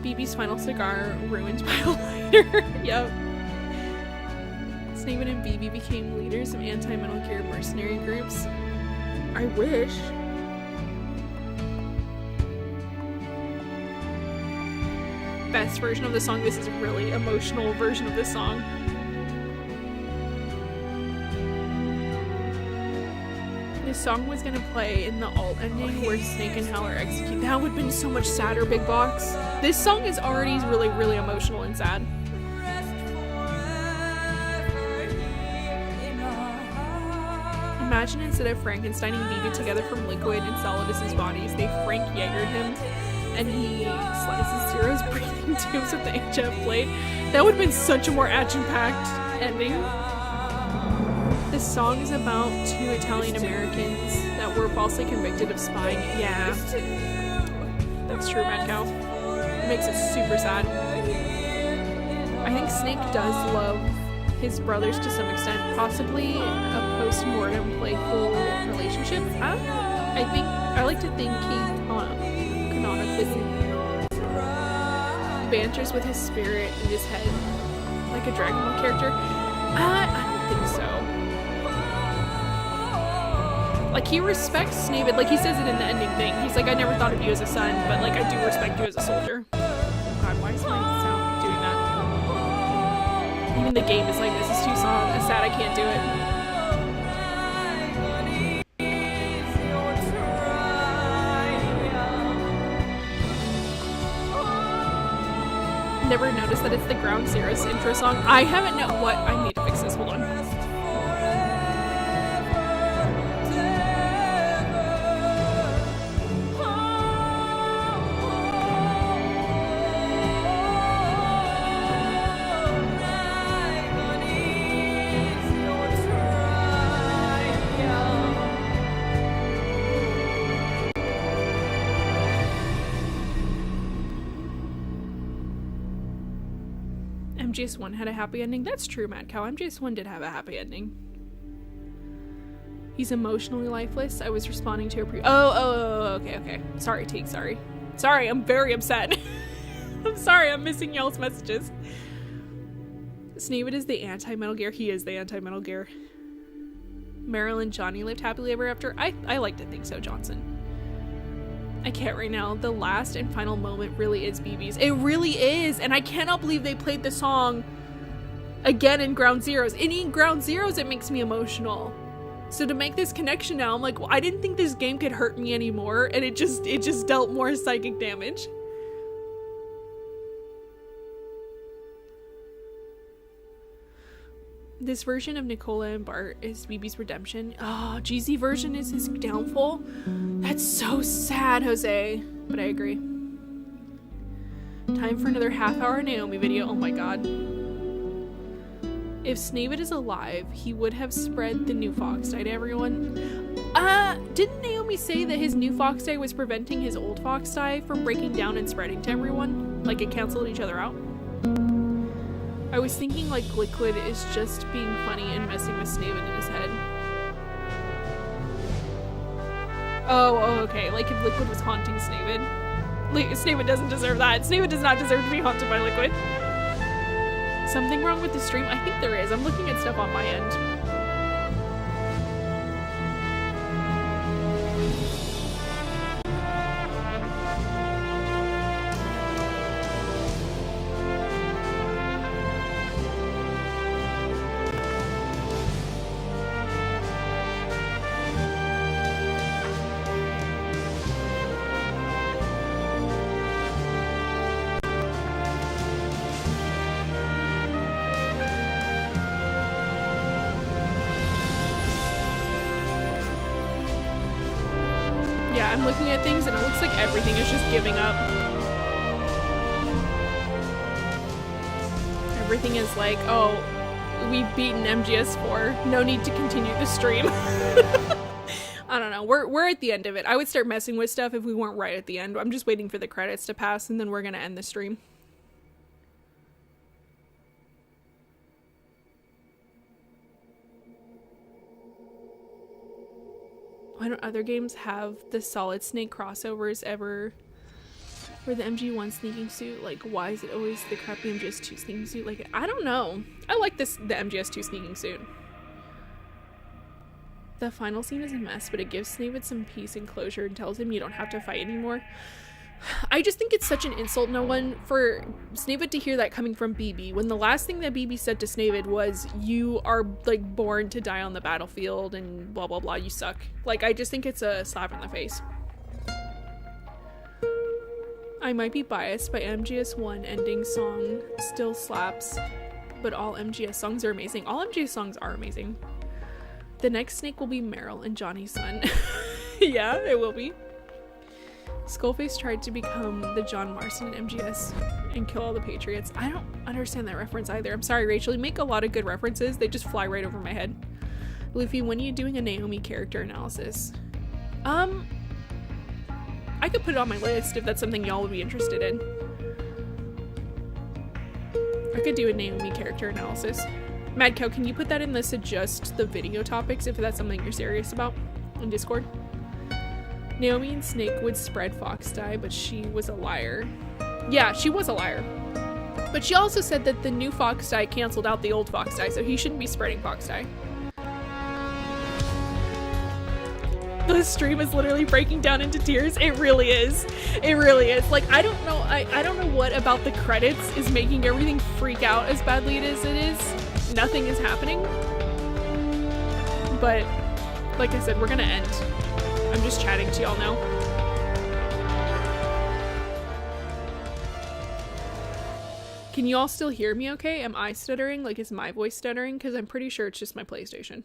S1: BB's final cigar ruined by a lighter. Yep. Snaven and BB became leaders of anti-Metal Gear mercenary groups. I wish. Best version of the song. This is a really emotional version of this song. This song was gonna play in the alt ending where Snake and Hal are executed. That would have been so much sadder, Big Box. This song is already really, really emotional and sad. Imagine instead of Frankensteining BB together from liquid and Solidus's bodies, they Frank Jaegered him, and he slices Zero's breathing tubes with the HF blade. That would have been such a more action-packed ending. This song is about 2 Italian Americans that were falsely convicted of spying. Yeah, that's true, Mad Cow. It makes it super sad. I think Snake does love his brothers to some extent, possibly a post-mortem playful relationship. I like to think he canonically banters with his spirit in his head like a Dragon Ball character. I don't think so. Like, he respects Snaven, like he says it in the ending thing. He's like, I never thought of you as a son, but like I do respect you as a soldier. God, why is my sound doing that? Even the game is like, this is too sad, I can't do it. Never noticed that it's the Ground Zeroes intro song. I haven't know what I need to fix this. Hold on. MGS1 had a happy ending. That's true, Mad Cow. MGS1 did have a happy ending. He's emotionally lifeless. I was responding to a okay. Sorry, Teague, sorry. Sorry, I'm very upset. I'm sorry, I'm missing y'all's messages. Snavid is the anti-Metal Gear. He is the anti-Metal Gear. Meryl and Johnny lived happily ever after. I like to think so, Johnson. I can't right now. The last and final moment really is BB's. It really is, and I cannot believe they played the song again in Ground Zeroes. And in Ground Zeroes, it makes me emotional. So to make this connection now, I'm like, well, I didn't think this game could hurt me anymore, and it just dealt more psychic damage. This version of Nicola and Bart is BB's redemption. Oh, GZ version is his downfall. That's so sad, Jose. But I agree. Time for another half-hour Naomi video. Oh my god. If Snavid is alive, he would have spread the new Fox Die to everyone. Didn't Naomi say that his new Fox Die was preventing his old Fox Die from breaking down and spreading to everyone? Like it canceled each other out? I was thinking like Liquid is just being funny and messing with Snavid in his head. Oh, okay. Like if Liquid was haunting Snavid. Snavid doesn't deserve that. Snavid does not deserve to be haunted by Liquid. Something wrong with the stream? I think there is. I'm looking at stuff on my end. I'm looking at things and it looks like everything is just giving up. Everything is like, oh, we've beaten MGS4. No need to continue the stream. I don't know. We're at the end of it. I would start messing with stuff if we weren't right at the end. I'm just waiting for the credits to pass and then we're gonna end the stream. Why don't other games have the Solid Snake crossovers ever? Or the MG1 sneaking suit? Like, why is it always the crappy MGS2 sneaking suit? Like, I don't know. I like the MGS2 sneaking suit. The final scene is a mess, but it gives Snavid some peace and closure and tells him you don't have to fight anymore. I just think it's such an insult, no one, for Snavid to hear that coming from BB, when the last thing that BB said to Snavid was, you are, like, born to die on the battlefield and blah blah blah, you suck. Like, I just think it's a slap in the face. I might be biased, but MGS1 ending song still slaps, but all MGS songs are amazing. All MGS songs are amazing. The next snake will be Meryl and Johnny's son. Yeah, it will be. Skullface tried to become the John Marston in MGS and kill all the Patriots. I don't understand that reference either. I'm sorry, Rachel. You make a lot of good references. They just fly right over my head. Luffy, when are you doing a Naomi character analysis? I could put it on my list if that's something y'all would be interested in. I could do a Naomi character analysis. Mad Cow, can you put that in the suggest the video topics if that's something you're serious about in Discord? Naomi and Snake would spread Fox Die, but she was a liar. Yeah, she was a liar. But she also said that the new Fox Die canceled out the old Fox Die, so he shouldn't be spreading Fox Die. The stream is literally breaking down into tears. It really is. It really is. Like, I don't know. I don't know what about the credits is making everything freak out as badly as it is. Nothing is happening. But, like I said, we're gonna end. I'm just chatting to y'all now. Can you all still hear me okay? Am I stuttering? Like, is my voice stuttering? Because I'm pretty sure it's just my PlayStation.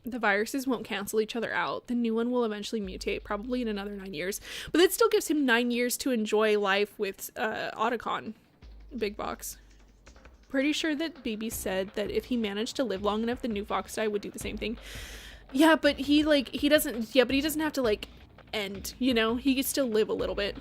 S1: The viruses won't cancel each other out. The new one will eventually mutate, probably in another 9 years. But that still gives him 9 years to enjoy life with Otacon. Big box. Pretty sure that BB said that if he managed to live long enough, the new Fox Die would do the same thing. Yeah, but he doesn't have to, like, end, you know? He could still live a little bit.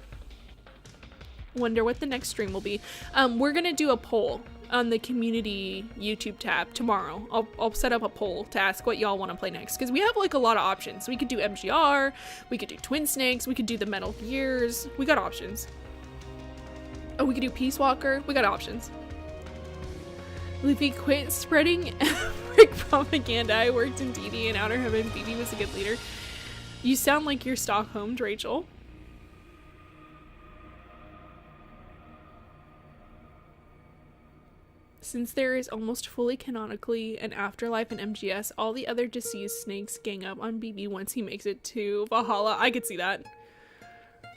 S1: Wonder what the next stream will be. We're gonna do a poll. on the community YouTube tab tomorrow. I'll set up a poll to ask what y'all want to play next, because we have like a lot of options. We could do MGR, we could do Twin Snakes, we could do the Metal Gears. We got options. Oh, we could do Peace Walker. We got options. Luffy quit spreading Frick propaganda. I worked in DD and Outer Heaven. BB was a good leader. You sound like you're Stockholmed, Rachel. Since there is almost fully canonically an afterlife in MGS, all the other deceased snakes gang up on BB once he makes it to Valhalla. I could see that.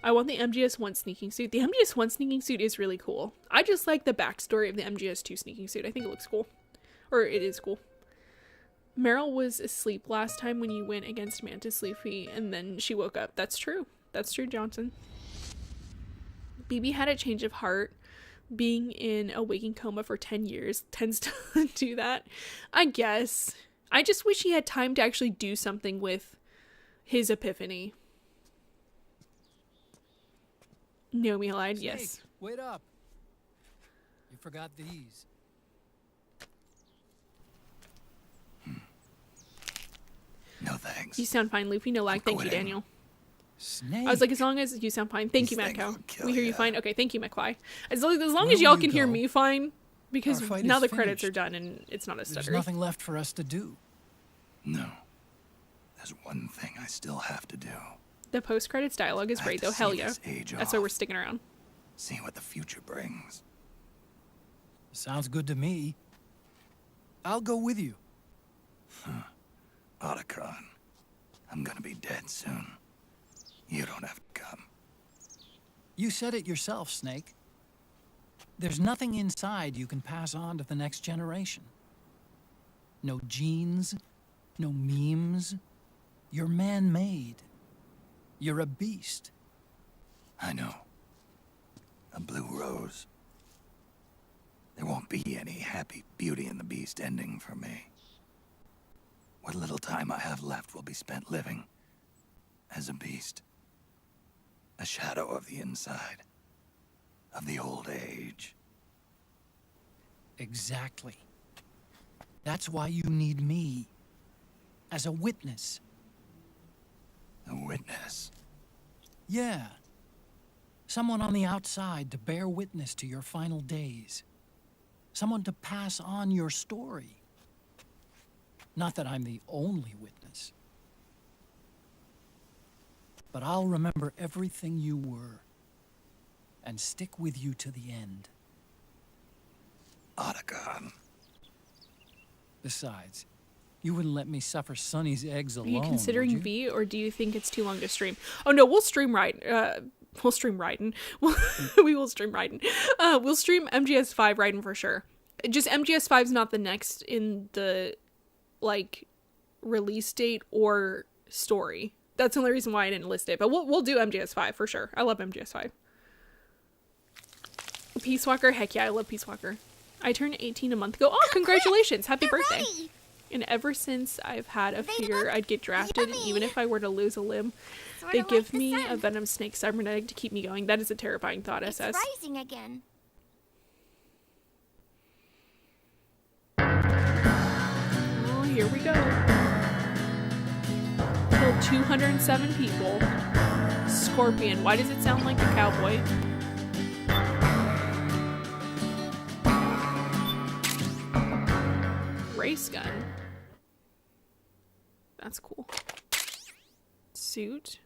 S1: I want the MGS1 sneaking suit. The MGS1 sneaking suit is really cool. I just like the backstory of the MGS2 sneaking suit. I think it looks cool. Or it is cool. Meryl was asleep last time when you went against Mantis Luffy, and then she woke up. That's true. That's true, Johnson. BB had a change of heart. Being in a waking coma for 10 years tends to do that, I guess. I just wish he had time to actually do something with his epiphany. Naomi lied,
S5: Snake,
S1: yes.
S5: wait up. You forgot these.
S6: No thanks.
S1: You sound fine, Luffy. No lag. Thank you, Daniel.
S5: Snake.
S1: I was like, as long as you sound fine. Thank you,
S6: These
S1: Matco.
S6: things will kill
S1: We hear you
S6: ya.
S1: fine. Okay, thank you, McFly. As long
S5: Where
S1: as y'all
S5: will
S1: can
S5: you
S1: hear
S5: go?
S1: me fine, because
S5: Our fight
S1: now
S5: is
S1: the credits
S5: finished.
S1: are done and it's not a
S5: There's
S1: stutter.
S5: nothing left for us to do.
S6: No. There's one thing I still have to do.
S1: The post-credits dialogue is
S6: I
S1: great,
S6: have
S1: though.
S6: to
S1: Hell
S6: see
S1: yeah.
S6: this age
S1: That's why
S6: off.
S1: we're sticking around.
S6: See what the future brings.
S5: Sounds good to me. I'll go with you.
S6: Otacon, I'm gonna be dead soon. You don't have to come.
S5: You said it yourself, Snake. There's nothing inside you can pass on to the next generation. No genes, no memes. You're man-made. You're a beast.
S6: I know. A blue rose. There won't be any happy Beauty and the Beast ending for me. What little time I have left will be spent living as a beast. A shadow of the inside. Of the old age.
S5: Exactly. That's why you need me. As a witness.
S6: A witness.
S5: Yeah. Someone on the outside to bear witness to your final days. Someone to pass on your story. Not that I'm the only witness. But I'll remember everything you were. And stick with you to the end.
S6: Otacon.
S5: Besides, you wouldn't let me suffer Sonny's eggs
S1: Are
S5: alone,
S1: you considering
S5: would you?
S1: V, or do you think it's too long to stream? Oh no, we'll stream we'll stream Raiden. We will stream Raiden. We'll stream MGS5 Raiden for sure. Just MGS5's not the next in the, like, release date or story. That's the only reason why I didn't list it. But we'll do MGS5 for sure. I love MGS5. Peace Walker, heck yeah, I love Peace Walker. I turned 18 a month ago. Oh, congratulations! Happy birthday!
S12: Ready.
S1: And ever since I've had a fear I'd get drafted,
S12: Yummy.
S1: even if I were to lose a limb,
S12: Sorta
S1: they
S12: like
S1: give
S12: the
S1: me
S12: sun.
S1: a venom snake cybernetic to keep me going. That is a terrifying thought,
S12: It's
S1: SS.
S12: rising again.
S1: Oh, here we go. Killed 207 people. Scorpion. Why does it sound like a cowboy? Race gun. That's cool. Suit.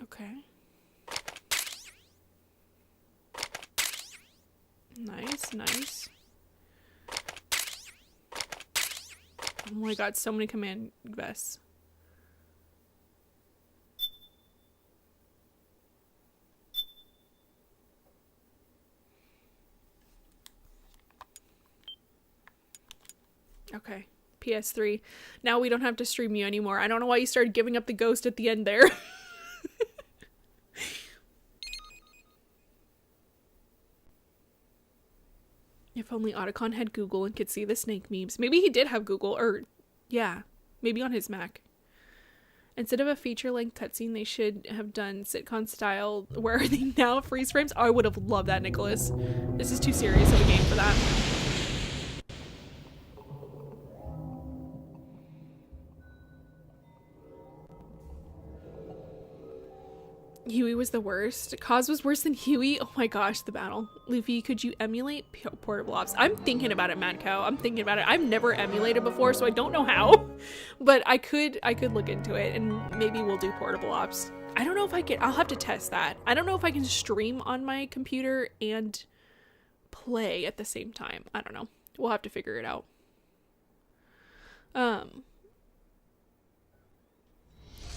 S1: Okay. Nice, nice. Oh my god, so many command vests. Okay. PS3. Now we don't have to stream you anymore. I don't know why you started giving up the ghost at the end there. If only Otacon had Google and could see the snake memes. Maybe he did have Google, or yeah, maybe on his Mac. Instead of a feature-length cutscene, they should have done sitcom style. Where are they now? Freeze frames? Oh, I would have loved that, Nicholas. This is too serious of a game for that. Huey was the worst. Kaz was worse than Huey. Oh my gosh, the battle. Luffy, could you emulate Portable Ops? I'm thinking about it, Mad Cow. I'm thinking about it. I've never emulated before, so I don't know how. But I could look into it, and maybe we'll do Portable Ops. I don't know if I can. I'll have to test that. I don't know if I can stream on my computer and play at the same time. I don't know. We'll have to figure it out.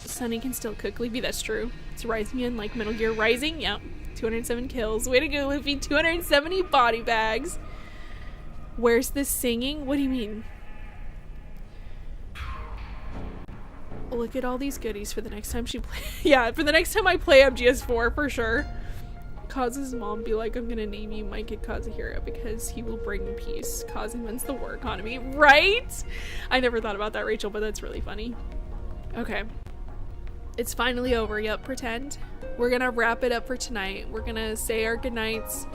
S1: Sunny can still cook. Luffy, that's true. It's Rising in like Metal Gear Rising. Yep. 207 kills. Way to go, Luffy. 270 body bags. Where's the singing? What do you mean? Look at all these goodies for the next time she plays. Yeah, for the next time I play MGS4 for sure. Kaz's mom be like, I'm gonna name you my kid Kazuhira because he will bring peace. Kaz invents the war economy. Right? I never thought about that, Rachel, but that's really funny. Okay. It's finally over. Yep, pretend. We're gonna wrap it up for tonight. We're gonna say our goodnights.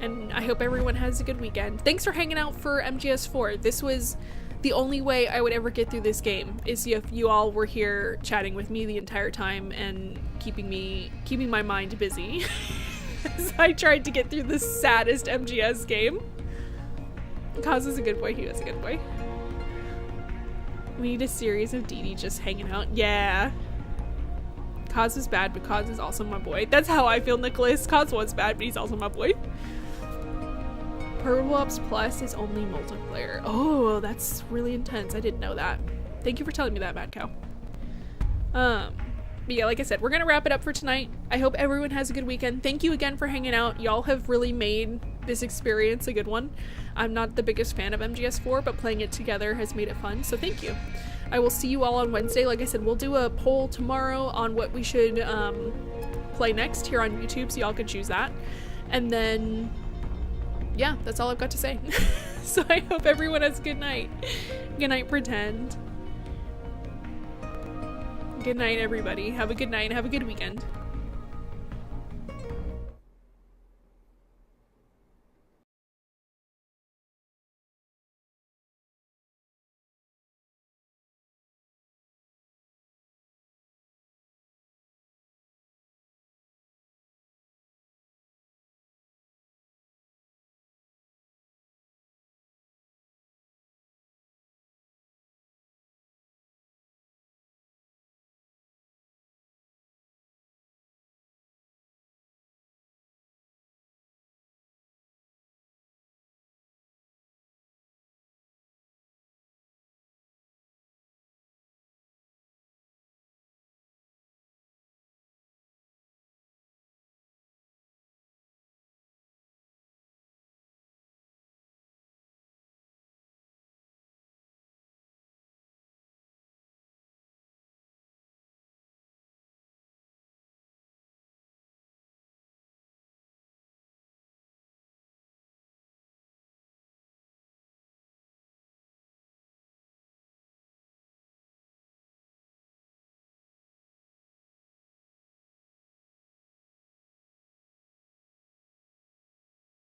S1: And I hope everyone has a good weekend. Thanks for hanging out for MGS4. This was the only way I would ever get through this game, is if you all were here chatting with me the entire time and keeping my mind busy as I tried to get through the saddest MGS game. Kaz is a good boy. He was a good boy. We need a series of Dee Dee just hanging out. Yeah. Kaz is bad, but Kaz is also my boy. That's how I feel, Nicholas. Kaz was bad, but he's also my boy. Purple Ops Plus is only multiplayer. Oh, that's really intense. I didn't know that. Thank you for telling me that, Mad Cow. But yeah, like I said, we're gonna wrap it up for tonight. I hope everyone has a good weekend. Thank you again for hanging out. Y'all have really made this experience a good one. I'm not the biggest fan of MGS4, but playing it together has made it fun, so thank you. I will see you all on Wednesday. Like I said, we'll do a poll tomorrow on what we should play next here on YouTube, so y'all can choose that. And then, yeah, that's all I've got to say. So I hope everyone has a good night. Good night, Pretend. Good night, everybody. Have a good night and have a good weekend.